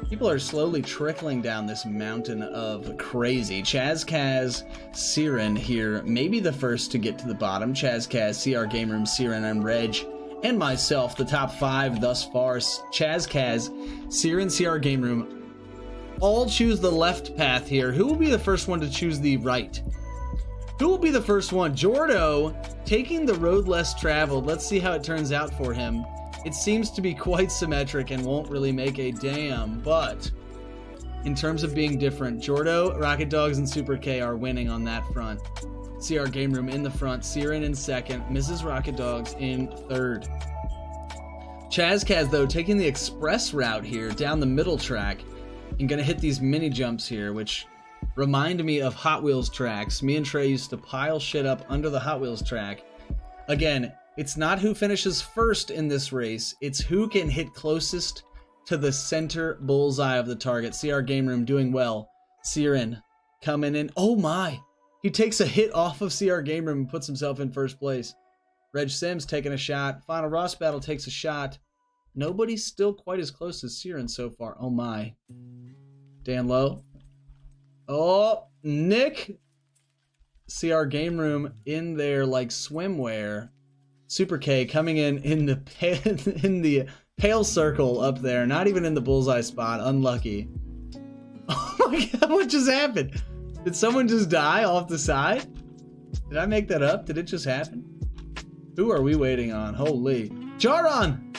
People are slowly trickling down this mountain of crazy. Chazkaz, Siren here, maybe the first to get to the bottom. Chazkaz, CR Game Room, Siren, and Reg, and myself, the top 5 thus far. Chazkaz, Siren, CR Game Room, all choose the left path here. Who will be the first one to choose the right? Who will be the first one? Jordo, taking the road less traveled. Let's see how it turns out for him. It seems to be quite symmetric and won't really make a damn, but in terms of being different, Jordo, Rocket Dogs, and Super K are winning on that front. CR Game Room in the front, Siren in second, Mrs. Rocket Dogs in third. Chazkaz, though, taking the express route here down the middle track and gonna hit these mini jumps here, which remind me of Hot Wheels tracks. Me and Trey used to pile shit up under the Hot Wheels track. Again, it's not who finishes first in this race, it's who can hit closest to the center bullseye of the target. CR Game Room doing well. Siren coming in. Oh my! He takes a hit off of CR Game Room and puts himself in first place. Reg Sims taking a shot. Final Ross Battle takes a shot. Nobody's still quite as close as Siren so far. Oh my. Dan Lowe. Oh, Nick. CR Game Room in there like swimwear. Super K coming in the pale circle up there, not even in the bullseye spot. Unlucky. Oh my god, what just happened? Did someone just die off the side? Did I make that up? Did it just happen? Who are we waiting on? Holy. Charon!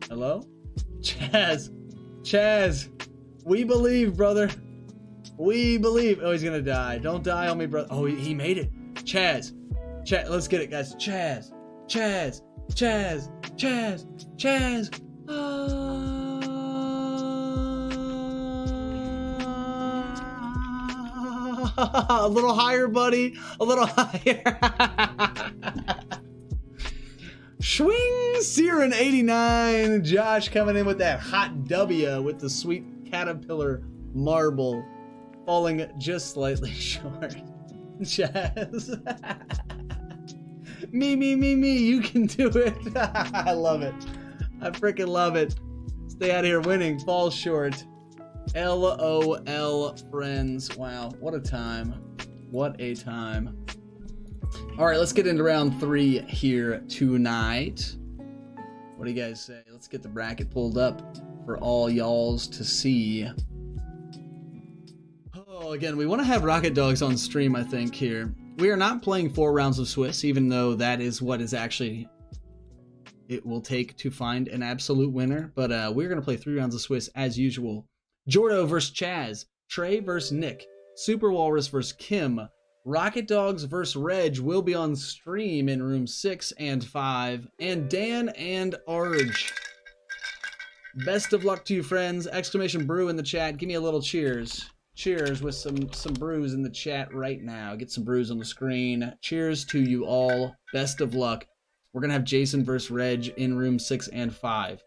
Hello? Chaz. We believe, brother. We believe. Oh, he's gonna die. Don't die on me, brother. Oh, he made it. Chaz. Let's get it, guys. Chaz. A little higher, buddy. A little higher. Swing. Siren 89. Josh coming in with that hot W with the sweet caterpillar marble. Falling just slightly short. Chaz. Me, you can do it. I love it. I freaking love it. Stay out of here winning. Fall short. LOL, friends. Wow, what a time. What a time. All right, let's get into round 3 here tonight. What do you guys say? Let's get the bracket pulled up for all y'alls to see. Oh, again, we want to have Rocket Dogs on stream, I think, here. We are not playing 4 rounds of Swiss, even though that is what is actually it will take to find an absolute winner. But we're going to play 3 rounds of Swiss as usual. Jordo versus Chaz. Trey versus Nick. Super Walrus versus Kim. Rocket Dogs vs. Reg will be on stream in room 6 and 5. And Dan and Arj. Best of luck to you, friends. Exclamation brew in the chat. Give me a little cheers. Cheers with some brews in the chat right now. Get some brews on the screen. Cheers to you all. Best of luck. We're going to have Jason versus Reg in room 6 and 5.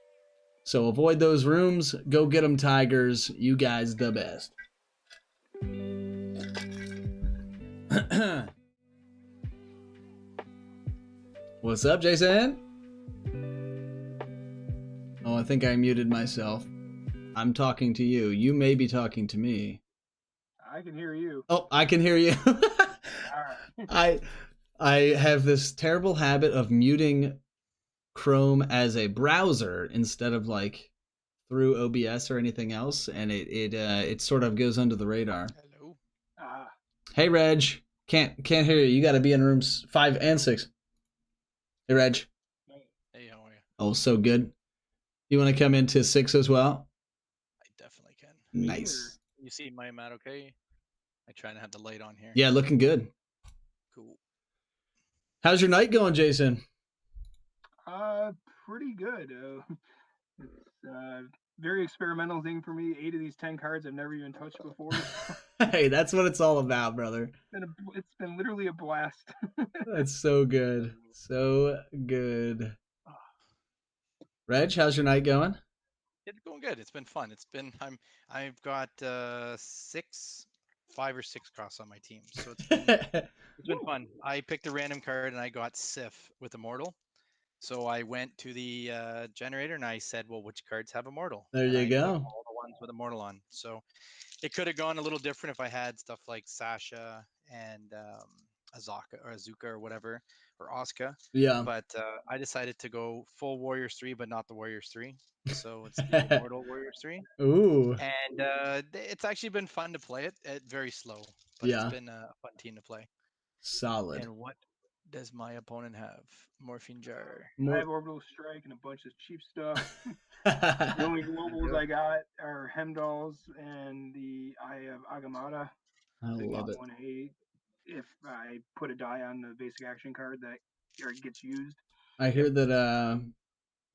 So avoid those rooms. Go get them, Tigers. You guys the best. What's up, Jason? Oh, I think I muted myself. I'm talking to you. You may be talking to me. I can hear you. Oh, I can hear you. All right. I have this terrible habit of muting Chrome as a browser instead of like through OBS or anything else, and it sort of goes under the radar. Hello. Hey, Reg. Can't hear you. You got to be in rooms 5 and 6. Hey, Reg. Hey, how are you? Oh, so good. You want to come into 6 as well? I definitely can. Nice. You see my mat okay? I try to have the light on here. Yeah, looking good. Cool. How's your night going, Jason? Pretty good. It's very experimental thing for me. 8 of these 10 cards I've never even touched before. Hey, that's what it's all about, brother. It's been literally a blast. That's so good. So good. Reg, how's your night going? It's going good. It's been fun. I've got 5 or 6 cross on my team, so it's been fun. I picked a random card and I got Sif with Immortal. So I went to the generator and I said, well, which cards have Immortal? There And you I go. put all the ones with Immortal on. So it could have gone a little different if I had stuff like Sasha and Azuka or whatever, or Asuka. Yeah. But I decided to go full Warriors 3, but not the Warriors 3. So it's the Immortal Warriors 3. Ooh. And it's actually been fun to play it. Very slow, but Yeah. it's been a fun team to play. Solid. And what does my opponent have? Morphine Jar. I have Orbital Strike and a bunch of cheap stuff. The only globals I got are Hemdalls and the Eye of Agamotto. I love it. 1/8 if I put a die on the basic action card that gets used. I hear that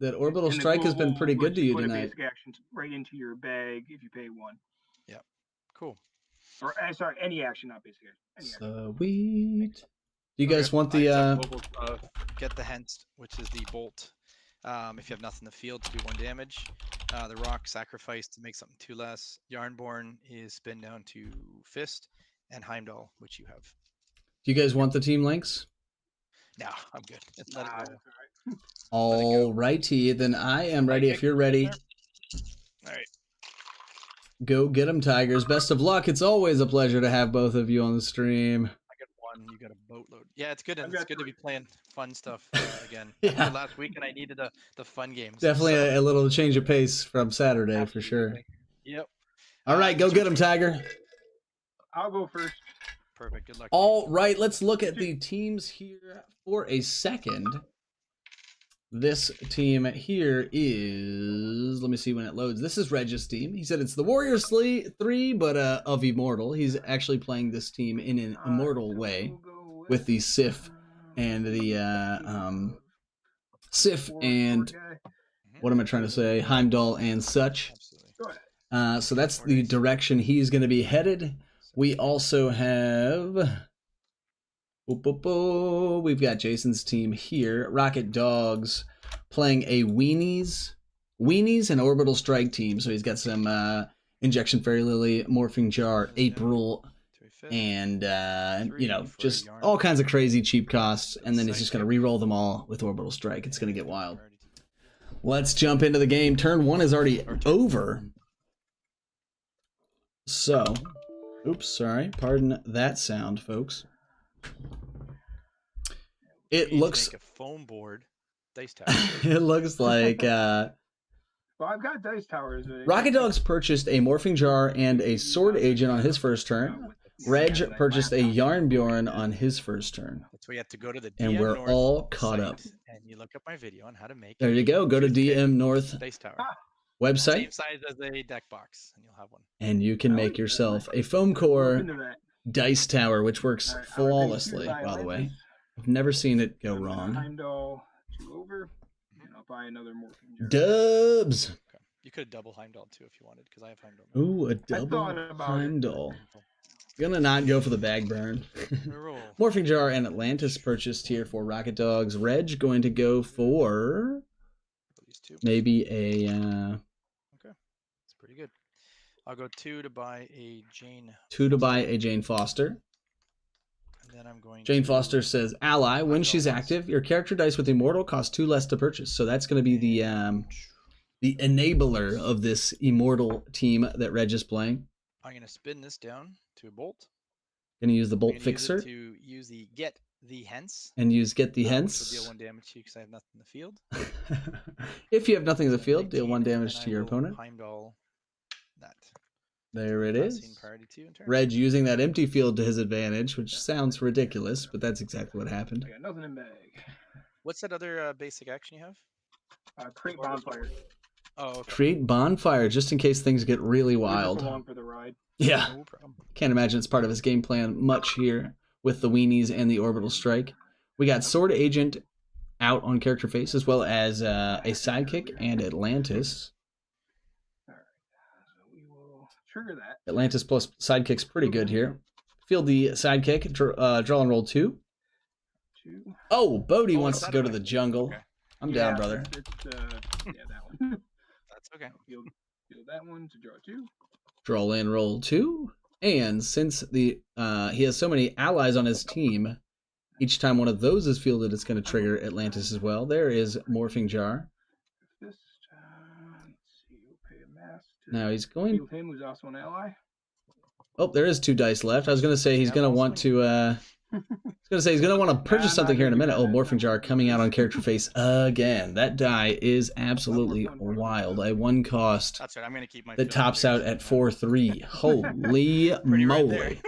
that Orbital And the Strike has been global pretty good lets to you put a tonight. basic action right into your bag if you pay 1. Yep. Cool. Or sorry, any action, not basic action. Any action. Sweet. Do you guys want I the took global, get the Hengst, which is the bolt. If you have nothing in the field to do 1 damage. The rock sacrifice to make something 2 less. Yarnborn is spin down to fist, and Heimdall, which you have. Do you guys want the team links? No, I'm good. Let it go. All righty, then I am ready. If you're ready, All right. go get them, Tigers. Best of luck. It's always a pleasure to have both of you on the stream. I got 1. You got a boatload. Yeah, it's good. I've It's got good to 3. be playing fun stuff again. Yeah. After last week, and I needed the fun games. Definitely so. a little change of pace from Saturday for sure. Absolutely. Yep. All right, go get them, Tiger. I'll go first. Perfect. Good luck. All right, let's look at the teams here for a second. This team here is, let me see when it loads. This is Regis' team. He said it's the Warriors 3, but of Immortal. He's actually playing this team in an Immortal way with the Sif and the Sif and what am I trying to say? Heimdall and such. So that's the direction he's going to be headed. We also have, we've got Jason's team here. Rocket Dogs playing a Weenies and Orbital Strike team. So he's got some Injection Fairy Lily, Morphing Jar, April, and just all kinds of crazy cheap costs. And then he's just going to re-roll them all with Orbital Strike. It's going to get wild. Let's jump into the game. Turn 1 is already over. So, oops, sorry. Pardon that sound, folks. It looks make a foam board dice tower. it looks like Well, I've got dice towers. Rocket Dogs purchased a Morphing Jar and a Sword Agent on his first turn. Reg purchased a Yarnbjorn on his first turn. That's why you have to go to the DM And we're North all caught site, up. And you look up my video on how to make. There you go. Go to DM North Dice tower. website, Same size as a deck box, and you'll have one. and you can make yourself a foam core Dice Tower, which works Alright, flawlessly, by the way. I've never seen it go wrong. Heimdall 2 over, and I'll buy another Morphing Jar. Dubs! Okay. You could double Heimdall too if you wanted, because I have Heimdall. Ooh, a double Heimdall. Gonna not go for the bag burn. Morphing Jar and Atlantis purchased here for Rocket Dogs. Reg going to go for maybe a... Okay, that's pretty good. I'll go 2 to buy a Jane. 2 to buy a Jane Foster. And then I'm going Jane to Foster says, ally, when she's active, your character dice with Immortal costs 2 less to purchase. So that's going to be the enabler of this Immortal team that Reg is playing. I'm going to spin this down to a bolt. Going to use the Bolt I'm gonna Fixer. Use it to use the Get the Hence. And use Get the Which Hence. will deal 1 damage to you because I have nothing in the field. If you have nothing in the field, deal 1 damage to your opponent. Heimdall that. There it is. Priority 2 in turn. Reg using that empty field to his advantage, which sounds ridiculous, but that's exactly what happened. I got nothing in bag. What's that other basic action you have? Create bonfire. Oh, okay. Create bonfire just in case things get really wild. Along for the ride. Yeah. No problem. Can't imagine it's part of his game plan much here with the weenies and the orbital strike. We got Sword Agent out on character face, as well as a sidekick and Atlantis. Trigger that. Atlantis plus sidekick's pretty good here. Field the sidekick, draw and roll 2. Oh, Bodhi wants to go to the jungle. Okay. I'm down, brother. Yeah, that one. That's okay. Field that one to draw 2. Draw and roll 2. And since the he has so many allies on his team, each time one of those is fielded, it's going to trigger Atlantis as well. There is Morphing Jar. Let's see, we'll pay a mass to Now he's going. field him, who's also an ally. Oh, there is 2 dice left. I was going to say he's going to want to. He's going to want to purchase something here in a minute. Oh, Morphing Jar coming out on character face again. That die is absolutely wild. A 1 cost. That's right. I'm going to keep my. That tops out at 4/3. Holy moly!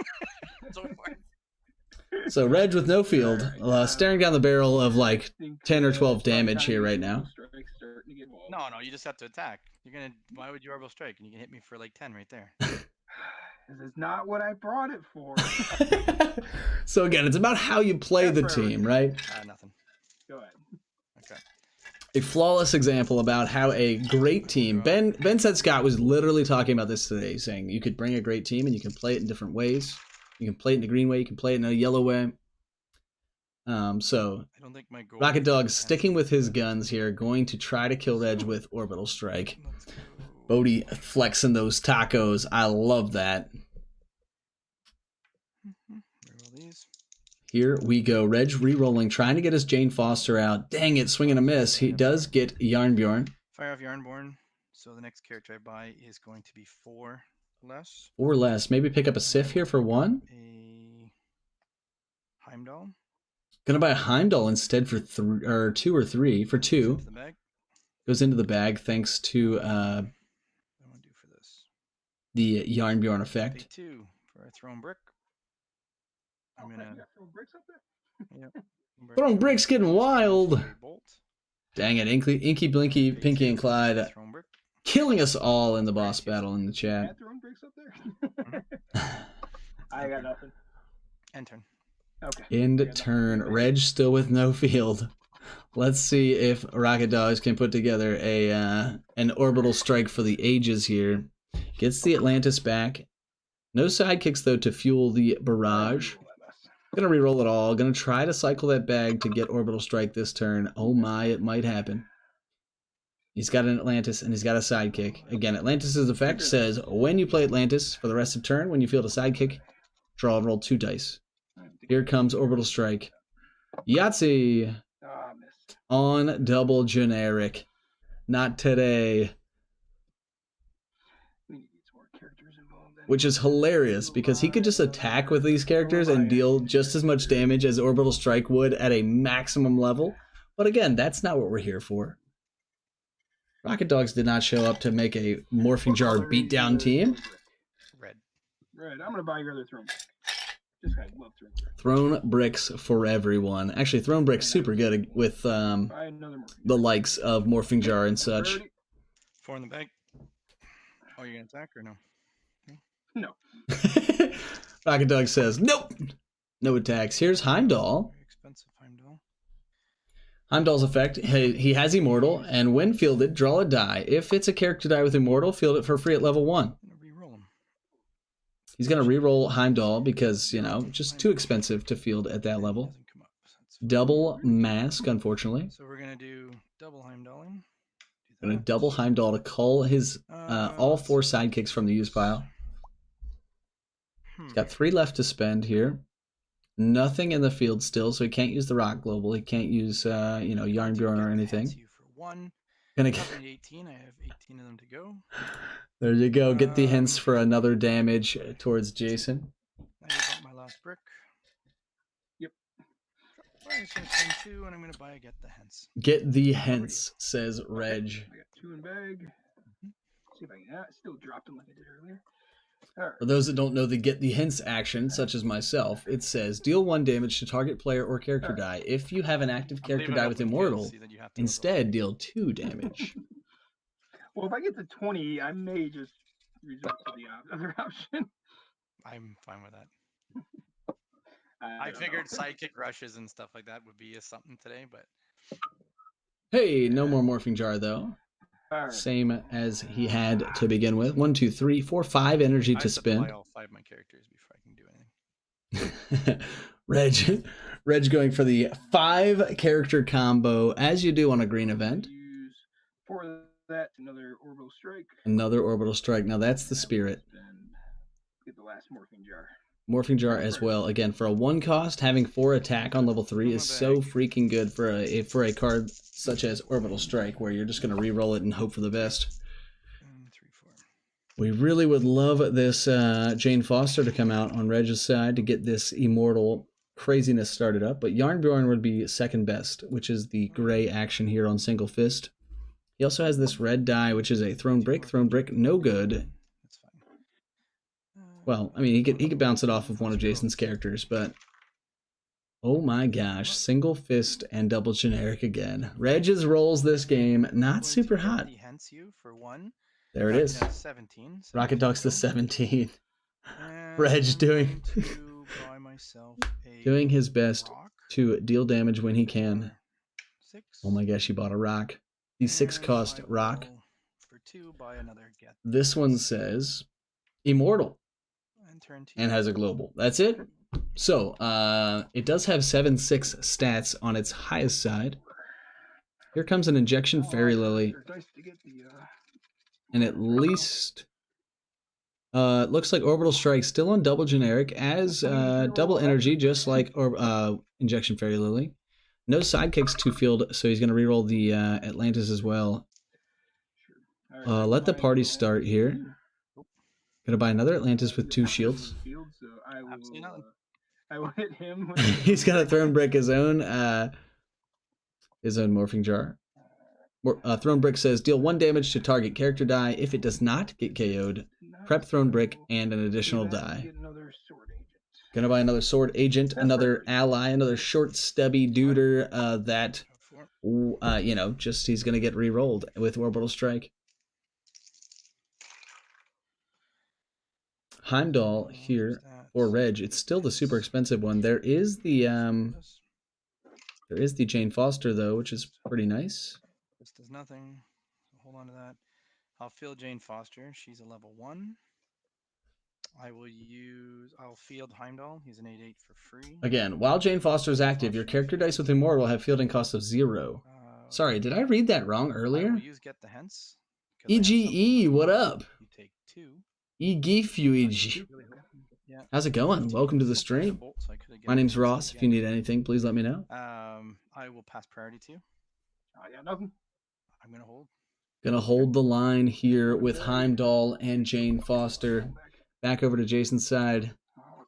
So Reg with no field, staring down the barrel of like 10 or 12 damage here right now. No, you just have to attack. You're gonna. Why would you orbital strike? And you can hit me for like 10 right there. This is not what I brought it for. So again, it's about how you play the team, right? Nothing. Go ahead. Okay. A flawless example about how a great team. Ben said Scott was literally talking about this today, saying you could bring a great team and you can play it in different ways. You can play it in the green way, you can play it in a yellow way. So I don't think my goal Rocket Dog sticking with his guns here, going to try to kill Reg with Orbital Strike. Bodhi flexing those tacos. I love that. Here we go. Reg re-rolling, trying to get his Jane Foster out. Dang it, swing and a miss. He does get Yarnbjorn. Fire off Yarnborn. So the next character I buy is going to be 4 less. 4 less. Maybe pick up a Sif here for 1. A Heimdall. Gonna buy a Heimdall instead for 2 or 3 for 2. Goes into the bag thanks to the Yarnbjorn effect. Pay 2 for a thrown brick. I'm gonna throw bricks up there. Yep. Throwing bricks getting wild. Dang it, Inky, Blinky, Pinky, and Clyde killing us all in the boss battle in the chat. Throwing bricks up there. I got nothing. End turn. Okay. End turn. Reg still with no field. Let's see if Rocket Dogs can put together an orbital strike for the ages here. Gets the Atlantis back. No sidekicks though to fuel the barrage. Gonna reroll it all. Gonna try to cycle that bag to get orbital strike this turn. Oh my, it might happen. He's got an Atlantis and he's got a sidekick. Again, Atlantis' effect says when you play Atlantis for the rest of turn, when you field a sidekick, draw and roll 2 dice. Here comes orbital strike. Yahtzee on double generic. Not today. Which is hilarious because he could just attack with these characters and deal just as much damage as Orbital Strike would at a maximum level. But again, that's not what we're here for. Rocket Dogs did not show up to make a Morphing Jar beatdown team. Red. I'm gonna buy your other throne. Just I love Throne bricks for everyone. Actually, Throne bricks super good with the likes of Morphing Jar and such. 4 in the bag. Oh, you're gonna attack or no? No. Rocket Dog says, nope. No attacks. Here's Heimdall. Very expensive Heimdall. Heimdall's effect, he has Immortal, and when fielded, draw a die. If it's a character die with Immortal, field it for free at level 1. I'm gonna re-roll him. He's going to reroll Heimdall because, you know, just too expensive to field at that level. Doesn't come up. So that's fine. Double Mask, unfortunately. So we're gonna do double Heimdalling. Going to double Heimdall to cull his all 4 sidekicks from the use pile. He's got 3 left to spend here. Nothing in the field still, so he can't use the Rock Global. He can't use, you know, Yarnbjorn or anything. You for 1. Gonna Top 18. I have 18 of them to go. There you go. Get the hints for another damage towards Jason. I got my last brick. Yep. I'm just gonna spend 2, and I'm gonna buy a get the hints. Get the hints, says Reg. I got 2 in bag. See if I can. Still dropped them like I did earlier. All right. For those that don't know the Get the Hints action, such as myself, it says deal 1 damage to target player or character die. If you have an active character die with Immortal, instead deal 2 damage. Well, if I get to 20, I may just resort to the other option. I'm fine with that. I I figured sidekick rushes and stuff like that would be a something today, but Hey, no more Morphing Jar though. All right. Same as he had to begin with. 1, 2, 3, 4, 5 energy I to supply spend. all 5 of my characters before I can do anything. Reg going for the 5 character combo, as you do on a green event. Use for that another orbital strike. Another orbital strike. Now that's the spirit. And get the last morphing jar. Morphing Jar as well. Again, for a 1 cost, having 4 attack on level 3 is so freaking good for a card such as Orbital Strike, where you're just going to re-roll it and hope for the best. 3, 4. We really would love this Jane Foster to come out on Reg's side to get this Immortal craziness started up, but Yarnbjorn would be second best, which is the gray action here on Single Fist. He also has this red die, which is a Throne Brick. Throne Brick, no good. That's fine. Well, I mean, he could bounce it off of one of Jason's characters, but oh my gosh, Single Fist and double generic again. Reg's rolls this game not super hot. Hence you for 1. There it is. 17. Rocket Dog's to 17. And Reg I'm doing going to buy myself a doing his best rock to deal damage when he can. for 6. Oh my gosh, he bought a rock. The 6 And cost I rock. will, for 2, buy another get. This one says Immortal And turn 2. and has a global. That's it. So, it does have 7/6 stats on its highest side. Here comes an Injection Fairy Lily. They're nice to get the, And at least looks like Orbital Strike still on double generic as double energy, just like Injection Fairy Lily. No sidekicks to field, so he's going to reroll the Atlantis as well. Let the party start here. Gonna buy another Atlantis with 2 shields. field, so I will, Absolutely nothing. I will hit him. With He's gonna Throne Brick his own Morphing Jar. Throne Brick says deal 1 damage to target character die. If it does not get KO'd, prep Throne Brick and an additional die. Get another sword agent. Gonna buy another Sword Agent, another ally, another short stubby duder that, you know, just he's gonna get re-rolled with Orbital Strike. Heimdall here for Reg. It's still the super expensive one. There is the Jane Foster though, which is pretty nice. This does nothing. So hold on to that. I'll field Jane Foster. She's a level 1. I'll field Heimdall. He's an 8/8 for free. Again, while Jane Foster is active, your character dice with Immortal have fielding cost of 0. Sorry, did I read that wrong I earlier? will use get the hence. 'cause I have EGE, something what up? You take 2. EGFUEG. Yeah. How's it going? Welcome to the stream. Bolt, so I could have My get name's the Ross. again. If you need anything, please let me know. I will pass priority to you. I got nothing. I'm gonna hold. Gonna hold the line here with Heimdall and Jane Foster. Back over to Jason's side.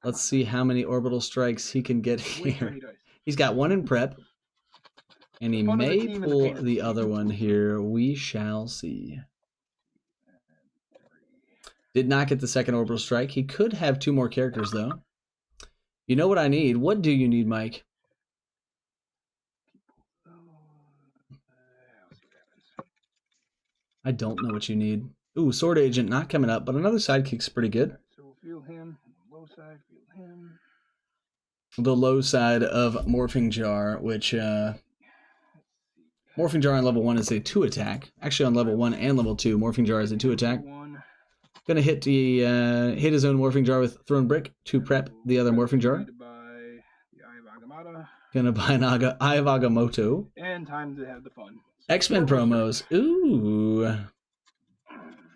Let's see how many orbital strikes he can get here. He's got 1 in prep. And he Fun of the may team and the pull pain. the other one here. We shall see. Did not get the second orbital strike. He could have 2 more characters, though. You know what I need? What do you need, Mike? I don't know what you need. Ooh, Sword Agent not coming up, but another sidekick's pretty good. So we'll field him. low side, field him. The low side of Morphing Jar, which Morphing Jar on level 1 is a 2 attack. Actually, on level 1 and level 2, Morphing Jar is a 2 attack. Gonna hit hit his own Morphing Jar with Thrown Brick to prep the other Morphing Jar. Gonna buy an Eye of Agamotto. And time to have the fun. X-Men promos. Ooh.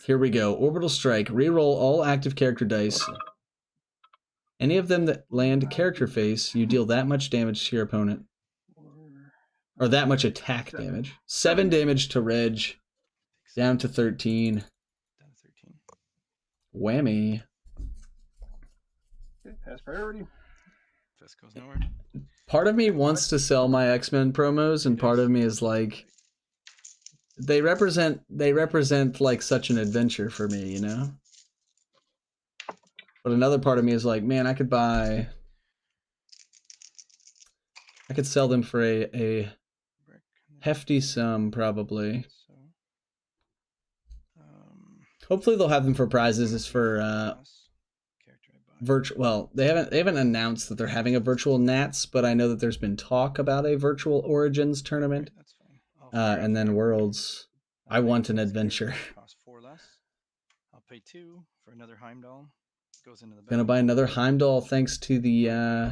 Here we go. Orbital Strike. Reroll all active character dice. Any of them that land character face, you deal that much damage to your opponent. Or that much attack damage. 7 damage to Reg. Down to 13. Whammy. Pass priority. Fist goes nowhere. Part of me wants to sell my X-Men promos, and part of me is like, they represent like such an adventure for me, you know? But another part of me is like, man, I could sell them for a hefty sum, probably. Hopefully they'll have them for prizes. It's for virtual. Well, they haven't announced that they're having a virtual Nats, but I know that there's been talk about a virtual Origins tournament. And then Worlds. I want an adventure. Cost 4 less. I'll pay 2 for another Heimdall. Goes into the bag. Gonna buy another Heimdall thanks to the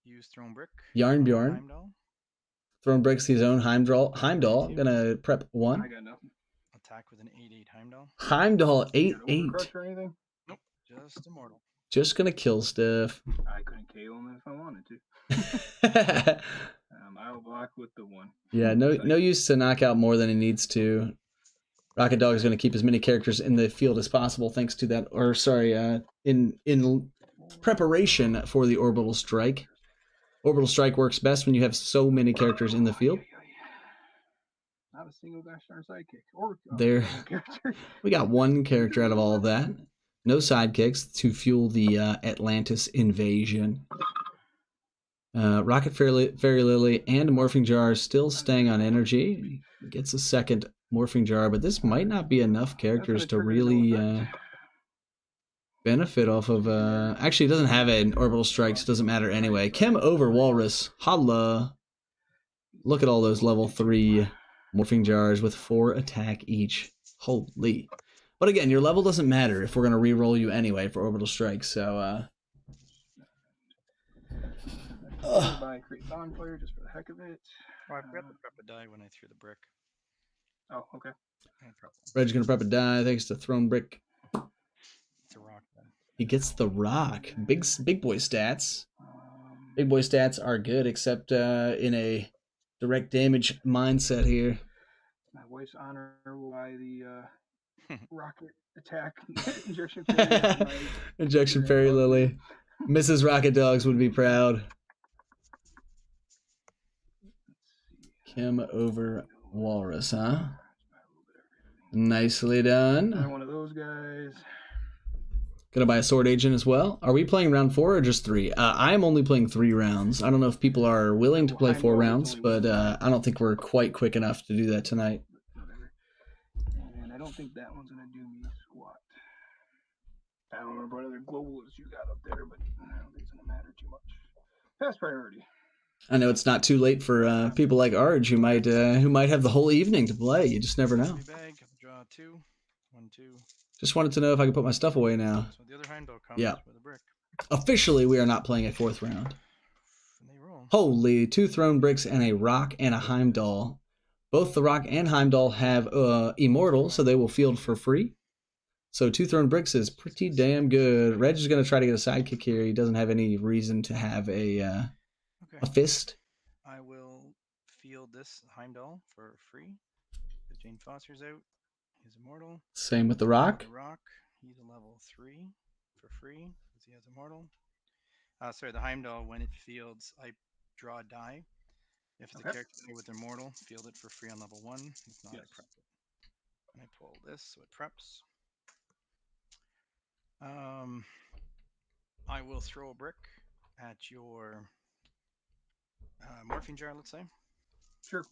use Thrown Brick. Yarnbjorn. Thrown Brick's his own Heimdall. Gonna prep 1. I got nothing. Attack with an 8/8 Heimdall. Heimdall 8/8. Nope, just immortal. Just gonna kill stuff. I couldn't KO him if I wanted to. I'll block with the 1. Yeah, no use to knock out more than he needs to. Rocket Dog is going to keep as many characters in the field as possible thanks to that, or sorry, in preparation for the Orbital Strike. Orbital Strike works best when you have so many characters in the field. Not a single gosh darn sidekick. Or There, we got 1 character out of all of that. No sidekicks to fuel the Atlantis invasion. Rocket Fairy Lily and Morphing Jar still staying on energy. Gets a second Morphing Jar, but this might not be enough characters to really benefit off of... Actually, it doesn't have an Orbital Strike, so it doesn't matter anyway. Chem over Walrus. Holla! Look at all those level 3 Morphing Jars with 4 attack each. Holy. But again, your level doesn't matter if we're going to re-roll you anyway for Orbital Strike, so... By create bonfire just for the heck of it. Oh, I forgot to prep a die when I threw the brick. Oh, okay. Reg's gonna prep a die thanks to Thrown Brick. It's a rock then. He gets the rock. Big boy stats. Big boy stats are good, except in a direct damage mindset here. My wife's honor will buy the rocket attack injection. Injection Fairy Lily. Mrs. Rocket Dogs would be proud. Kim over Walrus, huh? Nicely done. One of those guys. Gonna buy a Sword Agent as well. Are we playing round 4 or just 3? I'm only playing 3 rounds. I don't know if people are willing to play 4 rounds, but I don't think we're quite quick enough to do that tonight. And I don't think that one's gonna do me squat. I don't remember what other globals you got up there, but I don't think it's gonna matter too much. Pass priority. I know it's not too late for people like Arj who might have the whole evening to play. You just never know. Bag, draw 2. 1, 2. Just wanted to know if I could put my stuff away now. So the other Heimdall comes Yeah. with a brick. Officially, we are not playing a 4th round. Holy, 2 Thrown Bricks and a Rock and a Heimdall. Both the Rock and Heimdall have Immortal, so they will field for free. So 2 Thrown Bricks is pretty damn good. Reg is going to try to get a sidekick here. He doesn't have any reason to have a fist. I will field this Heimdall for free. Because Jane Foster's out. He's immortal. Same with the Rock. The Rock, he's a level 3 for free because he has immortal. Sorry, the Heimdall, when it fields, I draw a die. If it's a character with immortal, field it for free on level 1. If not, I prep it. And I pull this, so it preps. I will throw a brick at your Morphing Jar, let's say. Sure.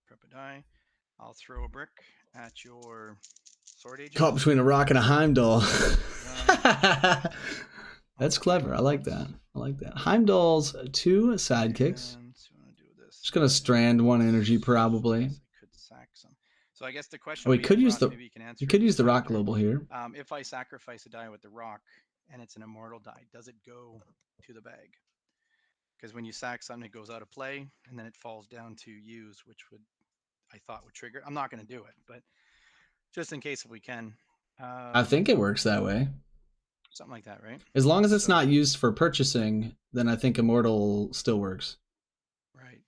Prep a die. I'll throw a brick at your Sword Agent. Caught between a rock and a Heimdall. That's clever. I like that. I like that. Heimdall's 2 sidekicks. Just gonna strand 1 energy probably. So I guess the question. Oh, we would be, could use Ross, the maybe you can answer you could it. use the rock global here. If I sacrifice a die with the rock and it's an immortal die, does it go to the bag? Because when you sack something, it goes out of play and then it falls down to use, which I thought would trigger. I'm not going to do it, but just in case if we can. I think it works that way. Something like that, right? As long as it's not used for purchasing, then I think immortal still works. Right.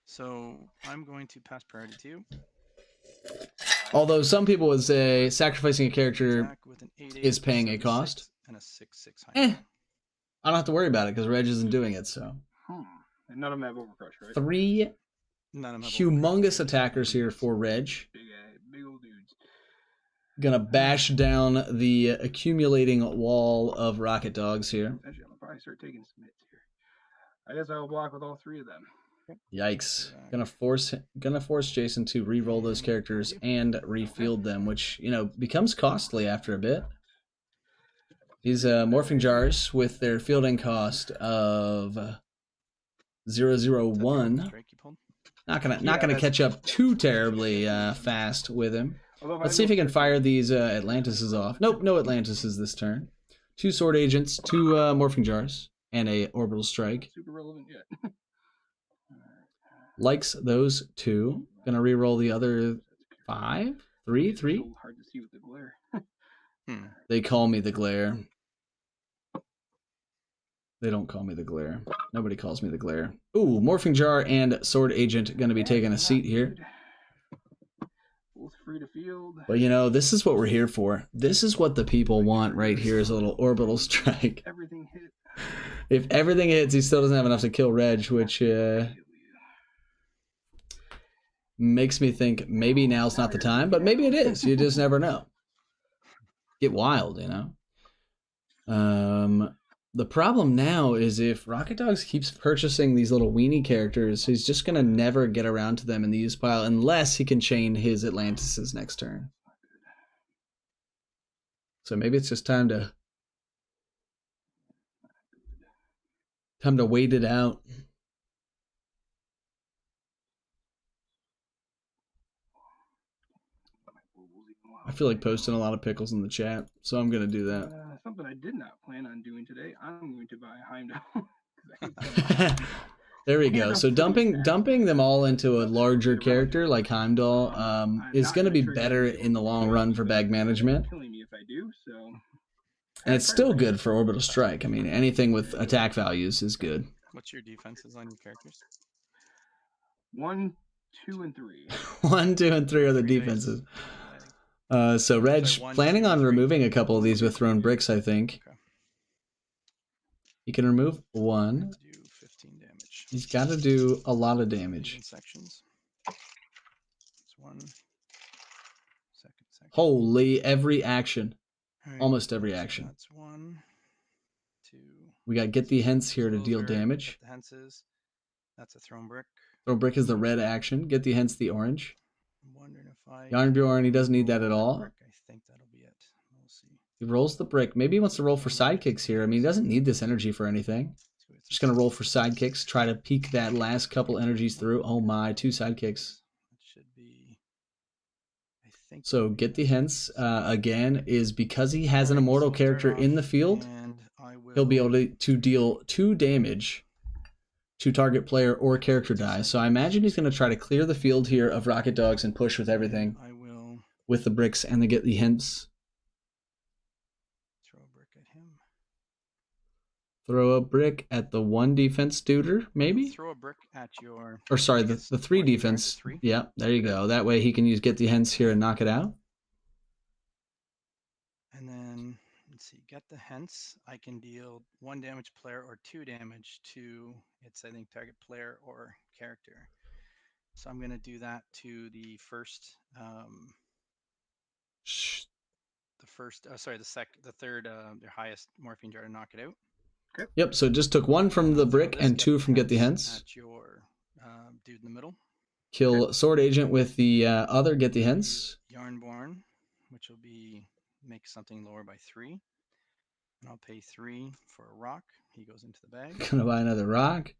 So I'm going to pass priority to you. Although some people would say sacrificing a character Attack with an 8/8, is paying a cost. and a 6/6 I don't have to worry about it because Reg isn't doing it. So And none of them have overcrush, right? 3 None of them have humongous attackers here for Reg. Big old dudes. Gonna bash down the accumulating wall of rocket dogs here. Actually, I'll probably start taking some hits here. I guess I'll block with all 3 of them. Yikes! Gonna force Jason to re-roll those characters and refield them, which becomes costly after a bit. These morphing jars with their fielding cost of 001. Not gonna catch up too terribly fast with him. Let's see if he can fire these Atlantises off. Nope, no Atlantises this turn. 2 sword agents, 2 morphing jars, and a orbital strike. Super relevant yet. Likes those 2. Gonna re-roll the other 5? 3? Hard to see with the glare. They call me the glare. They don't call me the glare. Nobody calls me the glare. Ooh, morphing jar and sword agent gonna be taking a seat here. Both free to field. But this is what we're here for. This is what the people want right here is a little orbital strike. Everything hit. If everything hits, he still doesn't have enough to kill Reg, which makes me think maybe now's not the time, but maybe it is. You just never know. Get wild, The problem now is if Rocket Dogs keeps purchasing these little weenie characters, he's just going to never get around to them in the use pile unless he can chain his Atlantises next turn. So maybe it's just time to wait it out. I feel like posting a lot of pickles in the chat, so I'm going to do that. Something I did not plan on doing today. I'm going to buy Heimdall. There we go. So dumping them all into a larger character like Heimdall is going to be better in the long run for bag management. Killing me if I do, so. And it's still good for orbital strike. I mean, anything with attack values is good. What's your defenses on your characters? 1, 2, and 3. 1, 2, and 3 are the defenses. So Reg planning on removing a couple of these with thrown bricks, I think. Okay. He can remove 1. Do 15 damage. He's got to do a lot of damage. Sections. It's 1. Second. Holy, every action. Right. Almost every action. So that's 1, 2. We got Get the Hence here to deal damage. The Hences. That's a thrown brick. Thrown brick is the red action. Get the Hence the orange. I'm wondering if I... Yarnbjorn, he doesn't need that at all. Brick, I think that'll be it. We'll see. He rolls the brick. Maybe he wants to roll for sidekicks here. I mean, he doesn't need this energy for anything. Just going to roll for sidekicks. Try to peek that last couple energies through. Oh my, 2 sidekicks. It should be... I think... So Get the Hence, again, is because he has an immortal character in the field, he'll be able to deal 2 damage to target player or character die. So I imagine he's going to try to clear the field here of Rocket Dogs and push with everything. I will with the bricks and the Get the Hints. Throw a brick at him. Throw a brick at the 1 defense duder, maybe? Throw a brick at your... Or sorry, the 3 defense. 3? Yeah, there you go. That way he can use Get the Hints here and knock it out. And then, let's see, Get the Hence. I can deal 1 damage player or 2 damage to its, I think, target player or character. So I'm going to do that to the first, the third, their highest morphine jar to knock it out. Okay. Yep, so it just took 1 from the brick and 2 from Get the Hence. At your dude in the middle. Kill Sword Agent with the other Get the Hence. Yarnborn which will be make something lower by 3. And I'll pay 3 for a rock. He goes into the bag. Gonna buy another rock?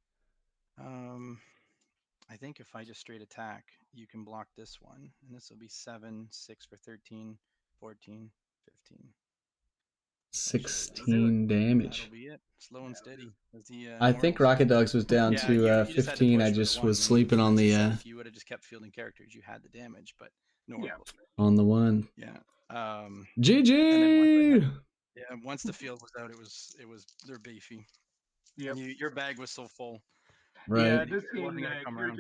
I think if I just straight attack, you can block this one. And this will be 7, 6 for 13, 14, 15. 16 damage. That'll be it. Slow and steady. I think Rocket Dogs was down Yeah, to you just had to 15. I push with just one. was sleeping on the If you would have just kept fielding characters, you had the damage, but no oracles. on the one. Yeah. GG. Once the field was out, it was they're beefy. Yeah. Your bag was so full. Right. Yeah, this It game, wasn't gonna come around.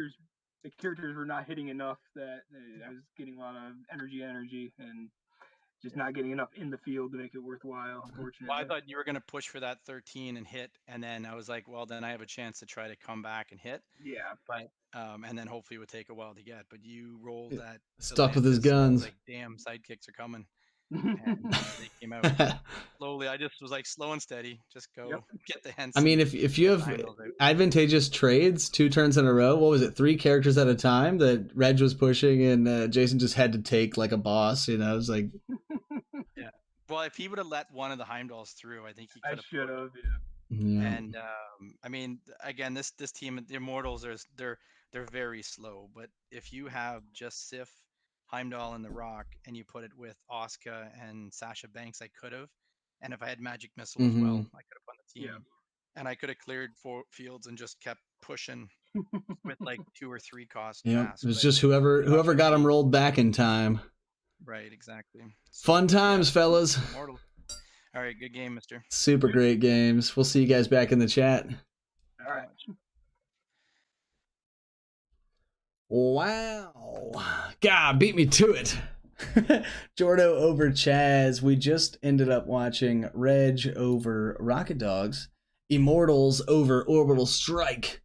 the characters were not hitting enough that I was getting a lot of energy, and just not getting enough in the field to make it worthwhile, unfortunately. Well, I thought you were gonna push for that 13 and hit, and then I was like, well, then I have a chance to try to come back and hit. Yeah. But and then hopefully it would take a while to get. But you rolled that. Stuck with his Atlantis, I was guns. like, damn, sidekicks are coming. And they came out slowly. I just was like, slow and steady. Just go get the hands. I mean, if you have advantageous trades 2 turns in a row, what was it, 3 characters at a time that Reg was pushing and Jason just had to take like a boss, you know? It was like, Yeah. Well, if he would have let one of the Heimdalls through, I think he could have. should have. yeah. And I mean, again, this team, the Immortals, they're very slow. But if you have just Sif, Heimdall, and the Rock, and you put it with Asuka and Sasha Banks, I could have. And if I had Magic Missile as well, I could have won the team. Yeah. And I could have cleared 4 fields and just kept pushing with like 2 or 3 cost. Yeah, masks, it was but- just whoever got him rolled back in time. Right, exactly. Fun times, fellas. Immortal. All right, good game, mister. Super great games. We'll see you guys back in the chat. All right. Wow. God, beat me to it. Jordo over Chaz. We just ended up watching Reg over Rocket Dogs. Immortals over Orbital Strike.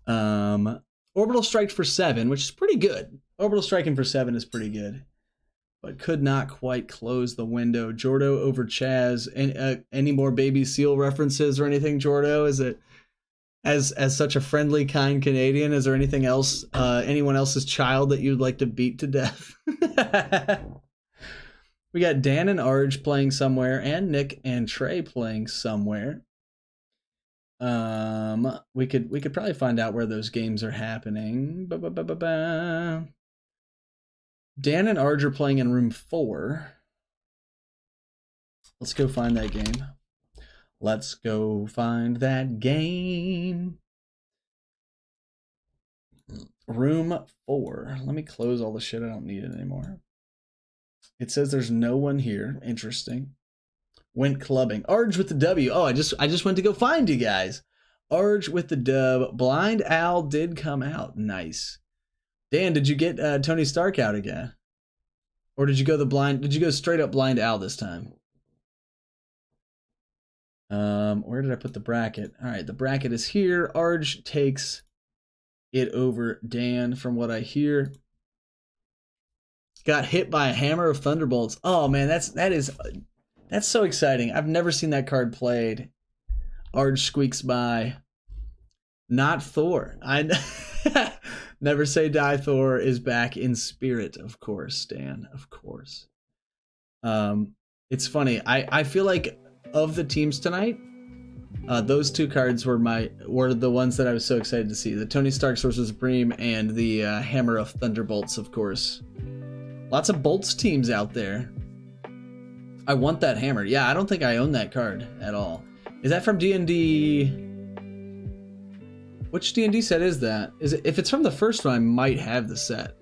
Orbital Strike for 7, which is pretty good. Orbital Striking for 7 is pretty good. But could not quite close the window. Jordo over Chaz. Any more Baby Seal references or anything, Jordo? Is it as such a friendly, kind Canadian? Is there anything else, anyone else's child that you'd like to beat to death? We got Dan and Arj playing somewhere, and Nick and Trey playing somewhere. We could probably find out where those games are happening. Dan and Arj are playing in room 4. Let's go find that game. Let's go find that game. Room 4. Let me close all the shit. I don't need it anymore. It says there's no one here. Interesting. Went clubbing. Arj with the W. Oh, I just went to go find you guys. Arj with the dub. Blind Owl did come out. Nice. Dan, did you get Tony Stark out again? Or did you go straight up Blind Owl this time? Where did I put the bracket? All right, the bracket is here. Arj takes it over Dan from what I hear. Got hit by a hammer of thunderbolts. Oh man, that's so exciting. I've never seen that card played. Arj squeaks by. Not Thor. I never say die. Thor is back in spirit, of course, Dan. Of course. It's funny. I feel like of the teams tonight, those 2 cards were the ones that I was so excited to see. The Tony Stark Sorcerer Supreme and the Hammer of Thunderbolts, of course. Lots of Bolts teams out there. I want that hammer. Yeah, I don't think I own that card at all. Is that from D&D? Which D&D set is that? If it's from the first one, I might have the set.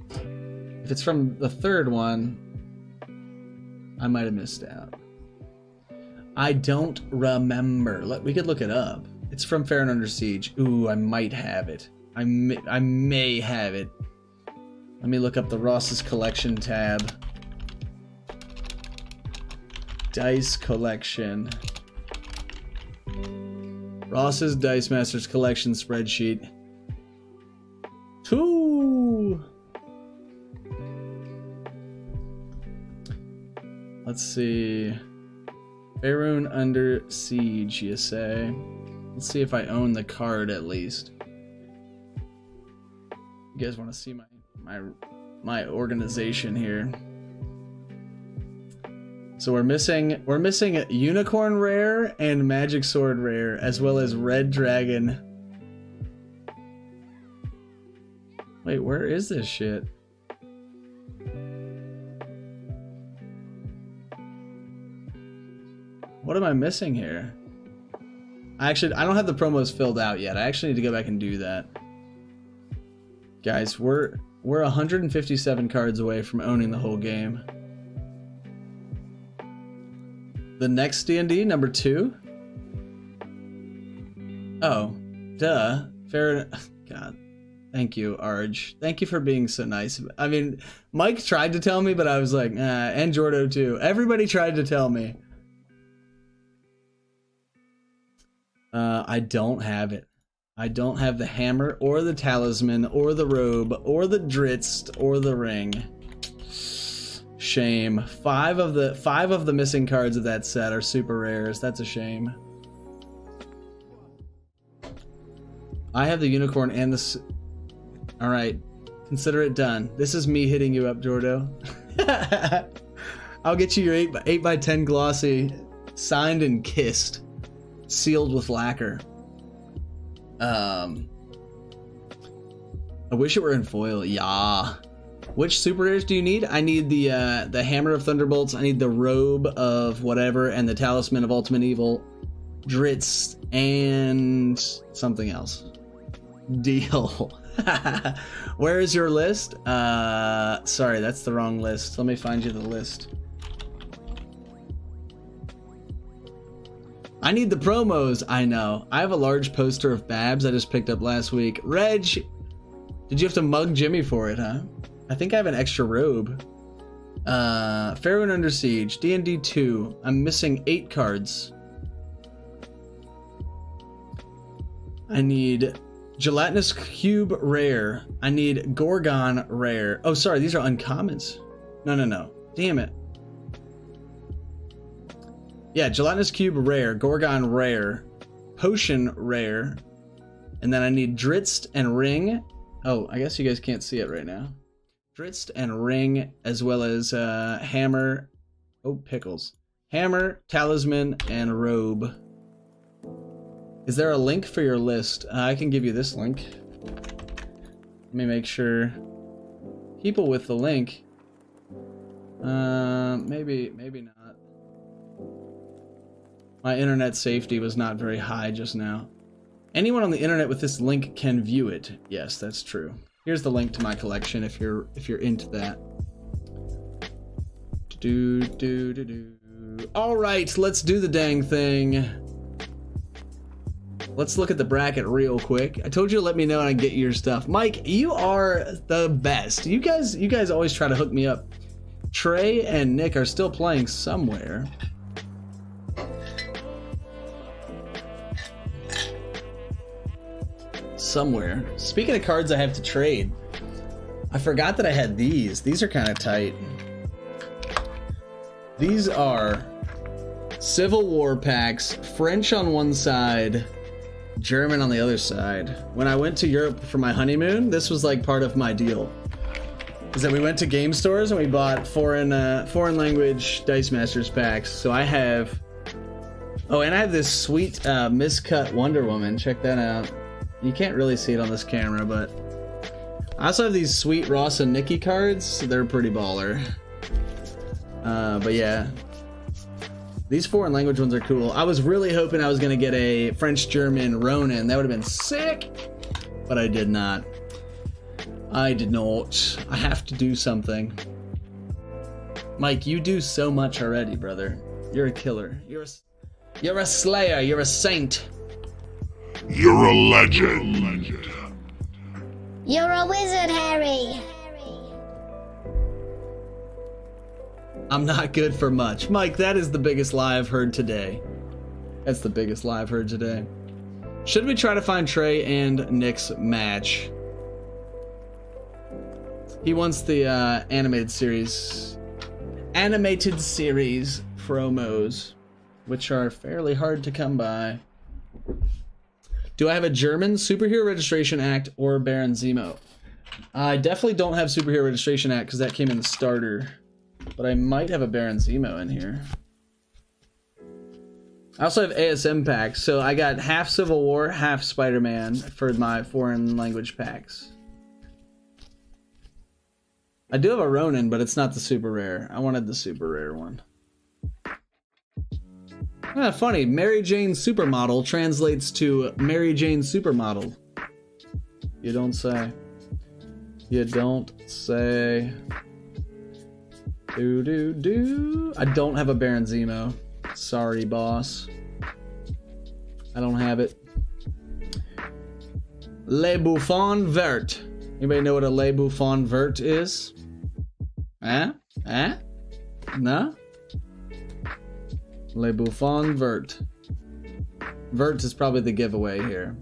If it's from the third one, I might have missed out. I don't remember. We could look it up. It's from Fair and Under Siege. Ooh, I might have it. I may have it. Let me look up the Ross's Collection tab. Dice Collection. Ross's Dice Masters Collection spreadsheet. 2. Let's see. Faerun Under Siege, you say? Let's see if I own the card at least. You guys want to see my my organization here. So we're missing Unicorn Rare and Magic Sword Rare, as well as Red Dragon. Wait, where is this shit? What am I missing here? I don't have the promos filled out yet. I actually need to go back and do that. Guys, we're 157 cards away from owning the whole game. The next D&D, number 2? Oh, duh. Fair enough. God. Thank you, Arj. Thank you for being so nice. I mean, Mike tried to tell me, but I was like, and Jordo too. Everybody tried to tell me. I don't have it. I don't have the hammer or the talisman or the robe or the dritz or the ring. Shame. 5 of the missing cards of that set are super rares. That's a shame. I have the unicorn and the... Alright. Consider it done. This is me hitting you up, Jordo. I'll get you your 8x10 glossy, signed and kissed. Sealed with lacquer. I wish it were in foil. Yeah. Which super rares do you need? I need the Hammer of Thunderbolts. I need the Robe of whatever, and the Talisman of Ultimate Evil, Dritz, and something else. Deal. Where is your list? Sorry, that's the wrong list. Let me find you the list. I need the promos. I know. I have a large poster of Babs I just picked up last week. Reg, did you have to mug Jimmy for it, huh? I think I have an extra robe. Faerun Under Siege, D&D 2. I'm missing 8 cards. I need Gelatinous Cube Rare. I need Gorgon Rare. Oh, sorry, these are uncommons. No. Damn it. Yeah, Gelatinous Cube Rare, Gorgon Rare, Potion Rare, and then I need Dritz and Ring. Oh, I guess you guys can't see it right now. Dritz and Ring, as well as Hammer. Oh, pickles. Hammer, Talisman, and Robe. Is there a link for your list? I can give you this link. Let me make sure. People with the link. Maybe not. My internet safety was not very high just now. Anyone on the internet with this link can view it. Yes, that's true. Here's the link to my collection if you're into that. All right, let's do the dang thing. Let's look at the bracket real quick. I told you to let me know and I get your stuff. Mike, you are the best. You guys always try to hook me up. Trey and Nick are still playing somewhere. Somewhere. Speaking of cards I have to trade, I forgot that I had these. These are kind of tight. These are Civil War packs, French on one side, German on the other side. When I went to Europe for my honeymoon, this was like part of my deal. Is that we went to game stores and we bought foreign language Dice Masters packs. So I have... Oh, and I have this sweet miscut Wonder Woman. Check that out. You can't really see it on this camera, but I also have these sweet Ross and Nikki cards. They're pretty baller. But yeah, these foreign language ones are cool. I was really hoping I was gonna get a French-German Ronin. That would have been sick, but I did not. I did not. I have to do something. Mike, you do so much already, brother. You're a killer. You're a slayer. You're a saint. You're a legend. You're a wizard, Harry. I'm not good for much. Mike, that is the biggest lie I've heard today. That's the biggest lie I've heard today. Should we try to find Trey and Nick's match? He wants the animated series promos, which are fairly hard to come by. Do I have a German Superhero Registration Act or Baron Zemo? I definitely don't have Superhero Registration Act because that came in the starter. But I might have a Baron Zemo in here. I also have ASM packs, so I got half Civil War, half Spider-Man for my foreign language packs. I do have a Ronin, but it's not the super rare. I wanted the super rare one. Ah, funny. Mary Jane Supermodel translates to Mary Jane Supermodel. You don't say. You don't say. Do. I don't have a Baron Zemo. Sorry, boss. I don't have it. Le Bouffon Vert. Anybody know what a Le Bouffon Vert is? Huh? No? Le Bouffon Vert. Vert is probably the giveaway here.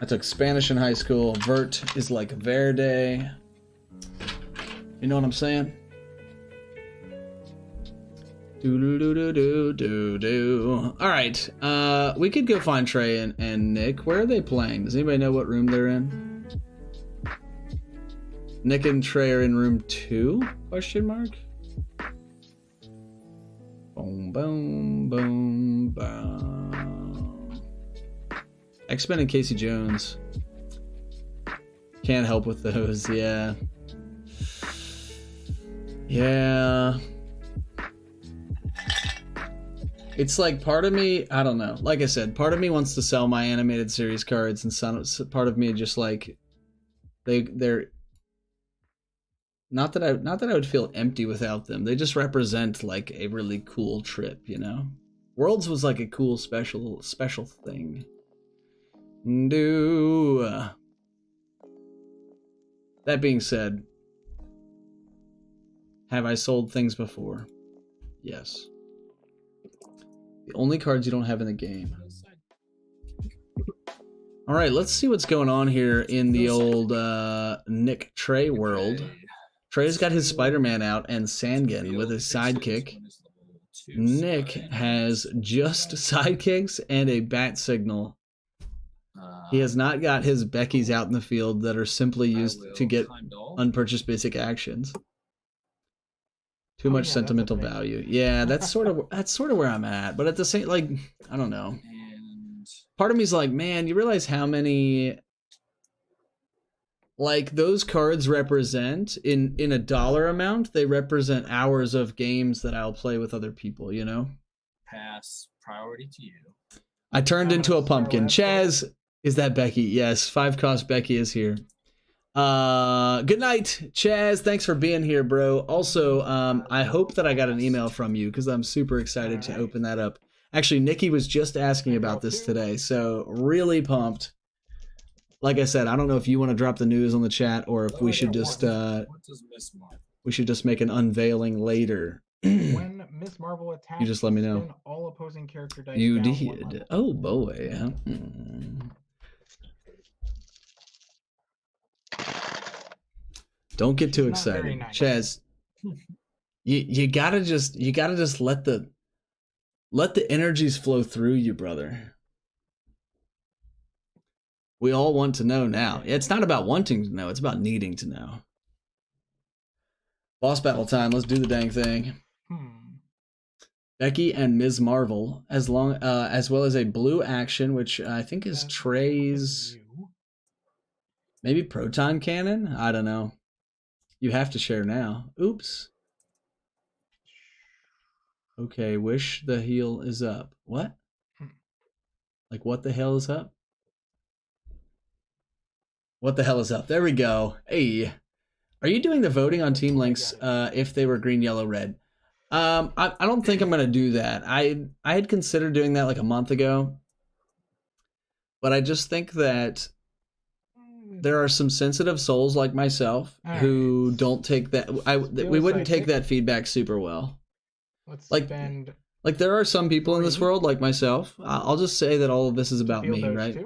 I took Spanish in high school. Vert is like verde. You know what I'm saying? Do. All right. We could go find Trey and Nick. Where are they playing? Does anybody know what room they're in? Nick and Trey are in room 2? Question mark. Boom, boom, boom, boom. X-Men and Casey Jones. Can't help with those. Yeah. Yeah. It's like part of me, I don't know. Like I said, part of me wants to sell my animated series cards, and some part of me just like they're not that I would feel empty without them. They just represent like a really cool trip, you know. Worlds was like a cool special thing. That being said, have I sold things before? Yes. The only cards you don't have in the game. All right, let's see what's going on here in the old Nick Trey world. Trey's got his Spider-Man out and Sangan with his sidekick. Nick has just sidekicks and a bat signal. He has not got his Becky's out in the field that are simply used to get unpurchased basic actions. Too much sentimental value. Yeah, that's sort of where I'm at. But at the same, like, I don't know. Part of me's like, man, you realize how many, like, those cards represent in a dollar amount. They represent hours of games that I'll play with other people. You know. Pass priority to you. I turned into a pumpkin. Chaz, is that Becky? Yes, 5-cost Becky is here. Good night, Chaz. Thanks for being here, bro. Also, I hope that I got an email from you because I'm super excited to open that up. Actually, Nikki was just asking about this today, so really pumped. Like I said, I don't know if you want to drop the news on the chat or if we should just make an unveiling later. When Miss Marvel attacks, you just let me know. spin all opposing character dice You down did. one level. Oh boy. Don't get too excited, Chaz. You gotta just let the energies flow through you, brother. We all want to know now. It's not about wanting to know; it's about needing to know. Boss battle time. Let's do the dang thing. Becky and Ms. Marvel, as well as a blue action, which I think is Trey's. Maybe proton cannon. I don't know. You have to share now. Oops. Okay, wish the heel is up. What? Like, what the hell is up? What the hell is up? There we go. Hey. Are you doing the voting on Team Links if they were green, yellow, red? I don't think I'm going to do that. I had considered doing that like a month ago. But I just think that there are some sensitive souls like myself who don't take that. We wouldn't take that feedback super well. Let's like there are some people in this world like myself. I'll just say that all of this is about me, right?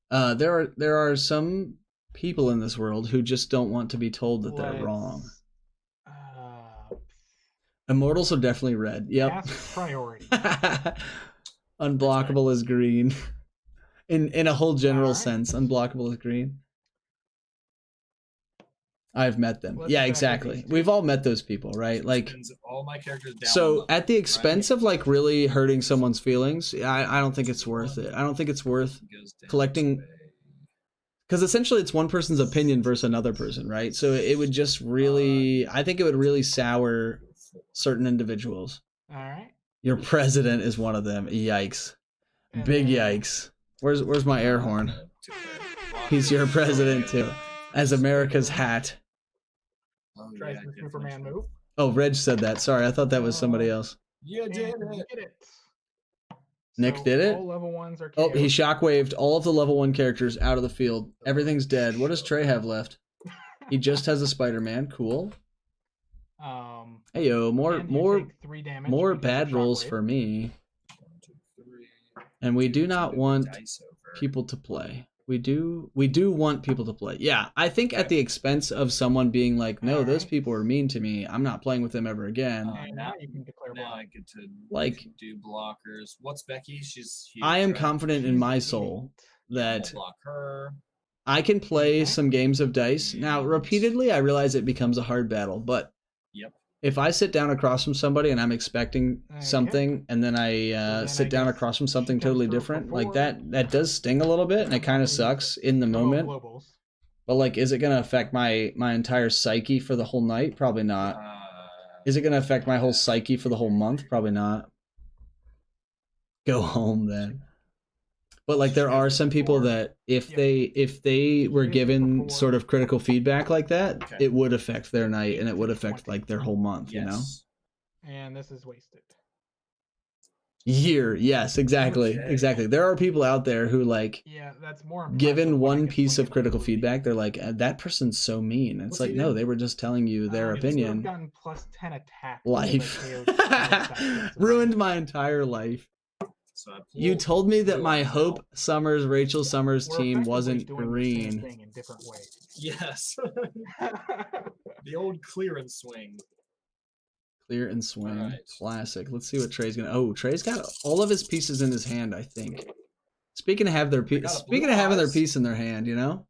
There are some people in this world who just don't want to be told that they're wrong. Immortals are definitely red. Yep. Priority. Unblockable is green. In a whole general Alright. sense, unblockable with green. I've met them. Let's Yeah, back with exactly. these two. We've all met those people, right? Like, Spins all my characters down so level, at the right? expense of like really hurting someone's feelings, I don't think it's worth it. I don't think it's worth Goes down collecting, to a- because essentially it's one person's opinion versus another person, right? So it would just really, I think it would really sour certain individuals. All right. Your president is one of them. Yikes. And Big then- yikes. Where's my air horn? He's your president too. As America's hat. Oh, Tries yeah, the good Superman finish. move. Oh, Reg said that. Sorry, I thought that was somebody else. You And did he it. did it. Nick So did it? All level 1s are Oh, KO'd. he shockwaved all of the level 1 characters out of the field. Everything's dead. What does Trey have left? He just has a Spider-Man. Cool. Hey yo, more and you more take 3 damage more because of bad rolls Shockwave. for me. 1, 2, 3. And we do Two, not two, want dice over. people to play. We do want people to play. Yeah, I think at the expense of someone being like, no, those Alright. people are mean to me. I'm not playing with them ever again. And now you can declare Now block. I get to Like, do blockers. What's Becky? She's huge, I am right? confident in my soul We'll that block her. I can play Okay. some games of dice. Now, repeatedly, I realize it becomes a hard battle, but Yep. if I sit down across from somebody and I'm expecting Okay. something, and then I then sit I down guess across from something she comes totally through for different, like 4. that does sting a little bit, and it kind of sucks in the Oh, moment. globals. But like, is it gonna affect my entire psyche for the whole night? Probably not. Is it gonna affect my whole psyche for the whole month? Probably not. Go home then. But like, there are some people that if they were given sort of critical feedback like that, Okay. it would affect their night and it would affect like their whole month. You know. Yes. And this is wasted. Year, yes, exactly, Okay. exactly. There are people out there who like, Yeah, that's more impressive given when I one can piece swing of it critical completely. feedback, they're like, that person's so mean. It's What's like, he no, do? they were just telling you their He would've opinion. gotten plus 10 attack. Life. Ruined. Ruined my entire life. So I You pulled told me that Will my as Hope well. Summers, Rachel Summers We're team effectively wasn't doing the same green. thing in different ways. Yes. The old clearance swing. Clear and swing. Alright. Classic. Let's see what Trey's gonna. Oh, Trey's got all of his pieces in his hand, I think. Speaking of have their got a speaking blue of having their eyes. piece in their hand, you know,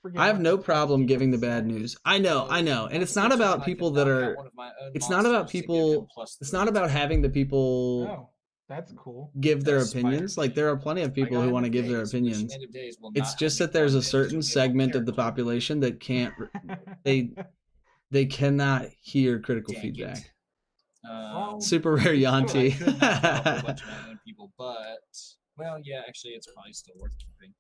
forget I have what no the problem fuck giving the he bad said. news. I know, and it's not Unfortunately, about I people could that knock out are. one of my own It's not about monsters to give people. him plus It's 3. not about having the people Oh, that's cool. give their That's opinions. Like, there are plenty of people I got who want to end of give their days, which opinions. end of days will It's not just help that there's me a one bit, certain it's gonna give me segment of the character. population that can't. They cannot hear critical Dang it. feedback. Um, Super rare I Yanti. could knock out a bunch of my own people, but well, yeah, actually, it's probably still worth keeping.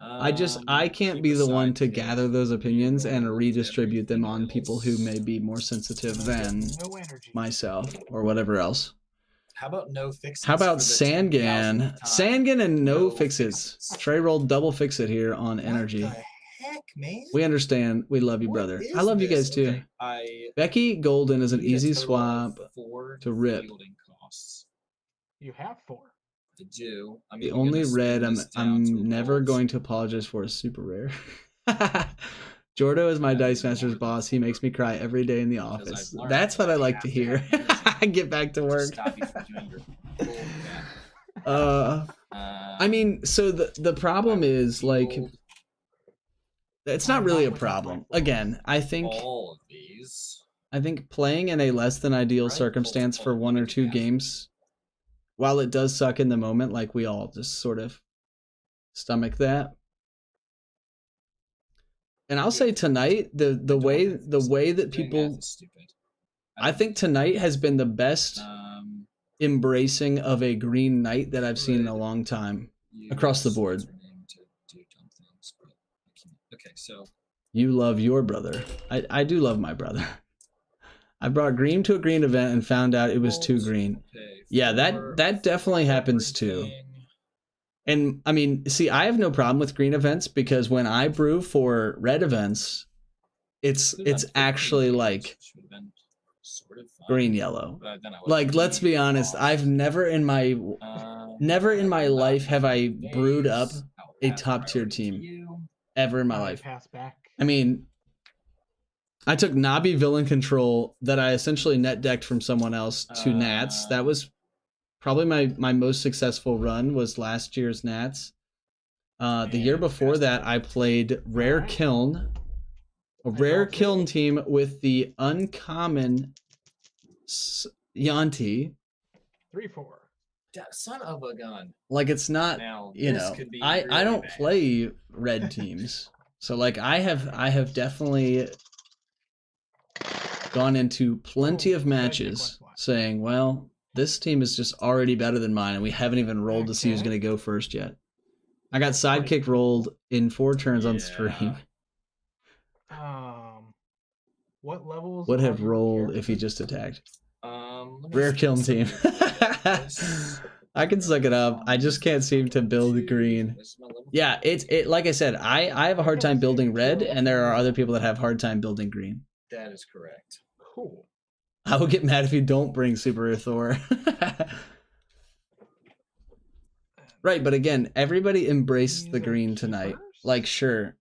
I can't keep be the one aside to because gather those opinions and roll redistribute them on everything people who else. may be more sensitive than No energy. myself or whatever else. How about no fixes? How about for the Sangan? 10,000th time? Sangan and no No fixes. fixes. Trey rolled double fix it here on energy. What the heck, man? We understand. We love you, What brother. is I love you this? guys too. Okay, I Becky Golden is an need a easy total of swap 4 to rip. fielding costs. You have 4. To do. I mean, The I'm only gonna red spin this down to a I'm never gold. going to apologize for is super rare. Jordo is my Dice Masters boss. He makes me cry every day in the Because office. I've learned That's what I that like to you have hear. have years Get back to to work. stop you from doing your bull crap. I mean, so the problem is like, Field it's not really a With problem. rifles. Again, I think all of these. playing in a less than ideal Rifles circumstance for all 1 or women 2 have. games, while it does suck in the moment, like we all just sort of stomach that. And I'll say tonight, the way that Doing people, math is stupid. I think tonight has been the best embracing of a green knight that I've seen in a long time across the use board. what's her name to do dumb things, but I can't. Okay, so You love your brother. I do love my brother. I brought green to a green event and found out it was too green. pay Yeah, for that definitely happens too. everything. And I mean, see, I have no problem with green events because when I brew for red events, it's Could've done 15 actually games, like which would've been sort of fun, green yellow. but then I would've Like, let's be really honest, lost. I've never in my life have I brewed up a top tier team ever in my life. Pass back. I mean, I took Nabi villain control that I essentially net decked from someone else to Nats. That was probably my most successful run was last year's Nats. The year before that, I played Rare Kiln. A Rare Kiln team with the uncommon Yuan-ti. 3-4. Son of a gun. Like, it's not, Now, you this know, could be I really don't bad. play red teams. So, like, I have definitely gone into plenty of matches saying, well, this team is just already better than mine, and we haven't even rolled to see who's going to go first yet. I got sidekick rolled in 4 turns on stream. What levels Would are have your rolled if he just attacked. Let me Rare see Kiln some team. I can suck it up. I just can't seem to build green. Yeah, it like I said, I have a hard time building red, and there are other people that have a hard time building green. That is correct. Cool. I will get mad if you don't bring Super Rare Thor. Right, but again, everybody embraced the green tonight. Like, sure.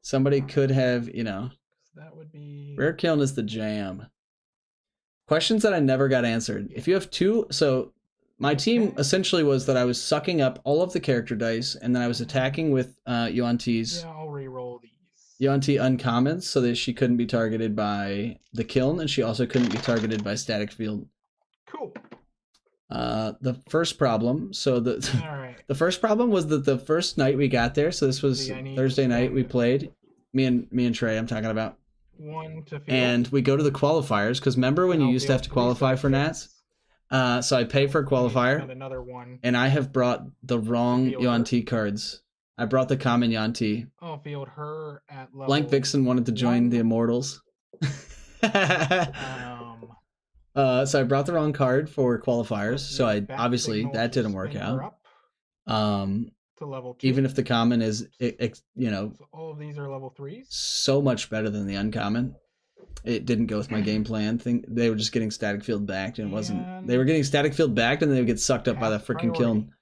Somebody could have, you know. That would be Rare Kiln is the jam. Questions that I never got answered. If you have 2, so my team essentially was that I was sucking up all of the character dice, and then I was attacking with Yuan-ti's. Yeah, I'll re-roll these. Yuan-ti uncommons, so that she couldn't be targeted by the kiln, and she also couldn't be targeted by static field. Cool. The first problem, so the Alright. the first problem was that the first night we got there, so this was See, I need Thursday to night we spend played, me and Trey I'm talking about, 1 to field. and we go to the qualifiers, because remember when you used to have to qualify for Nats? So I pay for a And qualifier, another one. and I have brought the wrong Fielder. Yuan-ti cards. I brought the common Yuan-ti. I'll field her at level. Blank Vixen wanted to join the Immortals. So I brought the wrong card for qualifiers, so I obviously that didn't work out. To level 2. Even if the common is, you know, So all of these are level 3s. so much better than the uncommon, it didn't go with my game plan. They were just getting static field backed, and it wasn't. They were getting static field backed, and then they would get sucked up by the freaking kiln.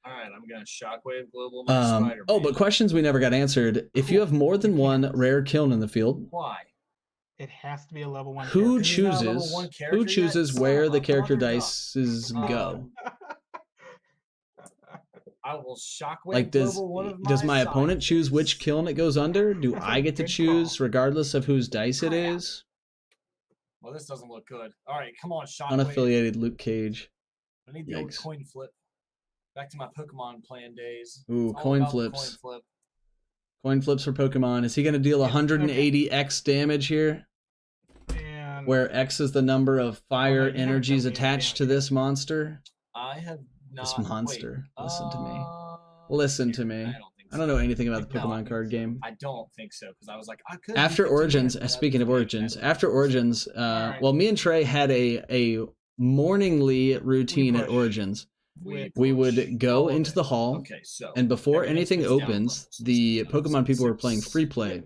All right, I'm gonna shockwave global my spider. Oh, but questions we never got answered. If you have more than one rare kiln in the field, Why? It has to be a level 1 who character. chooses where the character dices go? I will shockwave Like, global one of does my side opponent choose which kiln it goes under? Do That's a I get to good choose regardless of whose dice it is? Well, this doesn't look good. All right, come on, shockwave. Unaffiliated Luke Cage. I need the old Yikes. coin flip. Back to my Pokemon plan days. Ooh, It's all coin about the flips. Coin flip. Coin flips for Pokemon. Is he going to deal 180 X damage here? And Where X is the number of fire you haven't energies done me any attached to this monster? I have not. This monster. Wait, Listen to me. Listen to me. I don't think I don't know anything about the No, I Pokemon think card game. I don't think so because I was like, I could. After use it Origins, together, but speaking of that's Origins, okay. after Origins, well, me and Trey had a morningly routine at push. Origins. We We push would go all of into it. the hall, Okay, so and before everything anything goes down opens, levels. This the goes down Pokemon people were 6. playing free play.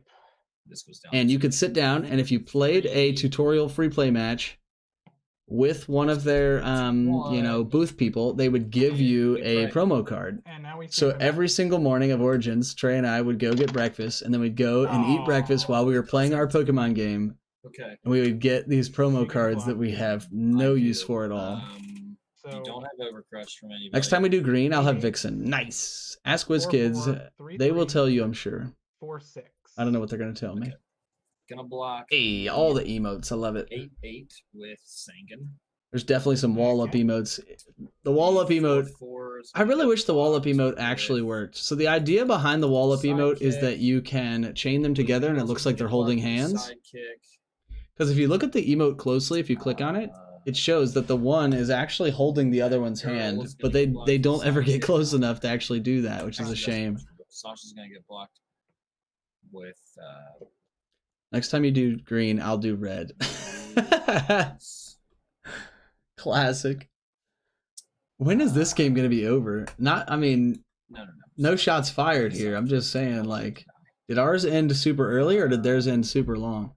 This goes down And you to could sit down, and if you played a tutorial free play match with one of their you know, booth people, they would give you a promo card. And now we see So the map. every single morning of Origins, Trey and I would go get breakfast, and then we'd go and eat breakfast while we were playing our Pokemon game. Okay. And we would get these promo You can cards that block we it. have no I use do. for at all. You So don't have Overcrush from anybody. Next time we do green, I'll have Vixen. Nice. Ask WizKids. 4-4, They will 3-3, tell you, I'm sure. 4-6. I don't know what they're going to tell me. Okay. Gonna block. Hey, all the emotes. I love it. 8/8 with Sangan. There's definitely some wall up emotes. The wall up emote. 4/4s. I really wish the wall up emote actually worked. So the idea behind the wall up emote is Sidekick. that you can chain them together and it looks like they're holding hands. Sidekick. Because if you look at the emote closely, if you click on it, it shows that the one is actually holding the other one's hand, but they don't ever get close enough to actually do that, which is a shame. Sasha's gonna get blocked with Next time you do green, I'll do red. Classic. When is this game going to be over? I mean, no shots fired here. I'm just saying, like, did ours end super early or did theirs end super long?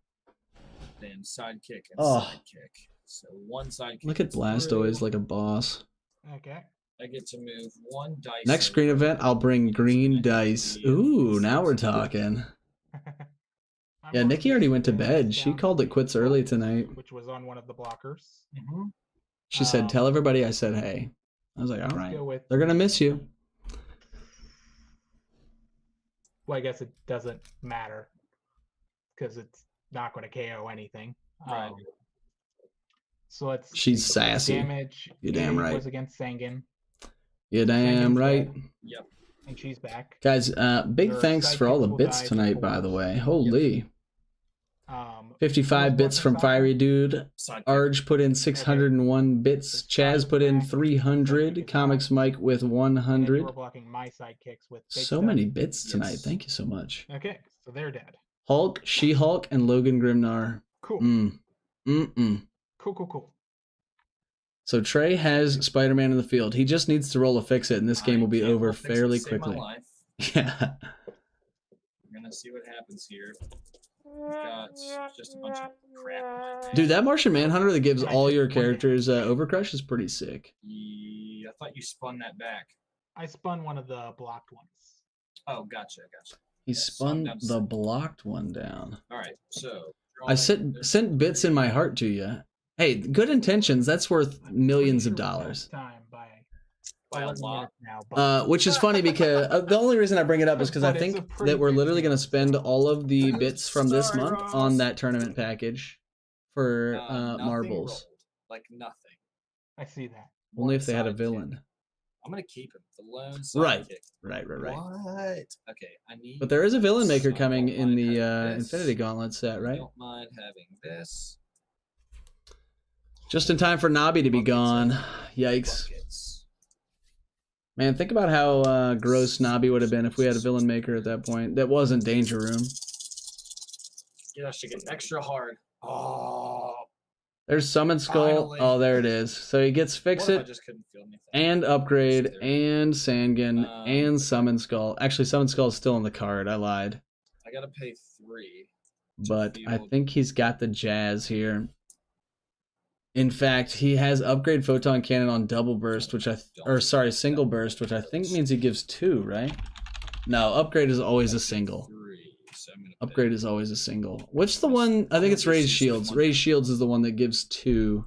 then sidekick and Oh. sidekick. So one sidekick. Look at gets Blastoise through. like a boss. Okay. I get to move one dice. Next green event, I'll bring green dice. Ooh, now we're talking. Yeah, Nikki already went to bed. She called it quits early tonight. Which was on one of the blockers. She said, "Tell everybody I said hey." I was like, "All Let's right, go with they're gonna miss you." Well, I guess it doesn't matter because it's not going to KO anything. Right. So let's. She's see. sassy. Damage. You're damn right. Was against Sangan, You're damn Sangan's right. dead, Yep. and she's back. Guys, big Your thanks for all the sidekicks will bits die tonight, by before- the way. Holy. 55 who's bits watching from sidekick? Fiery Dude. Sidekick. Arj put in 601 bits. Chaz put in 300. Comics Mike with And then you 100. were blocking my sidekicks with. big So stuff. many bits tonight. Yes. Thank you so much. Okay, so they're dead. Hulk, She-Hulk, and Logan Grimnar. Cool. Mm-mm. Cool. So Trey has Spider-Man in the field. He just needs to roll a fix-it, and this game will be can't over roll fix it to fairly save my quickly. life. Yeah. We're gonna see what happens here. We've got just a bunch of crap in my deck. Dude, that Martian Manhunter that gives all your characters Overcrush is pretty sick. I thought you spun that back. I spun one of the blocked ones. Oh, gotcha. He Yeah, so I'm spun down to the seven. blocked one down. All right, so I sent bits in my heart to you. Hey, good intentions. That's worth millions of dollars. Time by a 11 lot. minutes now. Which is funny because the only reason I bring it up is because I But it's a think pretty that we're big literally deal. going to spend all of the bits from this Sorry, month Ross. on that tournament package for nothing marbles. rolled. Like nothing. I see that. Only if they had a Sidekick. villain. I'm gonna keep him. The lone Right. sidekick. Right. What? Okay, I need. But there is a villain maker so I coming don't in mind the having this. Infinity Gauntlet set, I right? don't mind having this. Just in time for Nobby to be gone. Yikes. Buckets. Man, think about how gross Nobby would have been if we had a villain maker at that point. That wasn't Danger Room. Get us to get extra hard. Oh. There's Summon Skull. Finally. Oh, there it is. So he gets Fix What if I It just couldn't feel anything? and Upgrade There. and Sangan and Summon Skull. Actually, Summon Skull is still on the card. I lied. I gotta pay 3. But I field. think he's got the jazz here. In fact, he has Upgrade Photon Cannon on Double Burst, which Single Burst, which I think means he gives 2, right? No, Upgrade is always a single. 3. So I'm gonna Upgrade is always a single. Which the one? I think it's Raise Shields. Raise Shields is the one that gives 2,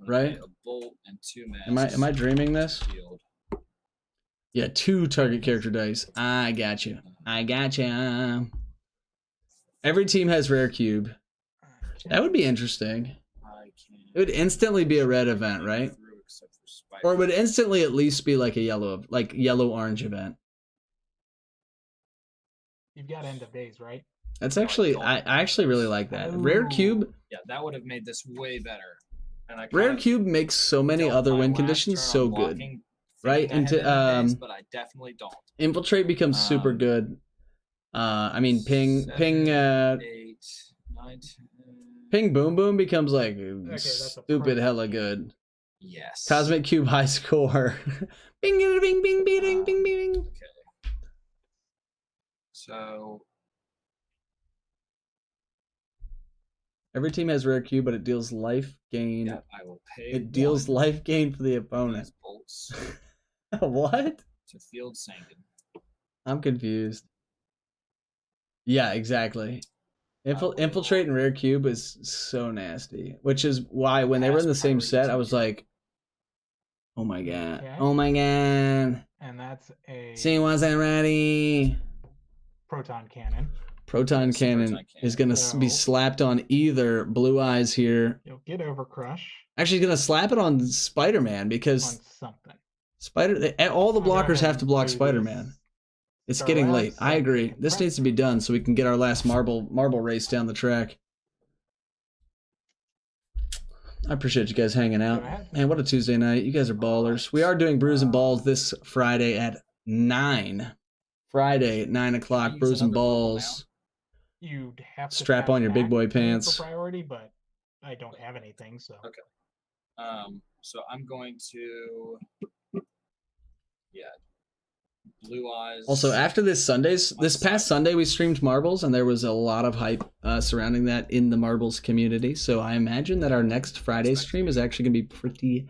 right? A bolt and 2 Am I dreaming this? Field. Yeah, 2 target character dice. I got you. I got you. Every team has Rare Cube. That would be interesting. I can It would instantly be a red event, right? through except for Spider. Or it would instantly at least be like a yellow-orange event. You've got end of days, right? That's actually, I actually really like that. Rare Cube, Yeah, that would have made this way better. And I Rare kind of Cube makes so many dealt other my win last conditions turn so on good, blocking, right? thinking I And had end of days, to but I definitely don't. Infiltrate becomes super good. I mean, ping 8, 9, 10. Boom Boom becomes like that's a stupid perfect hella good. Yes. Cosmic Cube high score. Bing bing bing bing bing bing bing. Okay. So Every team has Rare Cube, but it deals life gain. yeah, I will pay. It deals 1 life gain for the of opponent. these bolts What? to field Sangan. I'm confused. Yeah, exactly. Infiltrate and Rare Cube is so nasty, which is why when they were in the same set, I was like, "Oh my god! Okay. Oh my god!" And that's a She wasn't ready. proton cannon. Proton Yes, cannon Proton is gonna be So- slapped on either Blue Eyes here. You'll get Overcrush Actually, he's gonna slap it on Spider-Man on because something. all the I'm gonna blockers have to block do Spider-Man. this. It's Start getting out late. I second, agree. take This prep. needs to be done so we can get our last marble race down the track. I appreciate you guys hanging out. Go ahead. Man, what a Tuesday night. You guys are ballers. We are doing Brews and Balls this Friday at 9. Friday at 9 o'clock, Use Brews and another global Balls. You'd have to Strap tap on your big back boy to me pants. for priority, but I don't have anything, so Okay. So I'm going to. Yeah. Blue Eyes. Also, after this past Sunday, we streamed Marbles, and there was a lot of hype surrounding that in the Marbles community. So I imagine that our next Friday stream is actually going to be pretty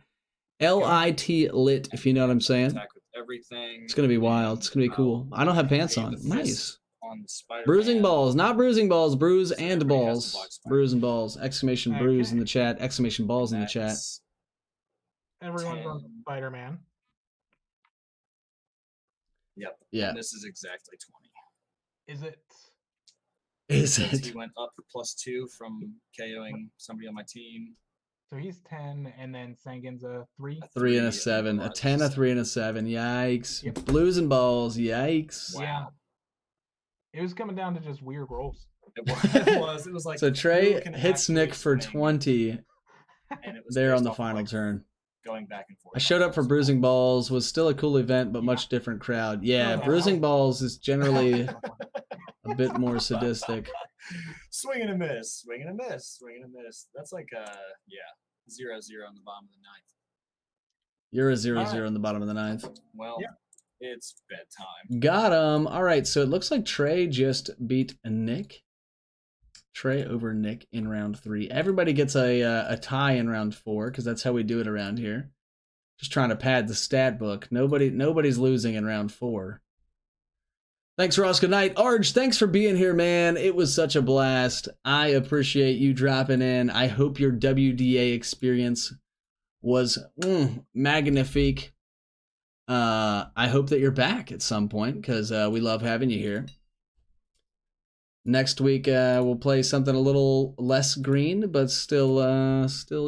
lit, if you know what I'm saying. Attack with everything. It's going to be wild. It's going to be cool. I don't have pants Aim on. the fist Nice. On Spider-Man. Bruising balls, not bruising balls, bruise and everybody has to balls. block Spider-Man. Bruise and balls. Exclamation bruise in the chat. Exclamation balls in the chat. That's everyone's on 10. Spider-Man. Yep. Yeah. And this is exactly 20. Is it? Is Since it? He went up +2 from KOing somebody on my team. So he's 10, and then Sangin's a 3. 3 and a 7. A 10, a 3, and a 7. Yikes. Blues and balls. Yikes. Yeah. It was coming down to just weird rolls. It was like So Trey who can hits actually Nick for swing, 20 and it was there on based the off of, final like, turn. going back and forth. I showed up for Bruising Balls. Was still a cool event, but much different crowd. Yeah, Oh, Bruising Balls is generally a bit more sadistic. Swing and a miss, swing and a miss, swing and a miss. That's like 0-0 on the bottom of the ninth. You're a 0-0 in the bottom of the ninth. Well, it's bedtime. Got him. All right, so it looks like Trey just beat Nick. Trey over Nick in round 3. Everybody gets a tie in round 4 because that's how we do it around here. Just trying to pad the stat book. Nobody's losing in round 4. Thanks, Ross. Good night. Arj, thanks for being here, man. It was such a blast. I appreciate you dropping in. I hope your WDA experience was magnifique. I hope that you're back at some point because we love having you here. Next week we'll play something a little less green, but still,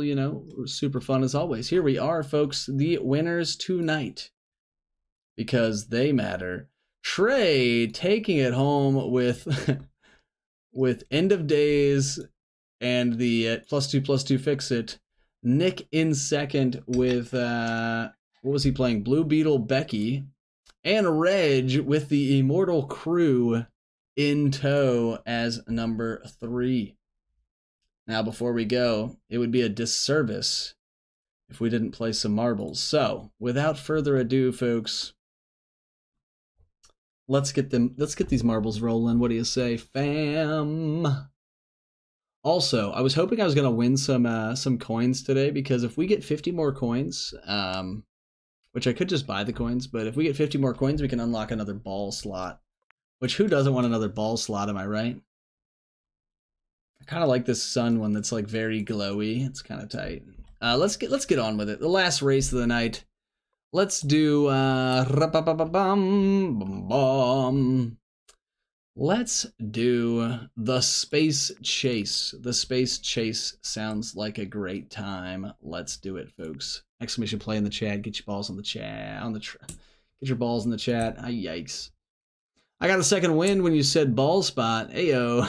you know, super fun as always. Here we are, folks. The winners tonight, because they matter. Trey taking it home with with End of Days and the +2/+2 Fix It. Nick in second with what was he playing? Blue Beetle Becky, and Reg with the Immortal Crew in tow as number 3. Now, before we go, it would be a disservice if we didn't play some marbles. So, without further ado, folks, let's get these marbles rolling. What do you say, fam? Also, I was hoping I was gonna win some coins today, because if we get 50 more coins, which I could just buy the coins, but if we get 50 more coins, we can unlock another ball slot. Which, who doesn't want another ball slot, am I right? I kind of like this sun one that's like very glowy. It's kind of tight. Let's get on with it. The last race of the night. Let's do let's do the Space Chase. The Space Chase sounds like a great time. Let's do it, folks. Exclamation play in the chat. Get your balls on the chat. Get your balls in the chat. Ah, yikes. I got a second wind when you said ball spot. Ayo.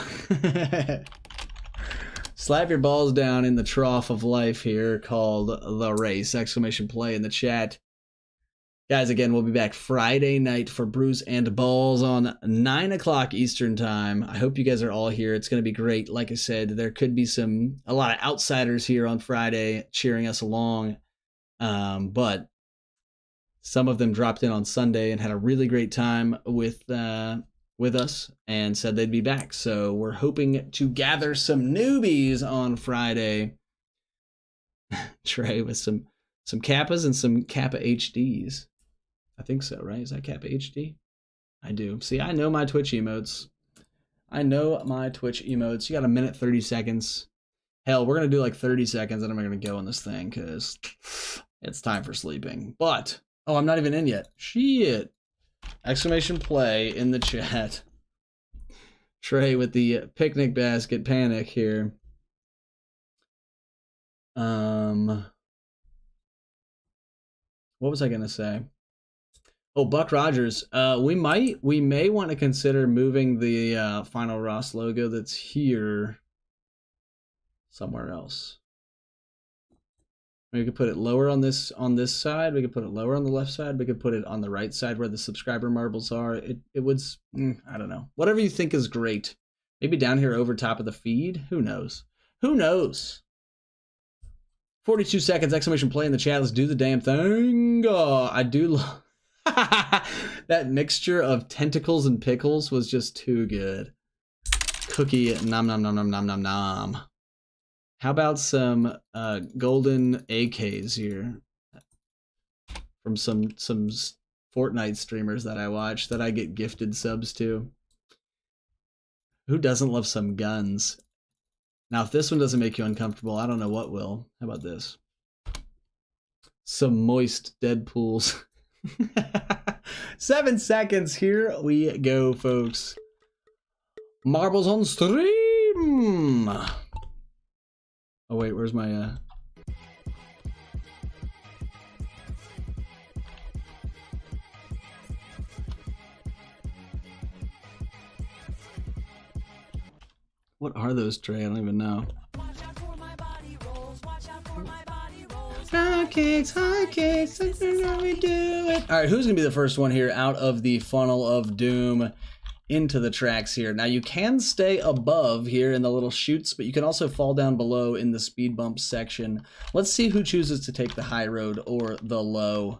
Slap your balls down in the trough of life here called the race. Exclamation play in the chat. Guys, again, we'll be back Friday night for Brews and Balls on 9 o'clock Eastern time. I hope you guys are all here. It's going to be great. Like I said, there could be a lot of outsiders here on Friday cheering us along. But some of them dropped in on Sunday and had a really great time with us and said they'd be back. So we're hoping to gather some newbies on Friday. Trey with some Kappas and some Kappa HDs. I think so, right? Is that Kappa HD? I do. See, I know my Twitch emotes. You got a minute, 30 seconds. Hell, we're going to do like 30 seconds and I'm going to go on this thing because it's time for sleeping. But oh, I'm not even in yet. Shit. Exclamation play in the chat. Trey with the picnic basket panic here. What was I gonna say? Oh, Buck Rogers. We may want to consider moving the Final Ross logo that's here somewhere else. We could put it lower on this side. We could put it lower on the left side. We could put it on the right side where the subscriber marbles are. It would, I don't know. Whatever you think is great. Maybe down here over top of the feed. Who knows? Who knows? 42 seconds. Exclamation play in the chat. Let's do the damn thing. Oh, I do love that mixture of tentacles and pickles was just too good. Cookie nom nom nom nom nom nom nom. How about some golden AKs here from some Fortnite streamers that I watch that I get gifted subs to? Who doesn't love some guns? Now, if this one doesn't make you uncomfortable, I don't know what will. How about this? Some moist Deadpools. 7 seconds. Here we go, folks. Marbles on stream. Oh wait, where's my What are those, Trey? I don't even know. Hotcakes, this is how we do it. All right, who's gonna be the first one here out of the funnel of doom into the tracks here? Now you can stay above here in the little chutes, but you can also fall down below in the speed bump section. Let's see who chooses to take the high road or the low.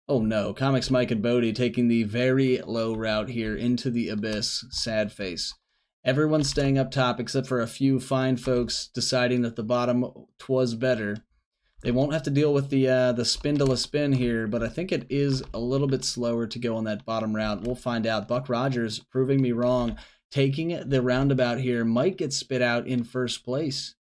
Oh no, Comics Mike and Bodie taking the very low route here into the abyss. Sad face. Everyone's staying up top except for a few fine folks deciding that the bottom twas better. They won't have to deal with the spindle of spin here, but I think it is a little bit slower to go on that bottom route. We'll find out. Buck Rogers proving me wrong. Taking the roundabout here might get spit out in first place.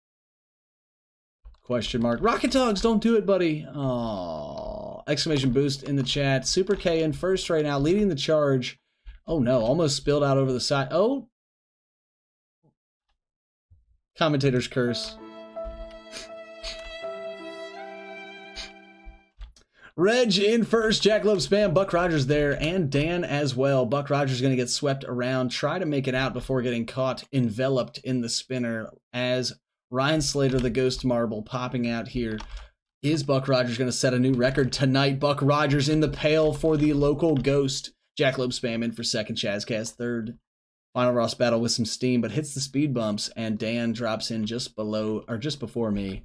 Question mark. Rocket Dogs, don't do it, buddy. Oh, exclamation boost in the chat. Super K in first right now, leading the charge. Oh no, almost spilled out over the side. Oh. Commentator's curse. Reg in first, Jackalope Spam, Buck Rogers there, and Dan as well. Buck Rogers going to get swept around, try to make it out before getting caught, enveloped in the spinner as Ryan Slater, the Ghost Marble, popping out here. Is Buck Rogers going to set a new record tonight? Buck Rogers in the pail for the local Ghost. Jackalope Spam in for second, Chazcast third. Final Ross battle with some steam, but hits the speed bumps, and Dan drops in just below, or just before me.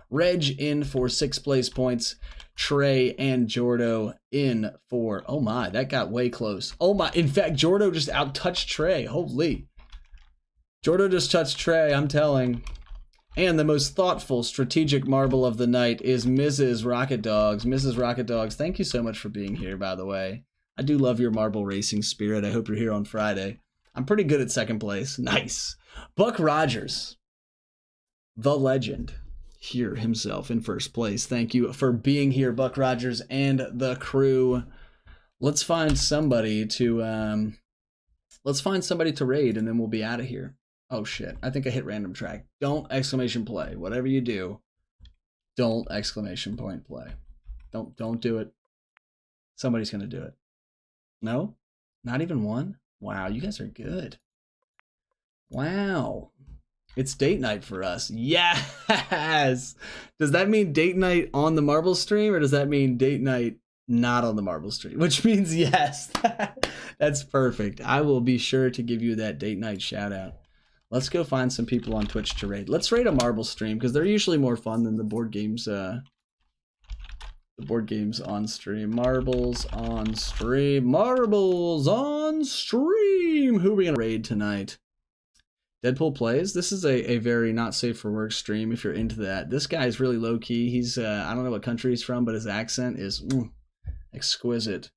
Reg in for 6 place points. Trey and Jordo in for, oh my, that got way close. Oh my, in fact, Jordo just out-touched Trey. Holy. Jordo just touched Trey, I'm telling. And the most thoughtful, strategic marble of the night is Mrs. Rocket Dogs. Mrs. Rocket Dogs, thank you so much for being here, by the way. I do love your marble racing spirit. I hope you're here on Friday. I'm pretty good at second place. Nice. Buck Rogers, the legend, here himself in first place. Thank you for being here, Buck Rogers and the crew. Let's find somebody to raid, and then we'll be out of here. Oh shit! I think I hit random track. Don't exclamation play. Whatever you do, don't exclamation point play. Don't do it. Somebody's gonna do it. No, not even one. Wow, you guys are good. Wow. It's date night for us. Yes! Does that mean date night on the Marble stream, or does that mean date night not on the Marble stream? Which means yes. That's perfect. I will be sure to give you that date night shout out. Let's go find some people on Twitch to raid. Let's raid a Marble stream, because they're usually more fun than the board games on stream. Marbles on stream. Marbles on stream. Who are we gonna raid tonight? Deadpool Plays. This is a very not safe for work stream if you're into that. This guy is really low key. He's I don't know what country he's from, but his accent is exquisite.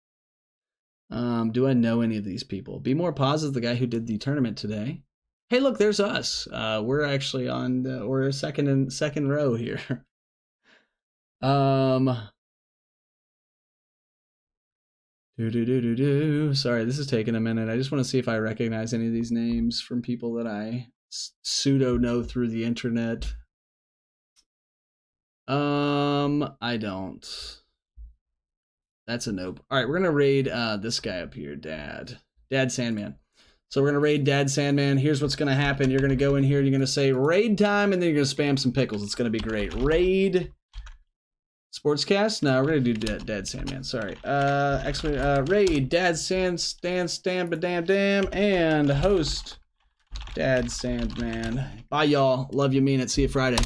Do I know any of these people? Be More Pause is the guy who did the tournament today. Hey, look, there's us. We're actually on. We're second row here. Sorry, this is taking a minute. I just want to see if I recognize any of these names from people that I pseudo know through the internet. I don't. That's a nope. All right, we're gonna raid this guy up here, Dad Sandman. So we're gonna raid Dad Sandman. Here's what's gonna happen. You're gonna go in here. You're gonna say raid time, and then you're gonna spam some pickles. It's gonna be great. Raid. Sportscast? No, we're gonna do Dad Sandman. Sorry. Raid Dad Sandman and host Dad Sandman. Bye, y'all. Love you, mean it. See you Friday.